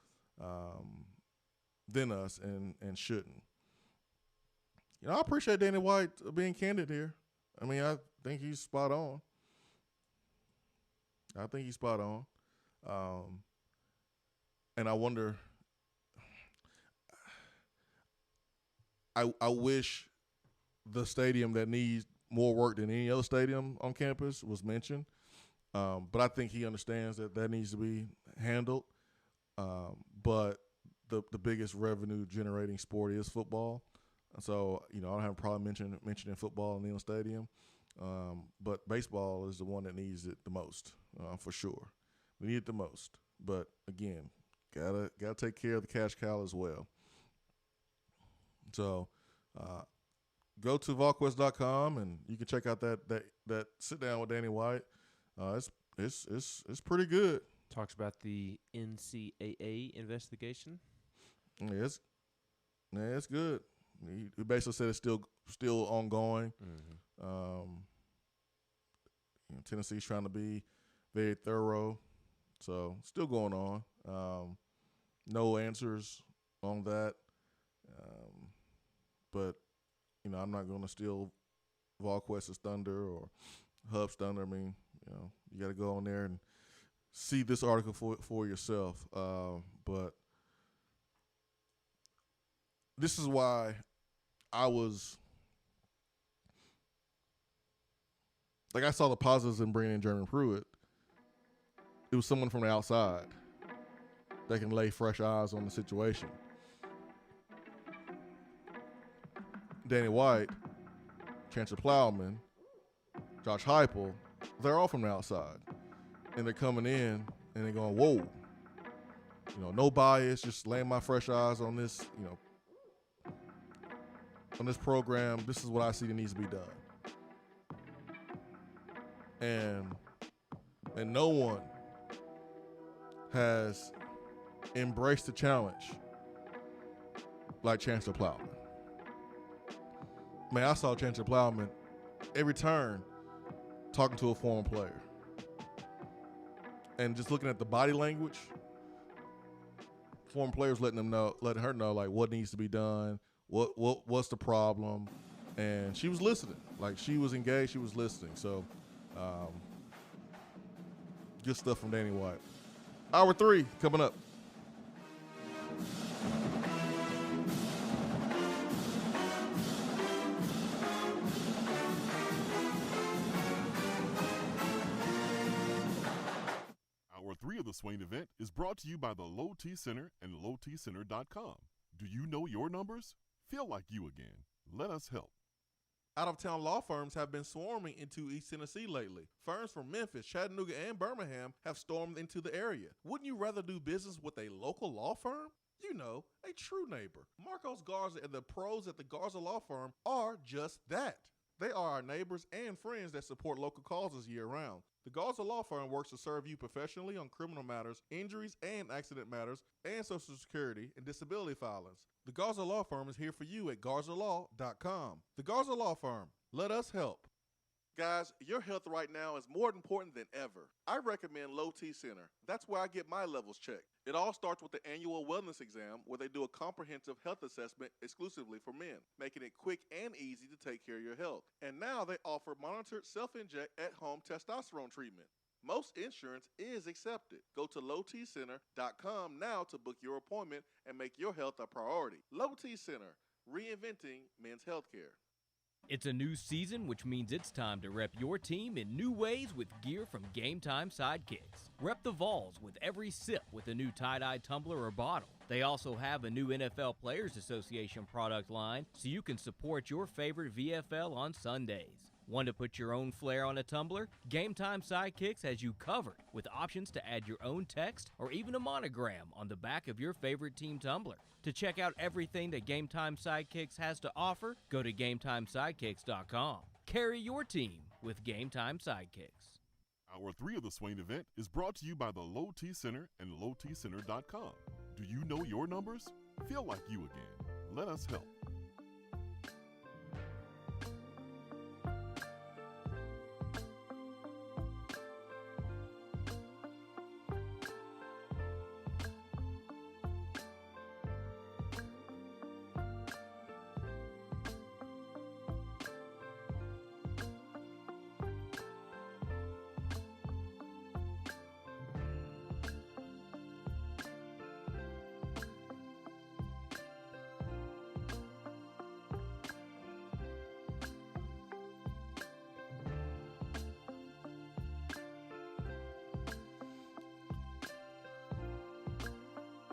Speaker 9: than us and shouldn't. I appreciate Danny White being candid here. I mean, I think he's spot on. And I wonder, I wish the stadium that needs more work than any other stadium on campus was mentioned. But I think he understands that needs to be handled. But the biggest revenue generating sport is football. So, I don't have a problem mentioning football in the Inland Stadium. But baseball is the one that needs it the most, for sure. We need it the most. But again, gotta take care of the cash cow as well. So, go to VolQuest.com and you can check out that sit down with Danny White. It's pretty good.
Speaker 10: Talks about the NCAA investigation.
Speaker 9: Yeah, it's good. He basically said it's still ongoing.
Speaker 10: Mm-hmm.
Speaker 9: Tennessee's trying to be very thorough, so still going on. No answers on that, but I'm not going to steal VolQuest's thunder or Hub's thunder. I mean, you got to go on there and see this article for yourself. But this is why I saw the positives in bringing in Jeremy Pruitt. It was someone from the outside that can lay fresh eyes on the situation. Danny White, Chancellor Plowman, Josh Heupel, they're all from the outside. And they're coming in and they're going, whoa, no bias, just laying my fresh eyes on this, on this program. This is what I see that needs to be done. And no one has embraced the challenge like Chancellor Plowman. Man, I saw Chancellor Plowman every turn talking to a former player. And just looking at the body language, former players letting her know like what needs to be done, what's the problem, and she was listening. Like, she was engaged, she was listening. So, good stuff from Danny White. Hour 3 coming up.
Speaker 15: Hour 3 of the Swain Event is brought to you by the Low T Center and lowtcenter.com. Do you know your numbers? Feel like you again. Let us help.
Speaker 9: Out-of-town law firms have been swarming into East Tennessee lately. Firms from Memphis, Chattanooga, and Birmingham have stormed into the area. Wouldn't you rather do business with a local law firm? You know, a true neighbor. Marcos Garza and the pros at the Garza Law Firm are just that. They are our neighbors and friends that support local causes year-round. The Garza Law Firm works to serve you professionally on criminal matters, injuries and accident matters, and Social Security and disability filings. The Garza Law Firm is here for you at garzalaw.com. The Garza Law Firm. Let us help. Guys, your health right now is more important than ever. I recommend Low T Center. That's where I get my levels checked. It all starts with the annual wellness exam, where they do a comprehensive health assessment exclusively for men, making it quick and easy to take care of your health. And now they offer monitored self-inject at-home testosterone treatment. Most insurance is accepted. Go to lowtcenter.com now to book your appointment and make your health a priority. Low T Center, reinventing men's healthcare.
Speaker 11: It's a new season, which means it's time to rep your team in new ways with gear from Game Time Sidekicks. Rep the Vols with every sip with a new tie-dye tumbler or bottle. They also have a new NFL Players Association product line, so you can support your favorite VFL on Sundays. Want to put your own flair on a tumbler? Game Time Sidekicks has you covered with options to add your own text or even a monogram on the back of your favorite team tumbler. To check out everything that Game Time Sidekicks has to offer, go to GameTimeSidekicks.com. Carry your team with Game Time Sidekicks.
Speaker 15: Hour 3 of the Swain Event is brought to you by the Low T Center and lowtcenter.com. Do you know your numbers? Feel like you again. Let us help.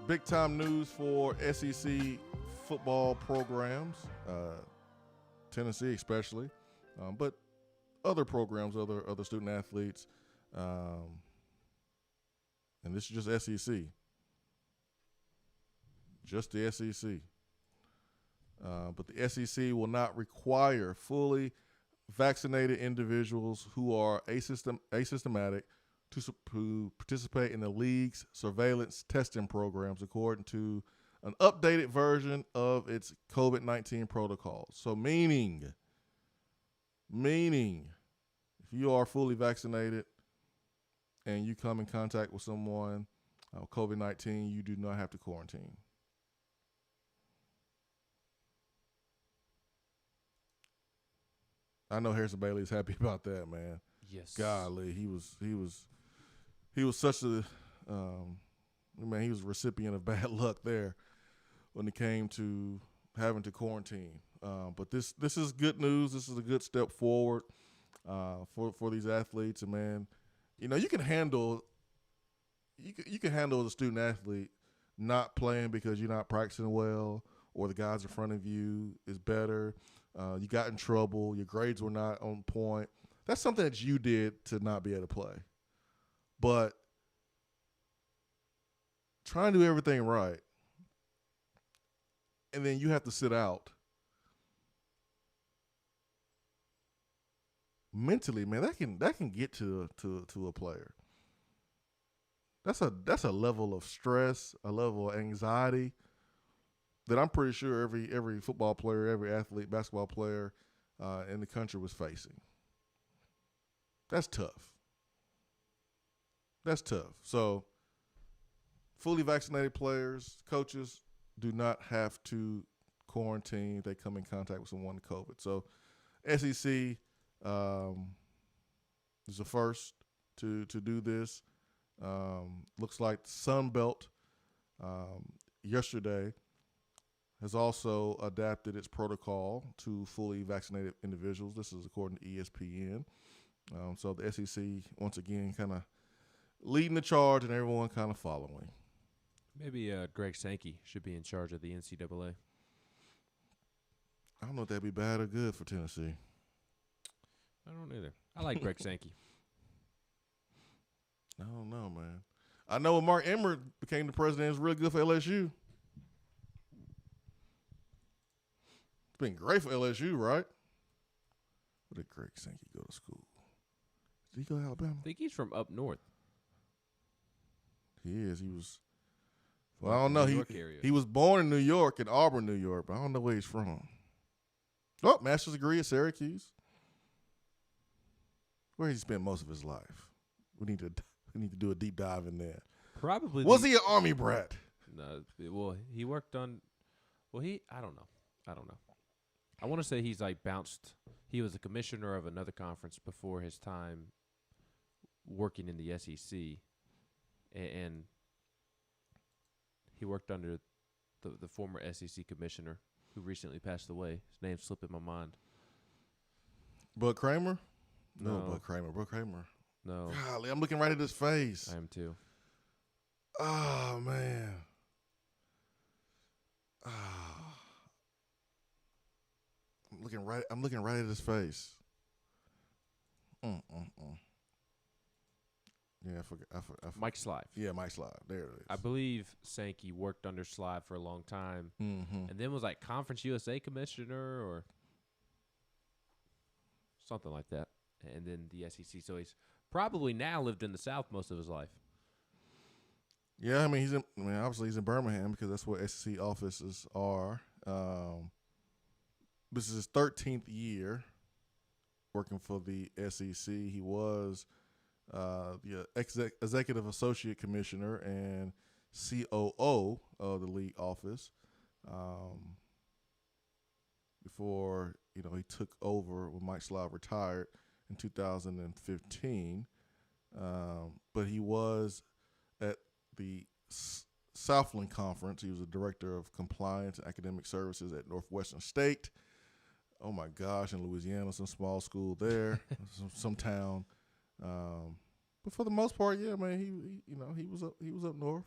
Speaker 9: Big time news for SEC football programs, Tennessee especially, but other programs, other student athletes, and this is just SEC, just the SEC. But the SEC will not require fully vaccinated individuals who are asymptomatic to participate in the league's surveillance testing programs, according to an updated version of its COVID-19 protocols. So meaning, if you are fully vaccinated and you come in contact with someone with COVID-19, you do not have to quarantine. I know Harrison Bailey is happy about that, man.
Speaker 10: Yes.
Speaker 9: Golly, he was such a he was a recipient of bad luck there when it came to having to quarantine. But this is good news. This is a good step forward for these athletes. And man, you can handle as a student athlete not playing because you're not practicing well, or the guys in front of you is better. You got in trouble. Your grades were not on point. That's something that you did to not be able to play. But trying to do everything right, and then you have to sit out. Mentally, man, that can get to a player. That's a level of stress, a level of anxiety that I'm pretty sure every football player, every athlete, basketball player in the country was facing. That's tough. That's tough. So, fully vaccinated players, coaches do not have to quarantine if they come in contact with someone with COVID. So, SEC is the first to do this. Looks like Sun Belt yesterday has also adapted its protocol to fully vaccinated individuals. This is according to ESPN. So the SEC, once again, kind of leading the charge and everyone kind of following.
Speaker 10: Maybe Greg Sankey should be in charge of the NCAA.
Speaker 9: I don't know if that'd be bad or good for Tennessee.
Speaker 10: I don't either. I like Greg Sankey.
Speaker 9: I don't know, man. I know when Mark Emmert became the president, it was really good for LSU. It's been great for LSU, right? Where did Greg Sankey go to school? Did he go to Alabama?
Speaker 10: I think he's from up north.
Speaker 9: He is. He was. Well, I don't know.
Speaker 10: New York area.
Speaker 9: He was born in New York, in Auburn, New York, but I don't know where he's from. Oh, master's degree at Syracuse. Where he spent most of his life. We need to do a deep dive in there.
Speaker 10: Probably.
Speaker 9: Was he an Army brat?
Speaker 10: No. Well, he worked on. Well, I don't know. I want to say he's like bounced. He was a commissioner of another conference before his time working in the SEC, and he worked under the former SEC commissioner who recently passed away. His name's slipping my mind.
Speaker 9: Bud Kramer? No,
Speaker 10: No.
Speaker 9: Bud Kramer. Bud Kramer.
Speaker 10: No.
Speaker 9: Golly, I'm looking right at his face.
Speaker 10: I am too.
Speaker 9: Oh, man. I'm looking right at his face. Yeah, I forgot.
Speaker 10: Mike Slive.
Speaker 9: Yeah, Mike Slive. There it is.
Speaker 10: I believe Sankey worked under Slive for a long time, and then was like Conference USA commissioner or something like that, and then the SEC. So he's probably now lived in the South most of his life.
Speaker 9: Yeah, I mean obviously he's in Birmingham because that's where SEC offices are. This is his 13th year working for the SEC. He was the executive associate commissioner and COO of the league office before he took over when Mike Slive retired in 2015. But he was at the Southland Conference. He was the director of compliance and academic services at Northwestern State. Oh my gosh, in Louisiana, some small school there, some town. But for the most part, yeah, man, he was up north.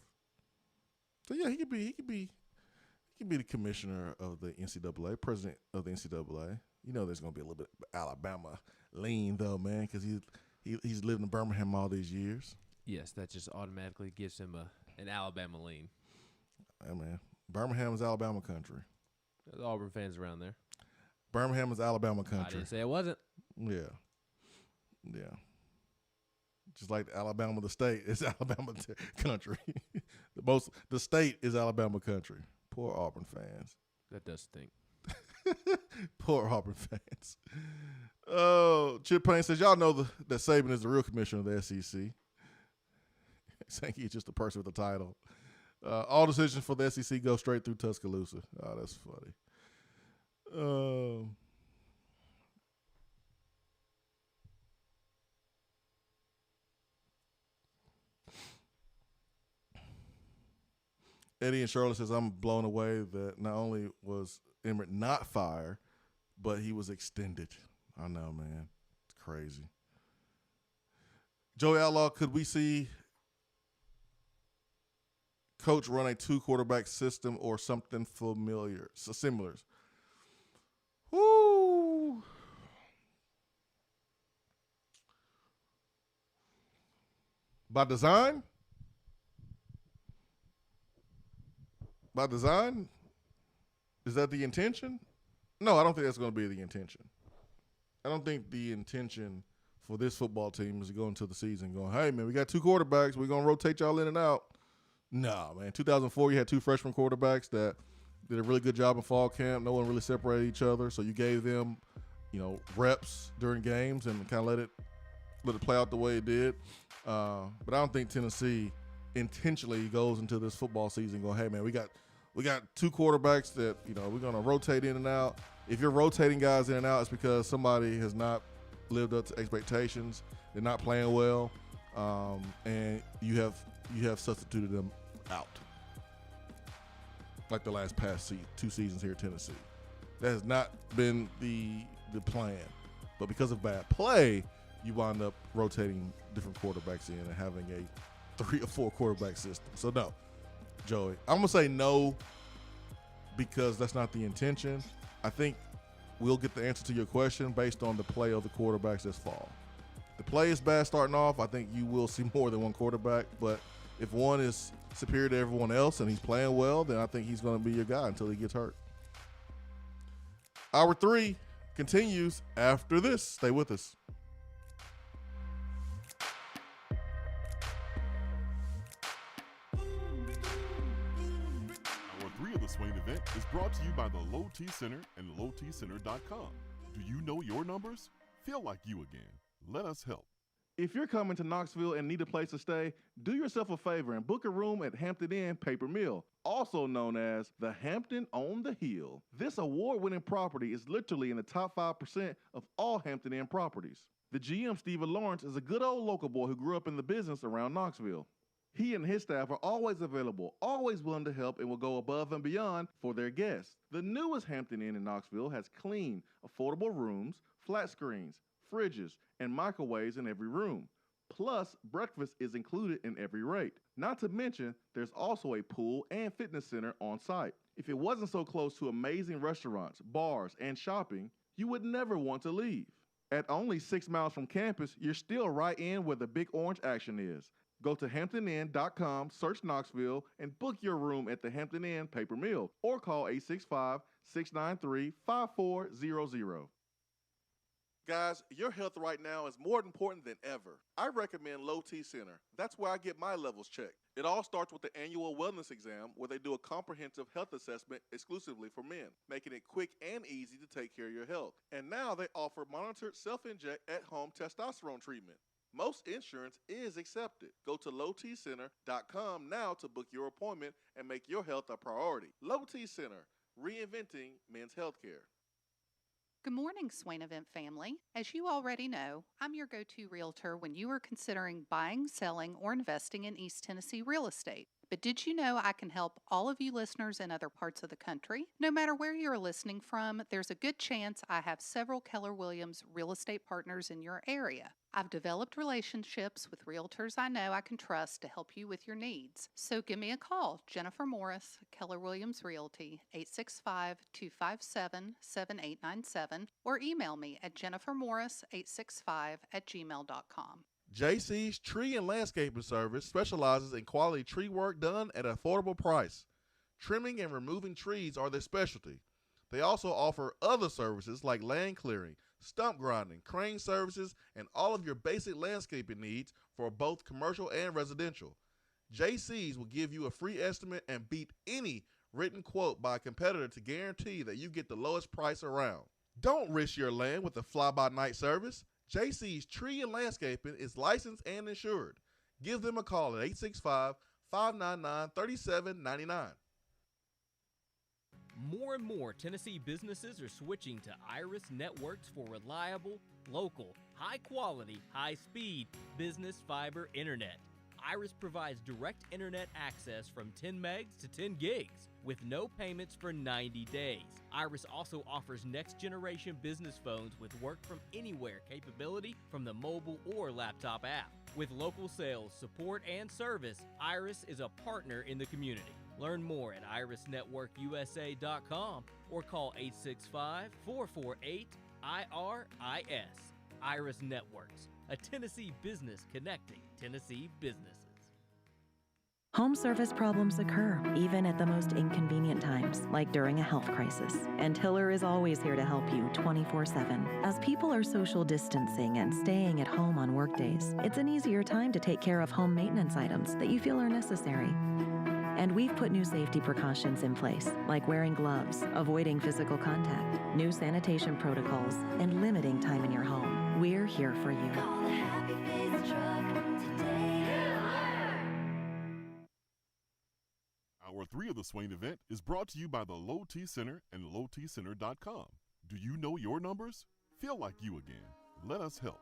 Speaker 9: So yeah, he could be the commissioner of the NCAA, president of the NCAA. There's gonna be a little bit of Alabama lean though, man, because he's lived in Birmingham all these years.
Speaker 10: Yes, that just automatically gives him an Alabama lean.
Speaker 9: Yeah, man, Birmingham is Alabama country.
Speaker 10: There's Auburn fans around there.
Speaker 9: Birmingham is Alabama country.
Speaker 10: I didn't say it wasn't.
Speaker 9: Yeah. Just like Alabama, the state is Alabama country. The state is Alabama country. Poor Auburn fans.
Speaker 10: That does stink.
Speaker 9: Poor Auburn fans. Oh, Chip Payne says, y'all know that Saban is the real commissioner of the SEC. Sankey is just a person with a title. All decisions for the SEC go straight through Tuscaloosa. Oh, that's funny. Eddie in Charlotte says, I'm blown away that not only was Emmert not fired, but he was extended. I know, man. It's crazy. Joey Outlaw, could we see Coach run a 2-quarterback system or something similar? Woo! By design? by design? Is that the intention? No, I don't think that's going to be the intention. I don't think the intention for this football team is to go into the season going, hey, man, we got 2 quarterbacks. We're going to rotate y'all in and out. No, man. 2004, you had 2 freshman quarterbacks that did a really good job in fall camp. No one really separated each other, so you gave them, reps during games and kind of let it play out the way it did. But I don't think Tennessee intentionally goes into this football season going, hey, man, we got 2 quarterbacks that, we're going to rotate in and out. If you're rotating guys in and out, it's because somebody has not lived up to expectations. They're not playing well, and you have substituted them out. Like the past 2 seasons here at Tennessee. That has not been the plan. But because of bad play, you wind up rotating different quarterbacks in and having a 3 or 4 quarterback system. So no, Joey, I'm going to say no because that's not the intention. I think we'll get the answer to your question based on the play of the quarterbacks this fall. The play is bad starting off. I think you will see more than one quarterback, but if one is superior to everyone else and he's playing well, then I think he's going to be your guy until he gets hurt. Hour 3 continues after this. Stay with us.
Speaker 15: Hour 3 of the Swain Event is brought to you by the Low T Center and lowtcenter.com. Do you know your numbers? Feel like you again. Let us help.
Speaker 4: If you're coming to Knoxville and need a place to stay, do yourself a favor and book a room at Hampton Inn Paper Mill, also known as the Hampton on the Hill. This award-winning property is literally in the top 5% of all Hampton Inn properties. The GM, Stephen Lawrence, is a good old local boy who grew up in the business around Knoxville. He and his staff are always available, always willing to help, and will go above and beyond for their guests. The newest Hampton Inn in Knoxville has clean, affordable rooms, flat screens, fridges, and microwaves in every room. Plus, breakfast is included in every rate. Not to mention, there's also a pool and fitness center on site. If it wasn't so close to amazing restaurants, bars, and shopping, you would never want to leave. At only 6 miles from campus, you're still right in where the big orange action is. Go to HamptonInn.com, search Knoxville, and book your room at the Hampton Inn Paper Mill or call 865-693-5400. Guys, your health right now is more important than ever. I recommend Low T Center. That's where I get my levels checked. It all starts with the annual wellness exam where they do a comprehensive health assessment exclusively for men, making it quick and easy to take care of your health. And now they offer monitored self-inject at-home testosterone treatment. Most insurance is accepted. Go to lowtcenter.com now to book your appointment and make your health a priority. Low T Center, reinventing men's healthcare.
Speaker 18: Good morning, Swain Event family. As you already know, I'm your go-to realtor when you are considering buying, selling, or investing in East Tennessee real estate. But did you know I can help all of you listeners in other parts of the country? No matter where you're listening from, there's a good chance I have several Keller Williams real estate partners in your area. I've developed relationships with realtors I know I can trust to help you with your needs. So give me a call, Jennifer Morris, Keller Williams Realty, 865-257-7897, or email me at jennifermorris865@gmail.com.
Speaker 9: JC's Tree and Landscaping Service specializes in quality tree work done at an affordable price. Trimming and removing trees are their specialty. They also offer other services like land clearing, stump grinding, crane services, and all of your basic landscaping needs for both commercial and residential. JC's will give you a free estimate and beat any written quote by a competitor to guarantee that you get the lowest price around. Don't risk your land with a fly-by-night service. JC's Tree and Landscaping is licensed and insured. Give them a call at 865-599-3799.
Speaker 11: More and more Tennessee businesses are switching to Iris Networks for reliable, local, high-quality, high-speed business fiber internet. Iris provides direct internet access from 10 megs to 10 gigs with no payments for 90 days. Iris also offers next-generation business phones with work-from-anywhere capability from the mobile or laptop app. With local sales, support, and service, Iris is a partner in the community. Learn more at irisnetworkusa.com or call 865-448-IRIS. Iris Networks, a Tennessee business connecting Tennessee businesses.
Speaker 21: Home service problems occur, even at the most inconvenient times, like during a health crisis. And Hiller is always here to help you 24/7. As people are social distancing and staying at home on workdays, it's an easier time to take care of home maintenance items that you feel are necessary. And we've put new safety precautions in place, like wearing gloves, avoiding physical contact, new sanitation protocols, and limiting time in your home. We're here for you.
Speaker 15: Hour 3 of the Swain Event is brought to you by the Low T Center and lowtcenter.com. Do you know your numbers? Feel like you again. Let us help.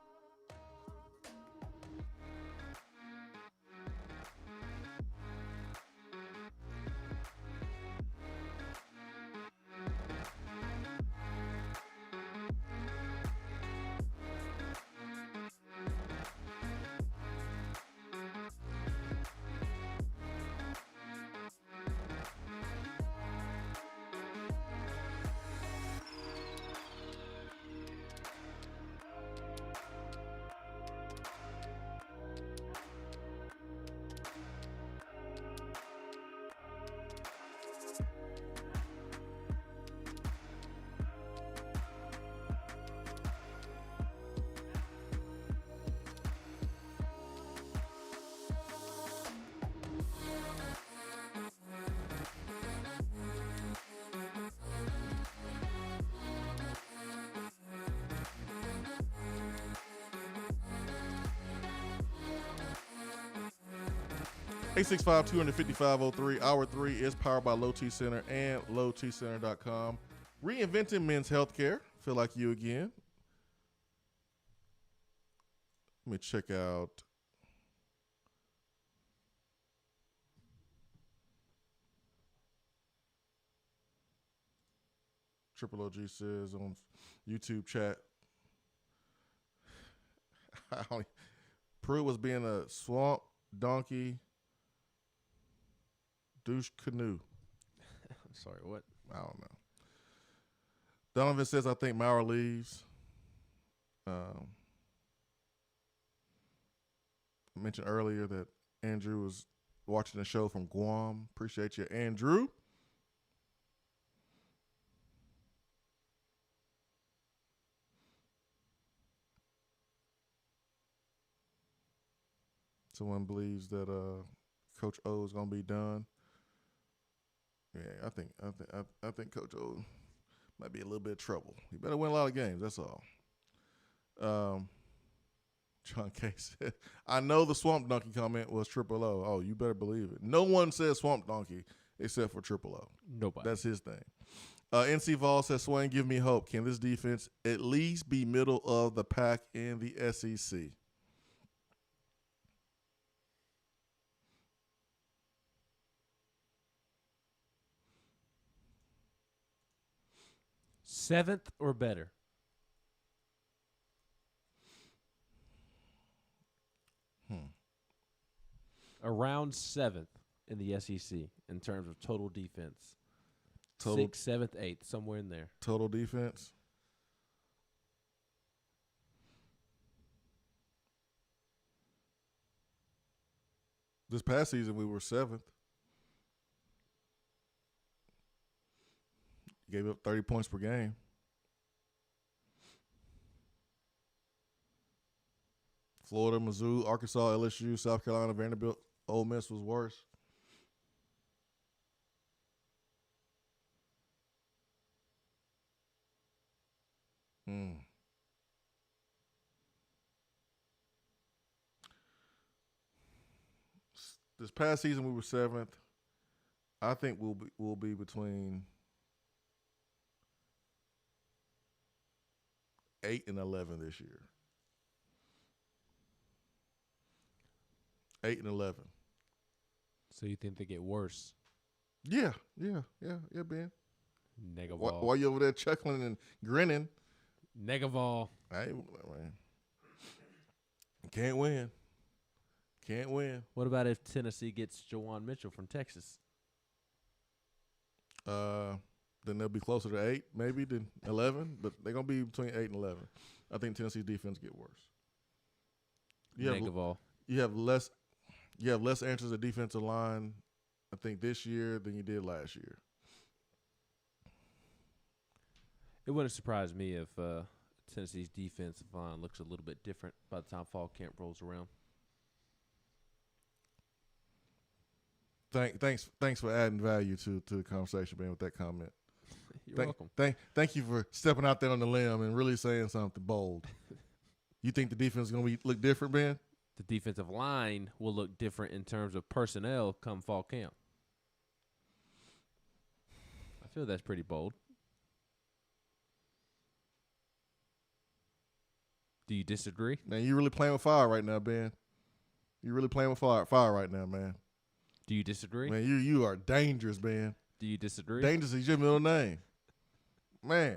Speaker 9: Eight 255-03. Hour 3 is powered by Low T Center and lowtcenter.com. Reinventing men's healthcare. Feel like you again. Let me check out. Triple OG says on YouTube chat, Pruitt was being a swamp donkey douche canoe.
Speaker 10: Sorry, what?
Speaker 9: I don't know. Donovan says, I think Maurer leaves. I mentioned earlier that Andrew was watching the show from Guam. Appreciate you, Andrew. Someone believes that Coach O is going to be done. Yeah, I think Coach O might be a little bit of trouble. He better win a lot of games. That's all. John K said, I know the Swamp Donkey comment was Triple O. Oh, you better believe it. No one says Swamp Donkey except for Triple O.
Speaker 10: Nobody.
Speaker 9: That's his thing. NC Vol says, Swain, give me hope. Can this defense at least be middle of the pack in the SEC?
Speaker 10: Seventh or better? Around seventh in the SEC in terms of total defense.
Speaker 9: Total,
Speaker 10: 6th, 7th, 8th, somewhere in there.
Speaker 9: Total defense? This past season, we were 7th. Gave up 30 points per game. Florida, Mizzou, Arkansas, LSU, South Carolina, Vanderbilt, Ole Miss was worse. This past season we were 7th. I think we'll be between 8 and 11 this year. 8 and 11.
Speaker 10: So you think they get worse?
Speaker 9: Yeah, Ben.
Speaker 10: Negaval.
Speaker 9: Why you over there chuckling and grinning?
Speaker 10: Negaval.
Speaker 9: Can't win. Can't win.
Speaker 10: What about if Tennessee gets Jawan Mitchell from Texas?
Speaker 9: Then they'll be closer to 8 maybe than 11, but they're going to be between 8 and 11. I think Tennessee's defense get worse. You have less You have less answers at defensive line, I think, this year than you did last year.
Speaker 10: It wouldn't surprise me if Tennessee's defensive line looks a little bit different by the time fall camp rolls around.
Speaker 9: Thanks for adding value to the conversation, man, with that comment.
Speaker 10: You're welcome.
Speaker 9: Thank you for stepping out there on the limb and really saying something bold. You think the defense is going to look different, Ben?
Speaker 10: The defensive line will look different in terms of personnel come fall camp. I feel that's pretty bold. Do you disagree?
Speaker 9: Man, you really playing with fire right now, Ben. You're really playing with fire right now, man.
Speaker 10: Do you disagree?
Speaker 9: Man, you are dangerous, Ben.
Speaker 10: Do you disagree?
Speaker 9: Dangerous is your middle name. Man,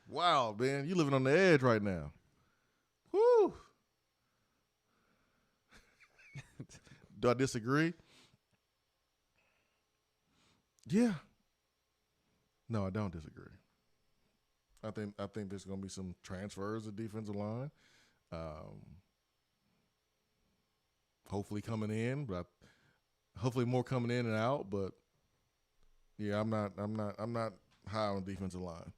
Speaker 9: wow, Ben. You living on the edge right now. Woo. Do I disagree? Yeah. No, I don't disagree. I think there's going to be some transfers at defensive line. Hopefully coming in, but hopefully more coming in and out. But yeah, I'm not high on the defensive line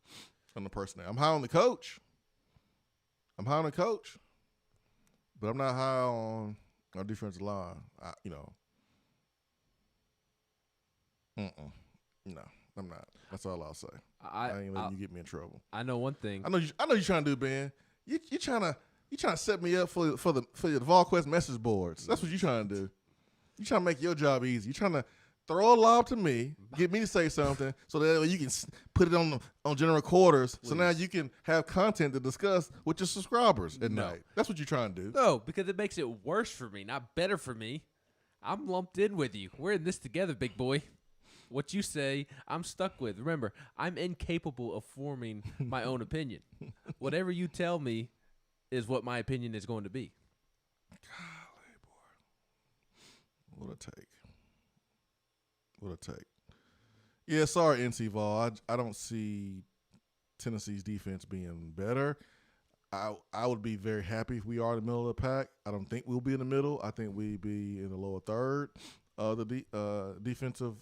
Speaker 9: on the personnel. I'm high on the coach. But I'm not high on our defensive line. No, I'm not. That's all I'll say. I ain't letting you get me in trouble.
Speaker 10: I know one thing.
Speaker 9: I know you're trying to do, Ben. You trying to set me up for the VolQuest message boards. That's what you're trying to do. You're trying to make your job easy. You're trying to throw a lob to me, get me to say something, so that you can put it on general quarters. Please. So now you can have content to discuss with your subscribers at night. That's what you're trying to do.
Speaker 10: No, because it makes it worse for me, not better for me. I'm lumped in with you. We're in this together, big boy. What you say, I'm stuck with. Remember, I'm incapable of forming my own opinion. Whatever you tell me is what my opinion is going to be.
Speaker 9: Golly, boy. What a take. Yeah, sorry, NC Vol. I don't see Tennessee's defense being better. I would be very happy if we are in the middle of the pack. I don't think we'll be in the middle. I think we'd be in the lower third. The defensive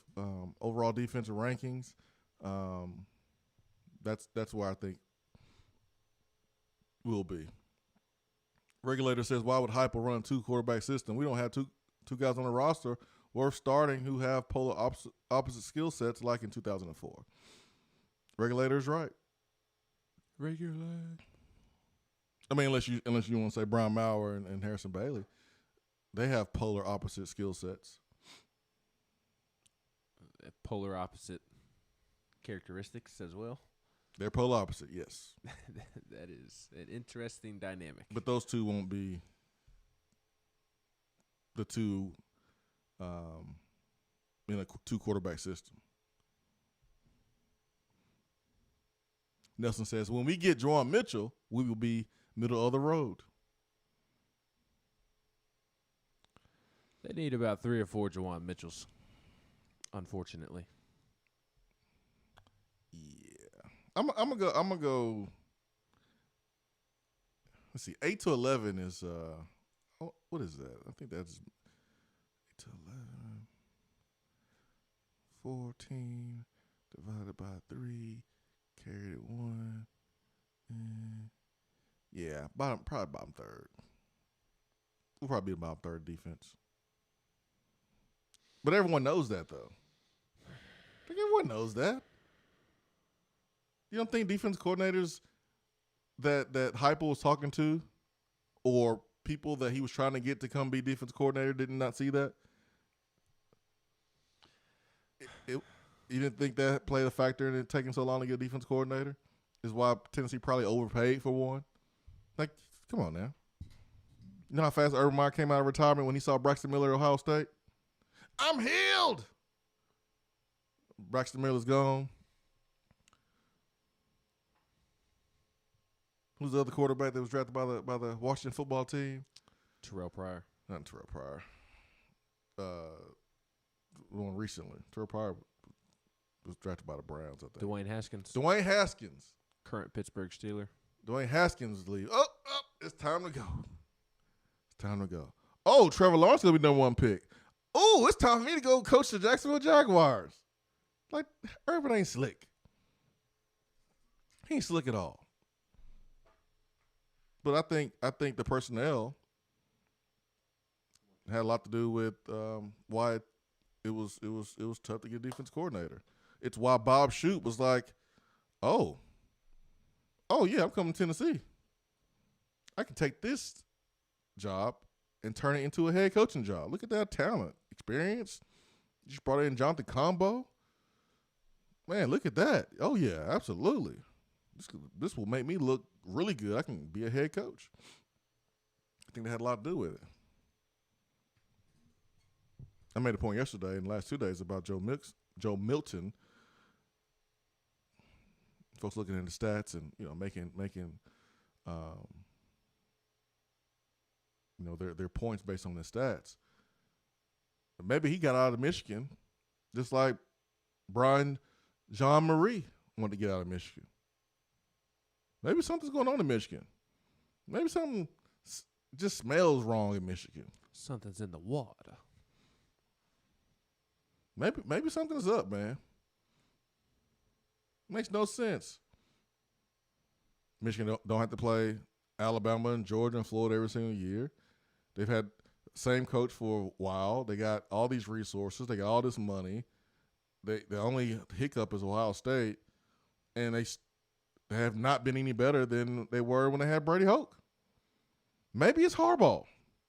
Speaker 9: overall defensive rankings. That's where I think we'll be. Regulator says, why would Hyper run 2-quarterback system? We don't have two guys on the roster worth starting who have polar opposite skill sets like in 2004. Regulator's right.
Speaker 10: Regulate.
Speaker 9: I mean, unless you want to say Brian Maurer and Harrison Bailey, they have polar opposite skill sets.
Speaker 10: Polar opposite characteristics as well.
Speaker 9: They're polar opposite, yes.
Speaker 10: That is an interesting dynamic.
Speaker 9: But those two won't be the two in a 2-quarterback system. Nelson says, when we get Juwan Mitchell, we will be middle of the road.
Speaker 10: They need about 3 or 4 Juwan Mitchells, unfortunately.
Speaker 9: Yeah. I'm gonna go. Let's see. 8 to 11 is what is that? I think that's 8 to 11. 14 divided by 3, carried at 1. Yeah, probably bottom third. We'll probably be bottom third defense. But everyone knows that, though. I think everyone knows that. You don't think defense coordinators that Heupel was talking to, or people that he was trying to get to come be defense coordinator, did not see that? You didn't think that played a factor in it taking so long to get a defense coordinator? Is why Tennessee probably overpaid for one? Like, come on now. You know how fast Urban Meyer came out of retirement when he saw Braxton Miller at Ohio State? I'm healed! Braxton Miller's gone. Who's the other quarterback that was drafted by the Washington football team?
Speaker 10: Terrell Pryor.
Speaker 9: Not Terrell Pryor. One recently. Terrell Pryor was drafted by the Browns, I think.
Speaker 10: Dwayne Haskins.
Speaker 9: Dwayne Haskins.
Speaker 10: Current Pittsburgh Steeler.
Speaker 9: Dwayne Haskins leave. Oh, it's time to go. It's time to go. Oh, Trevor Lawrence going to be number 1 pick. Oh, it's time for me to go coach the Jacksonville Jaguars. Like, Urban ain't slick. He ain't slick at all. But I think the personnel had a lot to do with why it was tough to get a defense coordinator. It's why Bob Shute was like, oh yeah, I'm coming to Tennessee. I can take this job and turn it into a head coaching job. Look at that talent, experience. You just brought in Jonathan Combo. Man, look at that. Oh yeah, absolutely. This will make me look really good. I can be a head coach. I think that had a lot to do with it. I made a point yesterday in the last 2 days about Joe Milton. Folks looking at the stats and making their points based on the stats. Maybe he got out of Michigan, just like Brian Jean-Marie wanted to get out of Michigan. Maybe something's going on in Michigan. Maybe something just smells wrong in Michigan.
Speaker 10: Something's in the water.
Speaker 9: Maybe something's up, man. Makes no sense. Michigan don't have to play Alabama and Georgia and Florida every single year. They've had the same coach for a while. They got all these resources. They got all this money. The only hiccup is Ohio State, and they have not been any better than they were when they had Brady Hoke. Maybe it's Harbaugh.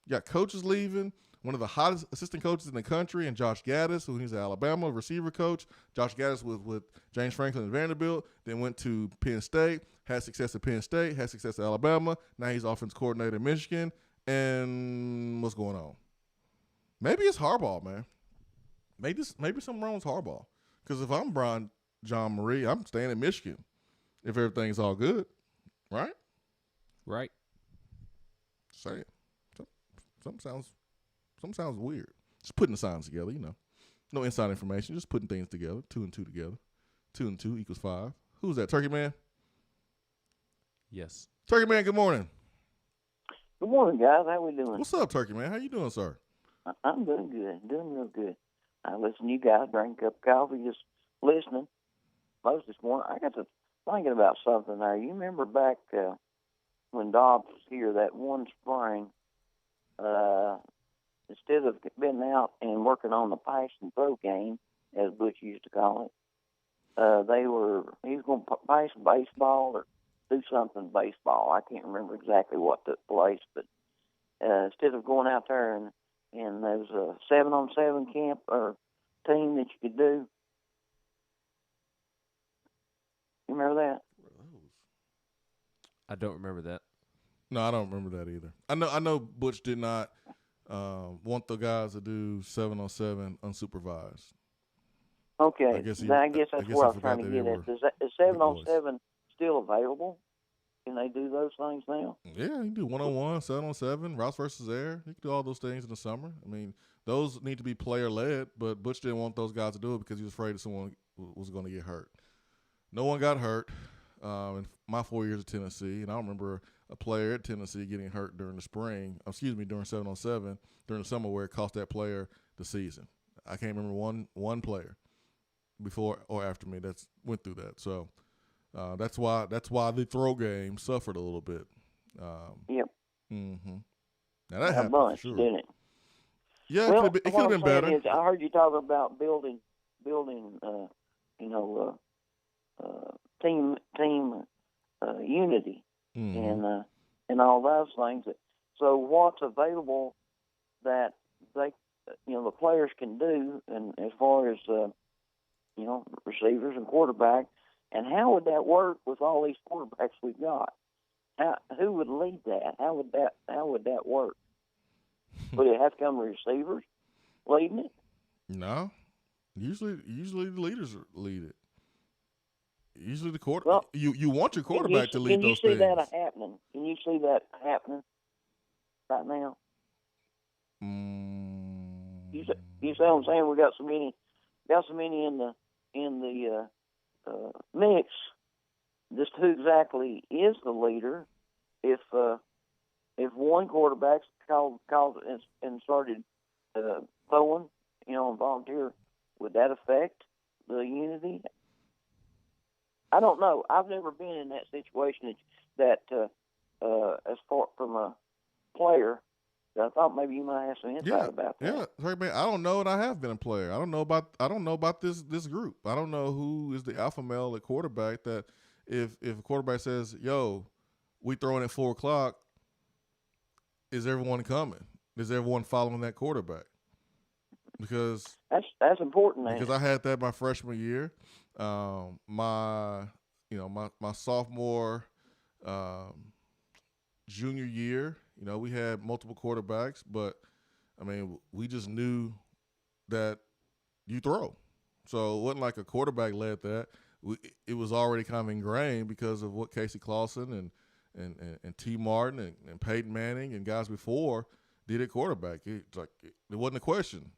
Speaker 9: You got coaches leaving. One of the hottest assistant coaches in the country, and Josh Gaddis, who he's an Alabama receiver coach. Josh Gaddis with James Franklin and Vanderbilt, then went to Penn State, had success at Penn State, had success at Alabama. Now he's offense coordinator in Michigan. And what's going on? Maybe it's Harbaugh, man. Maybe something wrong with Harbaugh. Because if I'm Brian Jean-Marie, I'm staying in Michigan if everything's all good, right?
Speaker 10: Right.
Speaker 9: Say it. Something sounds weird. Just putting the signs together, No inside information, just putting things together. 2 and 2 together. 2 and 2 equals 5. Who's that, Turkey Man?
Speaker 10: Yes.
Speaker 9: Turkey Man, good morning.
Speaker 5: Good morning, guys. How we doing?
Speaker 9: What's up, Turkey Man? How you doing, sir?
Speaker 5: I'm doing good. Doing real good. I listen to you guys, drink a cup of coffee, just listening. Most this morning, I got to thinking about something there. You remember back when Dobbs was here that one spring, instead of being out and working on the pass and throw game, as Butch used to call it, he was going to pass baseball or do something baseball. I can't remember exactly what took place, but instead of going out there and there was a 7-on-7 camp or team that you could do. You remember that?
Speaker 10: I don't remember that.
Speaker 9: No, I don't remember that either. I know Butch did not want the guys to do 7-on-7 unsupervised.
Speaker 5: Okay, I guess that's where I was trying to get at. Is 7-on-7 still available? Can they do those things now?
Speaker 9: Yeah, you can do 1-on-1, 7-on-7, routes versus air. You can do all those things in the summer. I mean, those need to be player-led, but Butch didn't want those guys to do it because he was afraid that someone was going to get hurt. No one got hurt in my 4 years at Tennessee, and I remember a player at Tennessee getting hurt during the spring, during 7-on-7, during the summer where it cost that player the season. I can't remember one player before or after me that's went through that. So that's why the throw game suffered a little bit.
Speaker 5: Yep.
Speaker 9: Mm-hmm. Now that happened,
Speaker 5: bunch,
Speaker 9: sure.
Speaker 5: didn't it?
Speaker 9: Yeah,
Speaker 5: well,
Speaker 9: it could have been better.
Speaker 5: I heard you talking about building, team unity and all those things. So what's available that they, the players can do, and as far as receivers and quarterbacks, and how would that work with all these quarterbacks we've got? Who would lead that? How would that work? Would it have to come to receivers leading it?
Speaker 9: No. Usually the leaders lead it. Usually the quarterback. You want your quarterback to lead those things.
Speaker 5: Can you see that happening? Can you see that happening right now? You see what I'm saying? We got so many in the mix. Just who exactly is the leader? If if one quarterback called it and started throwing, on volunteer, would that affect the unity? I don't know. I've never been in that situation that as far from a player. I thought maybe you might have some insight about that.
Speaker 9: Yeah, sorry, man. I don't know, and I have been a player. I don't know about this group. I don't know who is the alpha male at quarterback. That if a quarterback says, "Yo, we throwing at 4:00," is everyone coming? Is everyone following that quarterback? Because
Speaker 5: that's important.
Speaker 9: Because I had that my freshman year, my sophomore, junior year. We had multiple quarterbacks, but I mean, we just knew that you throw. So it wasn't like a quarterback led that. It was already kind of ingrained because of what Casey Clausen and T. Martin and Peyton Manning and guys before did at quarterback. It wasn't a question.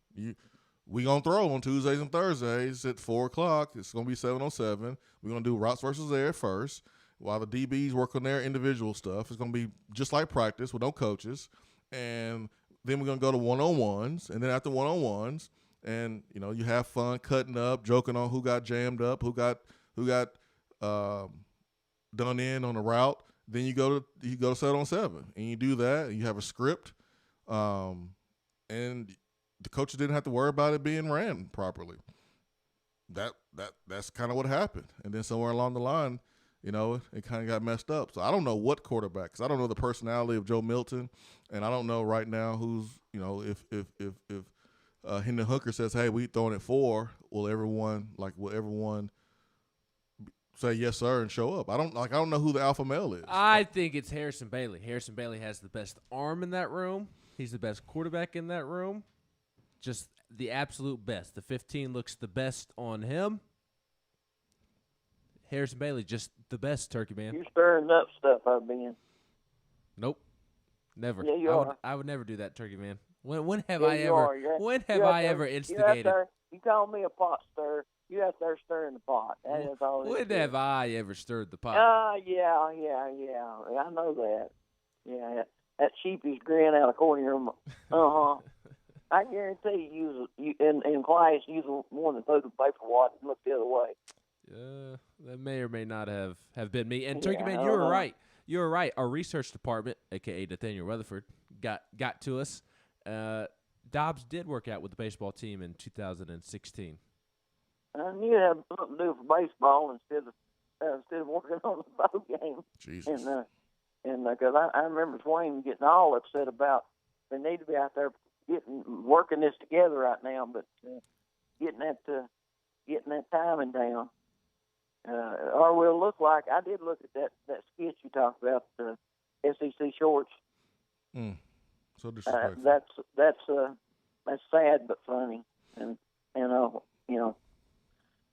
Speaker 9: We gonna throw on Tuesdays and Thursdays at 4:00. It's gonna be 7:07. We're gonna do routes versus air first, while the DBs work on their individual stuff. It's gonna be just like practice with no coaches, and then we're gonna go to one-on-ones, and then after one-on-ones, and you have fun cutting up, joking on who got jammed up, who got done in on the route. Then you go to 7-on-7, and you do that, and you have a script, and the coaches didn't have to worry about it being ran properly. That's kind of what happened. And then somewhere along the line, it kind of got messed up. So I don't know what quarterbacks. I don't know the personality of Joe Milton, and I don't know right now who's if Hendon Hooker says, "Hey, we throwing it 4," will everyone say yes sir and show up? I don't know who the alpha male is.
Speaker 10: I think it's Harrison Bailey. Harrison Bailey has the best arm in that room. He's the best quarterback in that room. Just the absolute best. The 15 looks the best on him. Harrison Bailey, just the best, Turkey Man.
Speaker 5: You're stirring up stuff, I've been.
Speaker 10: Nope, never.
Speaker 5: Yeah, you are.
Speaker 10: I would never do that, Turkey Man. When have
Speaker 5: Yeah,
Speaker 10: I
Speaker 5: you
Speaker 10: ever?
Speaker 5: are.
Speaker 10: When have I ever instigated?
Speaker 5: You call me a pot stirrer. You out there stirring the pot. That is all.
Speaker 10: When have I ever stirred the pot?
Speaker 5: Yeah. I know that. Yeah, that sheepish grin out of the corner of your mouth. I guarantee you in class, you was the one that threw the paper wad and looked the other way.
Speaker 10: That may or may not have been me. And Turkey Man, you were right. You were right. Our research department, a.k.a. Nathaniel Rutherford, got to us. Dobbs did work out with the baseball team in 2016.
Speaker 5: I knew it had something to do with baseball instead of working on the boat game.
Speaker 9: Jesus.
Speaker 5: And because I remember Swain getting all upset about they need to be out there working this together right now, but getting that timing down. Or will look like I did look at that sketch you talked about, the SEC shorts.
Speaker 9: So disrespectful.
Speaker 5: That's sad but funny, and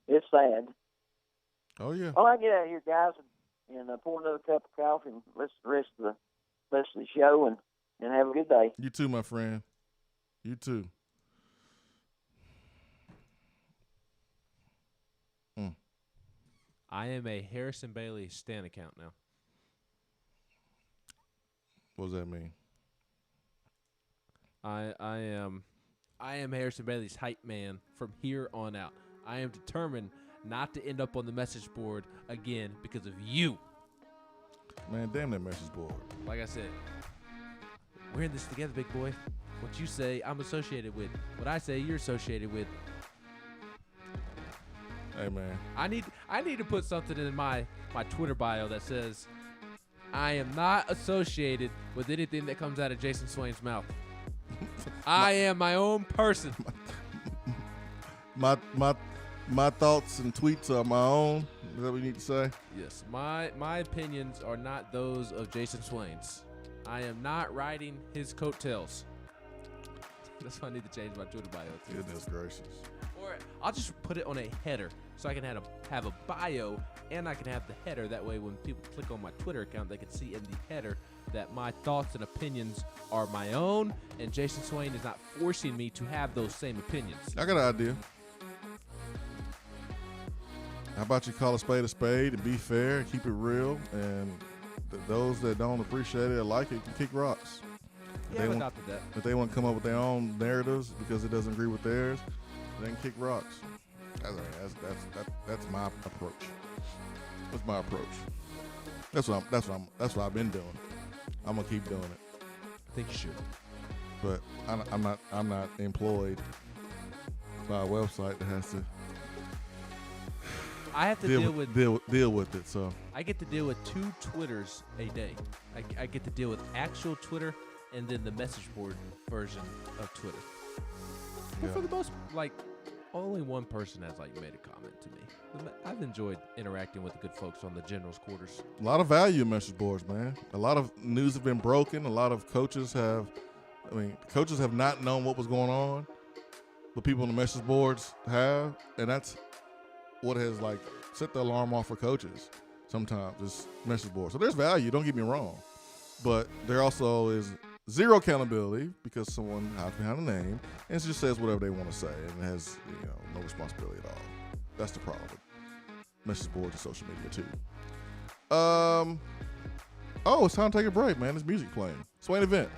Speaker 5: it's sad.
Speaker 9: Oh yeah.
Speaker 5: Well, I get out of here, guys, and pour another cup of coffee and listen to the rest of the show, and have a good day.
Speaker 9: You too, my friend. You too.
Speaker 10: I am a Harrison Bailey Stan account now.
Speaker 9: What does that mean?
Speaker 10: I am Harrison Bailey's hype man from here on out. I am determined not to end up on the message board again because of you.
Speaker 9: Man, damn that message board.
Speaker 10: Like I said, we're in this together, big boy. What you say, I'm associated with. What I say, you're associated with.
Speaker 9: Hey, man.
Speaker 10: I need to put something in my Twitter bio that says, I am not associated with anything that comes out of Jason Swain's mouth. I am my own person.
Speaker 9: My thoughts and tweets are my own. Is that what you need to say?
Speaker 10: Yes. My opinions are not those of Jason Swain's. I am not riding his coattails. That's why I need to change my Twitter bio too.
Speaker 9: Goodness gracious.
Speaker 10: Or I'll just put it on a header so I can have a bio and I can have the header. That way when people click on my Twitter account, they can see in the header that my thoughts and opinions are my own and Jason Swain is not forcing me to have those same opinions.
Speaker 9: I got an idea. How about you call a spade and be fair and keep it real and those that don't appreciate it or like it can kick rocks.
Speaker 10: Yeah, I've adopted that.
Speaker 9: If they want to come up with their own narratives because it doesn't agree with theirs, they can kick rocks. That's my approach. That's my approach. That's what I've been doing. I'm gonna keep doing it.
Speaker 10: I think you should.
Speaker 9: But I'm not employed by a website that has to.
Speaker 10: I have to
Speaker 9: deal with it. So
Speaker 10: I get to deal with 2 Twitters a day. I get to deal with actual Twitter and then the message board version of Twitter. But for the most, only one person has made a comment to me. I've enjoyed interacting with the good folks on the general's quarters.
Speaker 9: a lot of value in message boards, man. A lot of news have been broken. A lot of coaches have not known what was going on, but people on the message boards have, and that's what has set the alarm off for coaches sometimes, this message board. So there's value, don't get me wrong, but there also is zero accountability because someone hides behind a name and just says whatever they want to say and has no responsibility at all. That's the problem with message boards and social media too. It's time to take a break, man. There's music playing. Swain Event.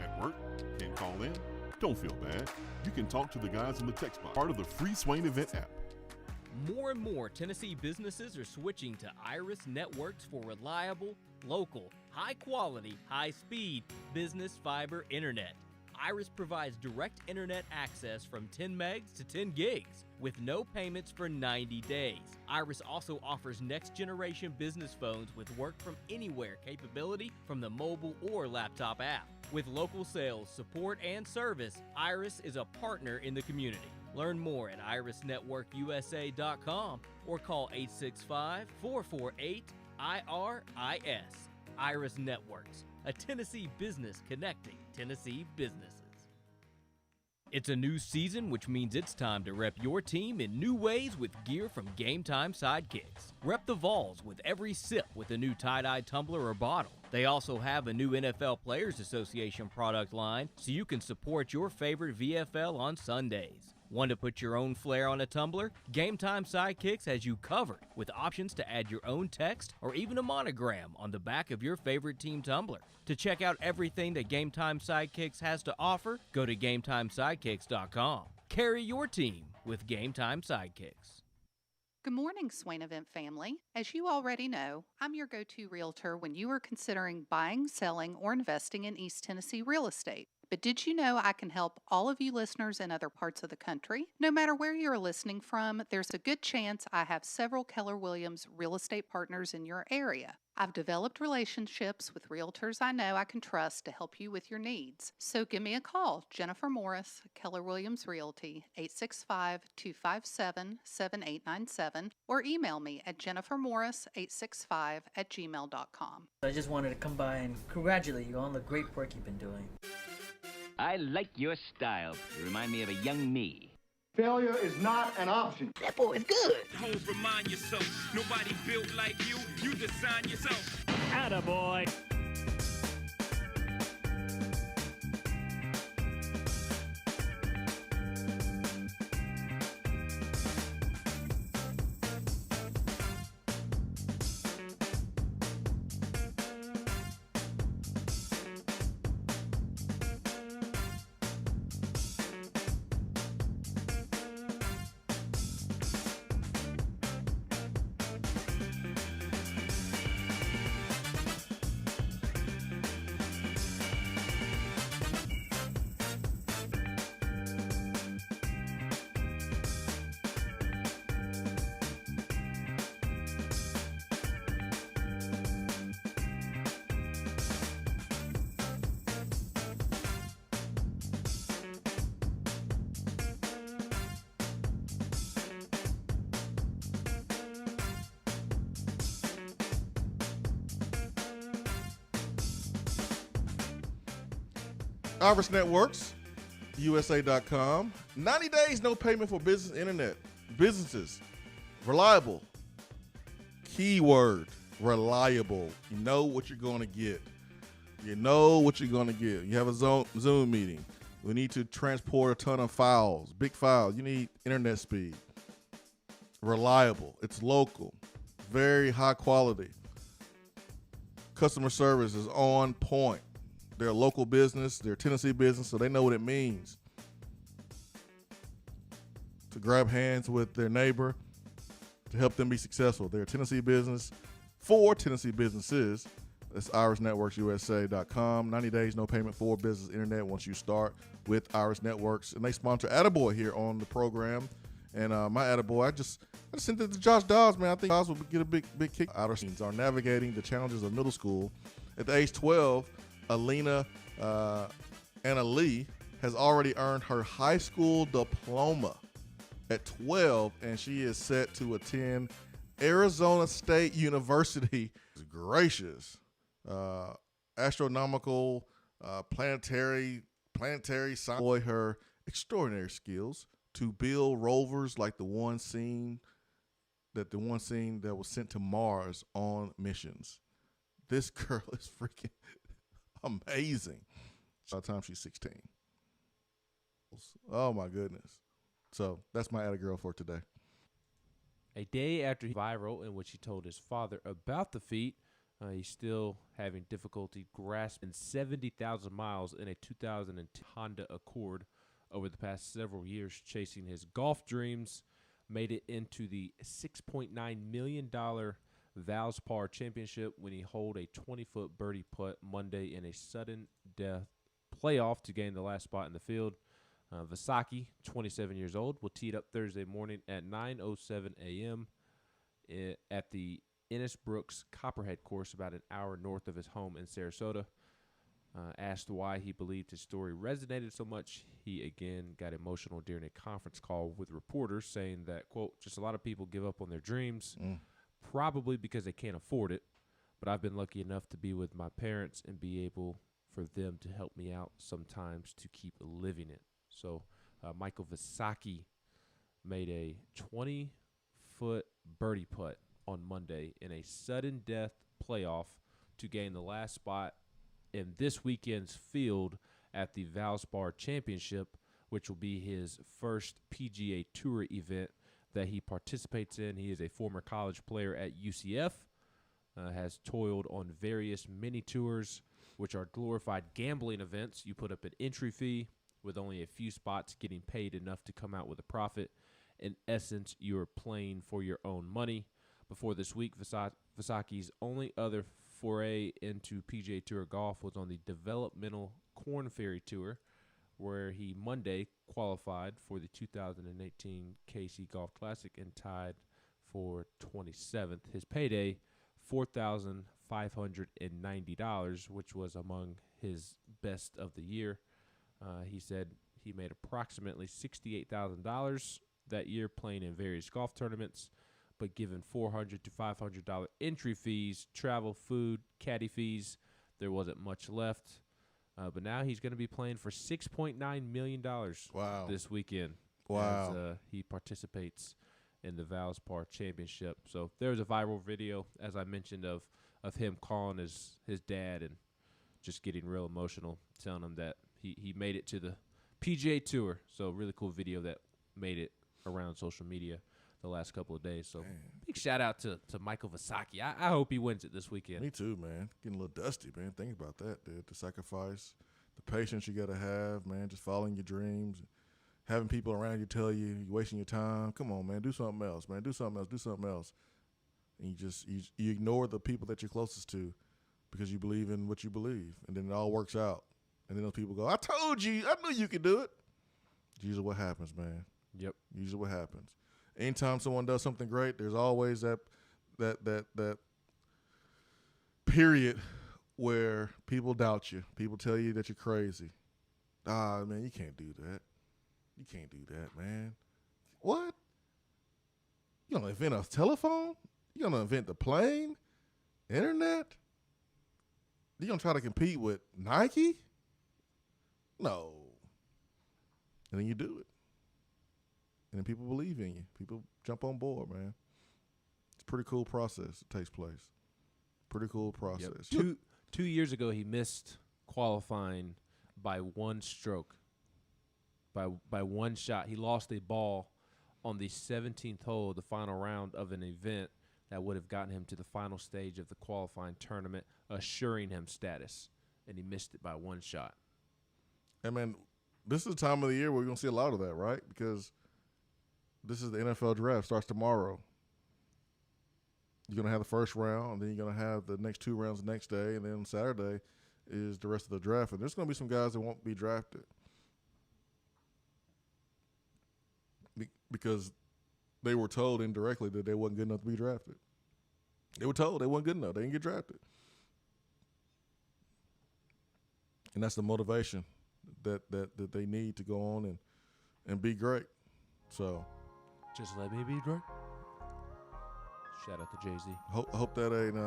Speaker 15: At work, can't call in? Don't feel bad. You can talk to the guys in the text box, part of the free Swain Event app.
Speaker 11: More and more Tennessee businesses are switching to Iris Networks for reliable, local, high-quality, high-speed business fiber internet. Iris provides direct internet access from 10 megs to 10 gigs with no payments for 90 days. Iris also offers next-generation business phones with work-from-anywhere capability from the mobile or laptop app. With local sales, support, and service, Iris is a partner in the community. Learn more at irisnetworkusa.com or call 865-448-IRIS. Iris Networks, a Tennessee business connecting Tennessee businesses. It's a new season, which means it's time to rep your team in new ways with gear from Game Time Sidekicks. Rep the Vols with every sip with a new tie-dye tumbler or bottle. They also have a new NFL Players Association product line, so you can support your favorite VFL on Sundays. Want to put your own flair on a tumbler? Game Time Sidekicks has you covered with options to add your own text or even a monogram on the back of your favorite team tumbler. To check out everything that Game Time Sidekicks has to offer, go to GameTimeSidekicks.com. Carry your team with Game Time Sidekicks.
Speaker 18: Good morning, Swain Event family. As you already know, I'm your go-to realtor when you are considering buying, selling, or investing in East Tennessee real estate. But did you know I can help all of you listeners in other parts of the country? No matter where you're listening from, there's a good chance I have several Keller Williams real estate partners in your area. I've developed relationships with realtors I know I can trust to help you with your needs. So give me a call, Jennifer Morris, Keller Williams Realty, 865-257-7897, or email me at jennifermorris865@gmail.com.
Speaker 8: I just wanted to come by and congratulate you on the great work you've been doing.
Speaker 22: I like your style. You remind me of a young me.
Speaker 23: Failure is not an option.
Speaker 22: That boy is good.
Speaker 24: Always remind yourself, nobody built like you. You design yourself.
Speaker 22: Attaboy.
Speaker 9: Iris Networks, USA.com. 90 days, no payment for business internet. Businesses, reliable. Keyword, reliable. You know what you're going to get. You know what you're going to get. You have a Zoom meeting. We need to transport a ton of files, big files. You need internet speed. Reliable. It's local. Very high quality. Customer service is on point. They're a local business. They're a Tennessee business, so they know what it means to grab hands with their neighbor to help them be successful. They're a Tennessee business for Tennessee businesses. That's irisnetworksusa.com. 90 days, no payment for business internet once you start with Iris Networks. And they sponsor Attaboy here on the program. And my Attaboy, I just sent it to Josh Dawes, man. I think Dawes will get a big kick. Outer scenes are navigating the challenges of middle school. At the age 12, Alina Anna Lee has already earned her high school diploma at 12, and she is set to attend Arizona State University. Gracious. Astronomical, planetary science. Employ her extraordinary skills to build rovers like the one seen that was sent to Mars on missions. This girl is freaking amazing. By the time she's 16. Oh my goodness. So that's my atta girl for today.
Speaker 10: A day after he viral in which he told his father about the feat, he's still having difficulty grasping 70,000 miles in a 2010 Honda Accord over the past several years, chasing his golf dreams, made it into the $6.9 million Valspar Championship when he holed a 20-foot birdie putt Monday in a sudden death playoff to gain the last spot in the field. Vasaki, 27 years old, will tee it up Thursday morning at 9:07 a.m. at the Ennis Brooks Copperhead course, about an hour north of his home in Sarasota. Asked why he believed his story resonated so much, he again got emotional during a conference call with reporters, saying that, quote, just a lot of people give up on their dreams, probably because they can't afford it, but I've been lucky enough to be with my parents and be able for them to help me out sometimes to keep living it. So Michael Vasaki made a 20-foot birdie putt on Monday in a sudden death playoff to gain the last spot in this weekend's field at the Valspar Championship, which will be his first PGA Tour event that he participates in. He is a former college player at UCF, has toiled on various mini tours, which are glorified gambling events. You put up an entry fee with only a few spots, getting paid enough to come out with a profit. In essence, you're playing for your own money. Before this week, Vasaki's only other foray into PGA Tour golf was on the developmental Corn Ferry Tour, where he Monday qualified for the 2018 KC Golf Classic and tied for 27th. His payday, $4,590, which was among his best of the year. He said he made approximately $68,000 that year playing in various golf tournaments, but given $400 to $500 entry fees, travel, food, caddy fees, there wasn't much left. But now he's going to be playing for $6.9 million this weekend.
Speaker 9: Wow.
Speaker 10: As he participates in the Valspar Championship. So there's a viral video, as I mentioned, of him calling his dad and just getting real emotional, telling him that he made it to the PGA Tour. So really cool video that made it around social media the last couple of days. So big shout out to Michael Vasaki. I hope he wins it this weekend.
Speaker 9: Me too, man. Getting a little dusty, man. Think about that, dude. The sacrifice, the patience you got to have, man. Just following your dreams. Having people around you tell you you're wasting your time. Come on, man. Do something else, man. Do something else. Do something else. And you ignore the people that you're closest to because you believe in what you believe. And then it all works out. And then those people go, I told you. I knew you could do it. It's usually what happens, man.
Speaker 10: Yep.
Speaker 9: Usually what happens. Anytime someone does something great, there's always that period where people doubt you. People tell you that you're crazy. Man, you can't do that. You can't do that, man. What? You gonna invent a telephone? You gonna invent the plane? Internet? You gonna try to compete with Nike? No. And then you do it. And then people believe in you. People jump on board, man. It's a pretty cool process that takes place. Pretty cool process.
Speaker 10: Yep. Two years ago, he missed qualifying by one stroke by one shot. He lost a ball on the 17th hole, the final round of an event that would have gotten him to the final stage of the qualifying tournament, assuring him status, and he missed it by one shot.
Speaker 9: Hey, man, this is the time of the year where we're going to see a lot of that, right? Because this is the NFL draft, starts tomorrow. You're going to have the first round, and then you're going to have the next 2 rounds the next day, and then Saturday is the rest of the draft. And there's going to be some guys that won't be drafted because they were told indirectly that they wasn't good enough to be drafted. They were told they weren't good enough. They didn't get drafted. And that's the motivation that they need to go on and be great. So
Speaker 10: just let me be great. Shout out to Jay-Z.
Speaker 9: I hope that ain't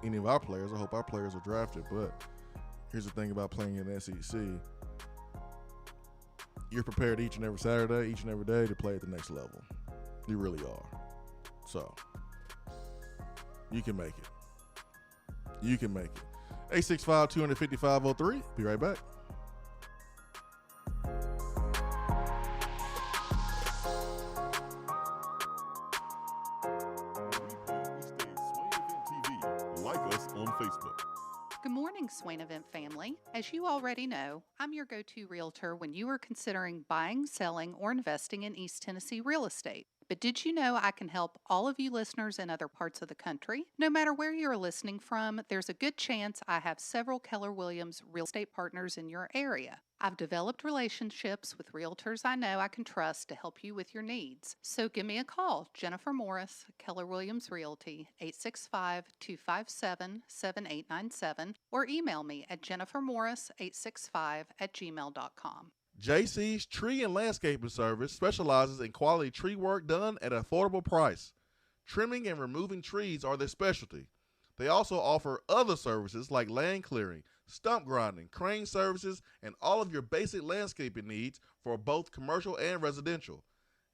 Speaker 9: any of our players. I hope our players are drafted. But here's the thing about playing in the SEC. You're prepared each and every Saturday, each and every day to play at the next level. You really are. So you can make it. You can make it. 865-255-03. Be right back.
Speaker 15: Like us on Facebook.
Speaker 18: Good morning, Swain Event family. As you already know, I'm your go-to realtor when you are considering buying, selling, or investing in East Tennessee real estate. But did you know I can help all of you listeners in other parts of the country? No matter where you're listening from, there's a good chance I have several Keller Williams real estate partners in your area. I've developed relationships with realtors I know I can trust to help you with your needs. So give me a call, Jennifer Morris, Keller Williams Realty, 865-257-7897, or email me at jennifermorris865@gmail.com.
Speaker 9: JC's Tree and Landscaping Service specializes in quality tree work done at an affordable price. Trimming and removing trees are their specialty. They also offer other services like land clearing, stump grinding, crane services, and all of your basic landscaping needs for both commercial and residential.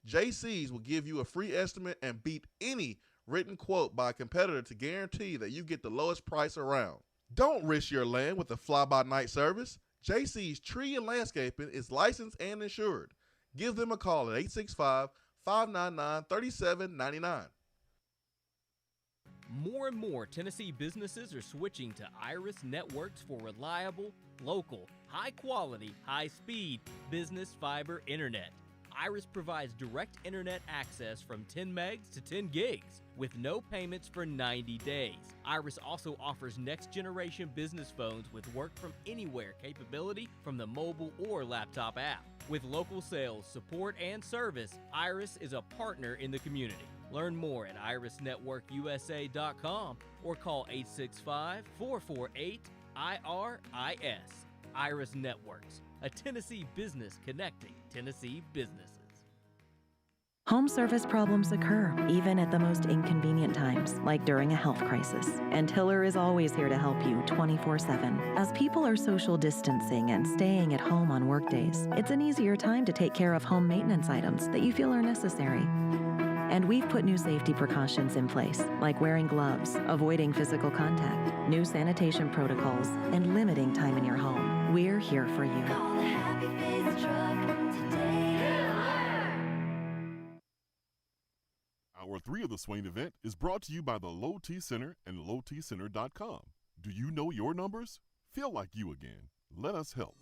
Speaker 9: JC's will give you a free estimate and beat any written quote by a competitor to guarantee that you get the lowest price around. Don't risk your land with a fly-by-night service. JC's Tree and Landscaping is licensed and insured. Give them a call at 865-599-3799.
Speaker 11: More and more Tennessee businesses are switching to Iris Networks for reliable, local, high-quality, high-speed business fiber internet. Iris provides direct internet access from 10 megs to 10 gigs with no payments for 90 days. Iris also offers next-generation business phones with work from anywhere capability from the mobile or laptop app. With local sales, support, and service, Iris is a partner in the community. Learn more at irisnetworkusa.com or call 865-448-IRIS. Iris Networks, a Tennessee business connecting Tennessee businesses.
Speaker 21: Home service problems occur, even at the most inconvenient times, like during a health crisis. And Tiller is always here to help you 24/7. As people are social distancing and staying at home on workdays, it's an easier time to take care of home maintenance items that you feel are necessary. And we've put new safety precautions in place, like wearing gloves, avoiding physical contact, new sanitation protocols, and limiting time in your home. We're here for you.
Speaker 6: Call the Happy Face Truck today.
Speaker 15: Hour 3 of the Swain Event is brought to you by the Low T Center and lowtcenter.com. Do you know your numbers? Feel like you again. Let us help.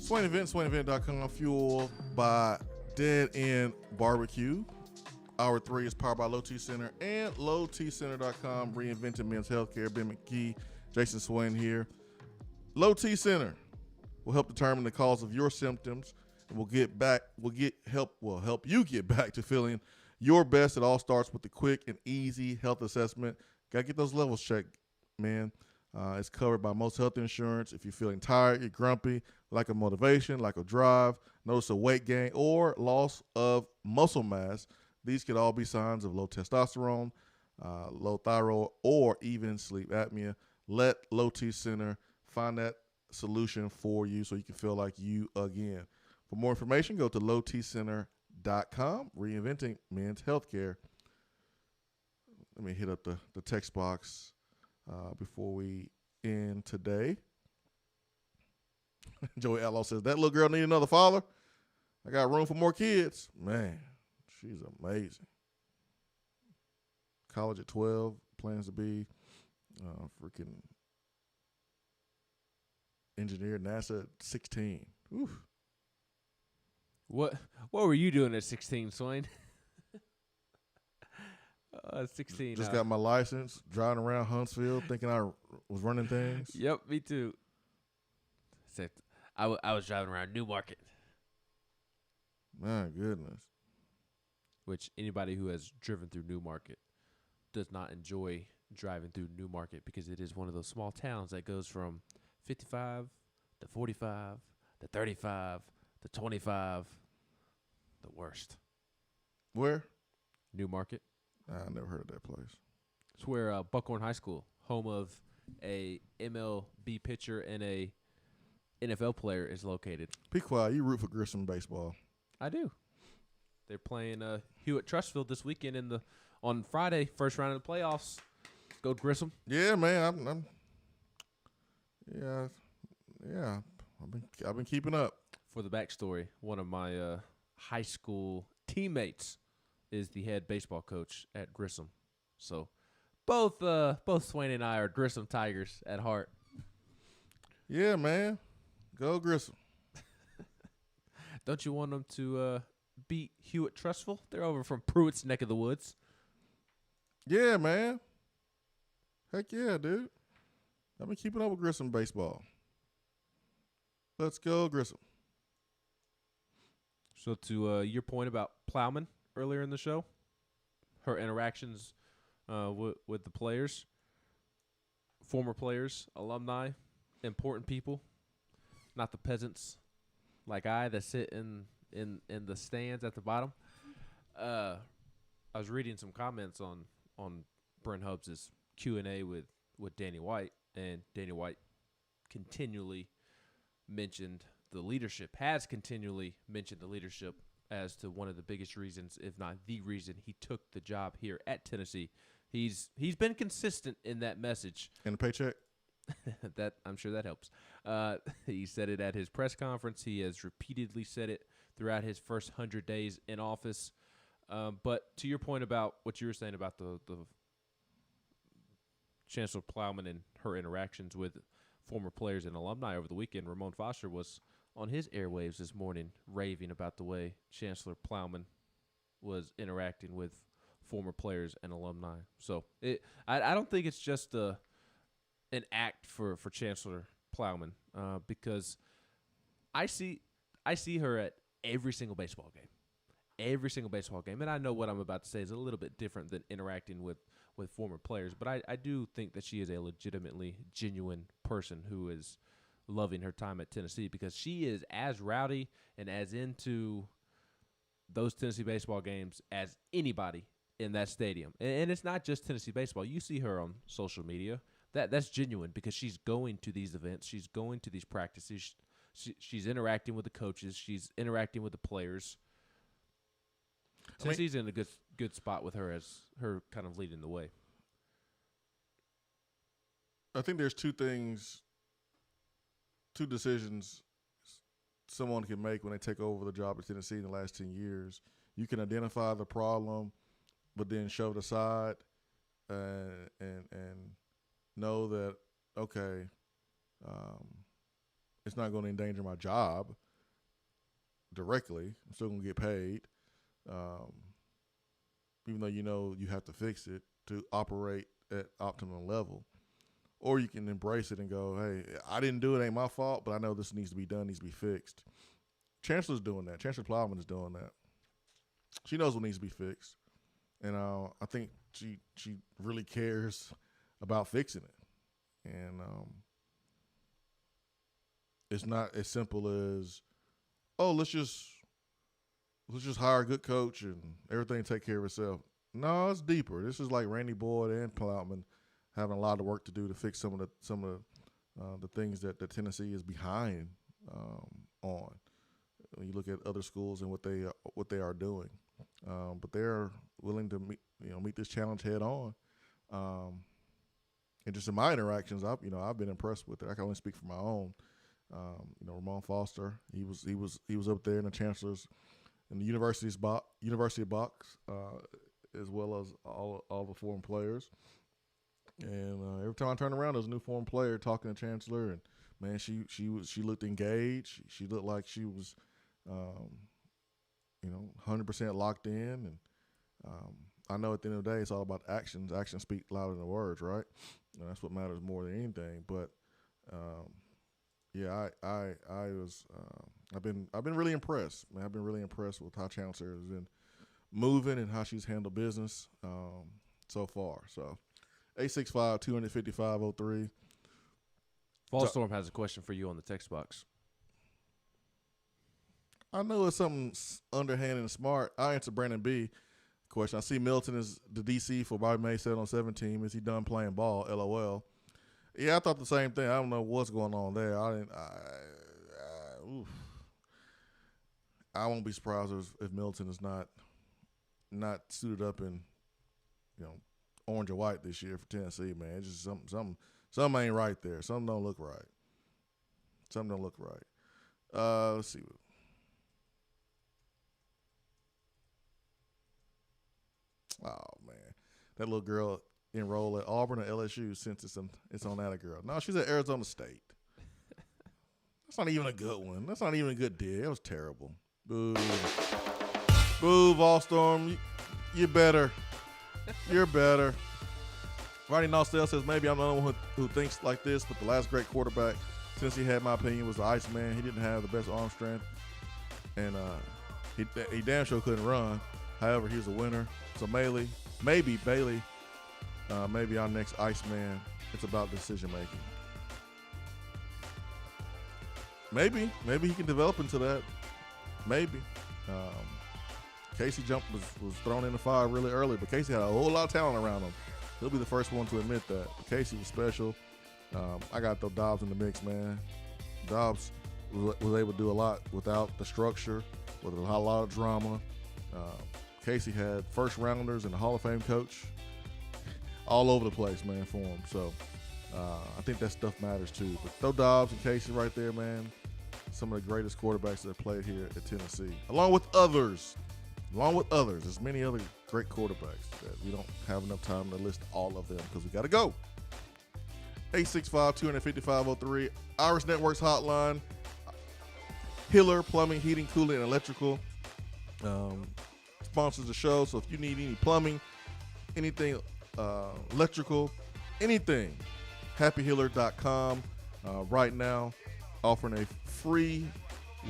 Speaker 9: Swain Event, SwainEvent.com, fueled by Dead End Barbecue. Hour 3 is powered by Low T Center and LowTCenter.com, reinventing men's healthcare. Ben McKee, Jason Swain here. Low T Center will help determine the cause of your symptoms, and we'll help you get back to feeling your best. It all starts with the quick and easy health assessment. Got to get those levels checked, man. It's covered by most health insurance. If you're feeling tired, you're grumpy, lack of motivation, lack of drive, notice a weight gain, or loss of muscle mass, these could all be signs of low testosterone, low thyroid, or even sleep apnea. Let Low T Center find that solution for you so you can feel like you again. For more information, go to lowtcenter.com, reinventing men's healthcare. Let me hit up the text box before we end today. Joey Outlaw says, that little girl need another father. I got room for more kids. Man, she's amazing. College at 12, plans to be freaking engineer, NASA at 16. Oof.
Speaker 10: What were you doing at 16, Swain? 16.
Speaker 9: Just got my license, driving around Huntsville, thinking I was running things.
Speaker 10: Yep, me too. Except I was driving around Newmarket.
Speaker 9: My goodness.
Speaker 10: Which anybody who has driven through Newmarket does not enjoy driving through Newmarket because it is one of those small towns that goes from 55 to 45 to 35 to 25. The worst.
Speaker 9: Where?
Speaker 10: Newmarket.
Speaker 9: I never heard of that place.
Speaker 10: It's where Buckhorn High School, home of a MLB pitcher and a NFL player, is located.
Speaker 9: Be quiet. You root for Grissom baseball.
Speaker 10: I do. They're playing Hewitt Trustfield this weekend on Friday, first round of the playoffs. Go Grissom.
Speaker 9: Yeah, man. I've been keeping up.
Speaker 10: For the backstory, one of my high school teammates is the head baseball coach at Grissom. So both Swain and I are Grissom Tigers at heart.
Speaker 9: Yeah, man. Go Grissom.
Speaker 10: Don't you want them to beat Hewitt Trustful? They're over from Pruitt's neck of the woods.
Speaker 9: Yeah, man. Heck yeah, dude. I've been keeping up with Grissom baseball. Let's go Grissom.
Speaker 10: So to your point about Plowman earlier in the show, her interactions with the players, former players, alumni, important people, not the peasants like I that sit in the stands at the bottom. I was reading some comments on Brent Hubbs' Q&A with Danny White, and Danny White continually has continually mentioned the leadership as to one of the biggest reasons, if not the reason, he took the job here at Tennessee. He's been consistent in that message.
Speaker 9: And the paycheck?
Speaker 10: That I'm sure that helps. He said it at his press conference. He has repeatedly said it throughout his first 100 days in office. But to your point about what you were saying about the Chancellor Plowman and her interactions with former players and alumni over the weekend, Ramon Foster was on his airwaves this morning raving about the way Chancellor Plowman was interacting with former players and alumni. So I don't think it's just an act for Chancellor Plowman because I see her at every single baseball game. And I know what I'm about to say is a little bit different than interacting with former players, but I do think that she is a legitimately genuine person who is loving her time at Tennessee because she is as rowdy and as into those Tennessee baseball games as anybody in that stadium. And it's not just Tennessee baseball. You see her on social media. That's genuine because she's going to these events. She's going to these practices. She's interacting with the coaches. She's interacting with the players. Tennessee's in a good spot with her as her kind of leading the way.
Speaker 9: I think there's two decisions someone can make when they take over the job at Tennessee in the last 10 years. You can identify the problem, but then shove it aside and know that, okay, it's not going to endanger my job directly. I'm still going to get paid, even though you have to fix it to operate at optimum level. Or you can embrace it and go, hey, I didn't do it, ain't my fault, but I know this needs to be done, needs to be fixed. Chancellor's doing that. Chancellor Plowman is doing that. She knows what needs to be fixed. And I think she really cares about fixing it. And it's not as simple as, oh, let's just hire a good coach and everything take care of itself. No, it's deeper. This is like Randy Boyd and Plowman having a lot of work to do to fix some of the things that Tennessee is behind on. When you look at other schools and what they are doing, but they're willing to meet this challenge head on. And just in my interactions, I've been impressed with it. I can only speak for my own. Ramon Foster, he was up there in the chancellors in the university box, as well as all the foreign players. And every time I turn around, there's a new foreign player talking to Chancellor, and man, she looked engaged. She looked like she was, 100% locked in. And I know at the end of the day, it's all about actions. Actions speak louder than words, right? And that's what matters more than anything. But I've been really impressed. Man, I've been really impressed with how Chancellor has been moving and how she's handled business so far. So 865-255-03.
Speaker 10: Fallstorm has a question for you on the text box.
Speaker 9: I know it's something underhanded and smart. I answer Brandon B. question. I see Milton is the DC for Bobby May 7-on-7 team. Is he done playing ball? LOL. Yeah, I thought the same thing. I don't know what's going on there. I won't be surprised if Milton is not suited up in, orange or white this year for Tennessee, man. It's just something ain't right there. Something don't look right. Let's see. Oh man, that little girl enrolled at Auburn or LSU since it's on that a girl. No, she's at Arizona State. That's not even a good one. That's not even a good dig. That was terrible. Boo. Boo, Volstorm. You're better. You're better. Rodney Nostell says, maybe I'm the only one who thinks like this, but the last great quarterback, since he had my opinion, was the Iceman. He didn't have the best arm strength, and he damn sure couldn't run. However, he was a winner. So maybe Bailey, maybe our next Iceman. It's about decision making. Maybe he can develop into that. Maybe. Casey was thrown in the fire really early, but Casey had a whole lot of talent around him. He'll be the first one to admit that. But Casey was special. I got to throw Dobbs in the mix, man. Dobbs was able to do a lot without the structure, with a lot of drama. Casey had first rounders and a Hall of Fame coach all over the place, man, for him. So I think that stuff matters too. But throw Dobbs and Casey right there, man. Some of the greatest quarterbacks that have played here at Tennessee, along with others. There's many other great quarterbacks that we don't have enough time to list all of them because we got to go. 865-255-03, Irish Networks hotline. Hiller Plumbing, Heating, Cooling, and Electrical sponsors the show. So if you need any plumbing, anything electrical, anything, happyhiller.com. Right now, offering a free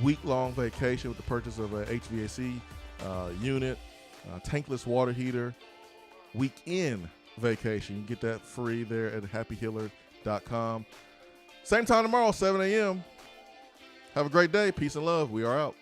Speaker 9: week-long vacation with the purchase of a HVAC unit, tankless water heater, weekend vacation. You can get that free there at happyhiller.com. Same time tomorrow, 7 a.m. Have a great day. Peace and love. We are out.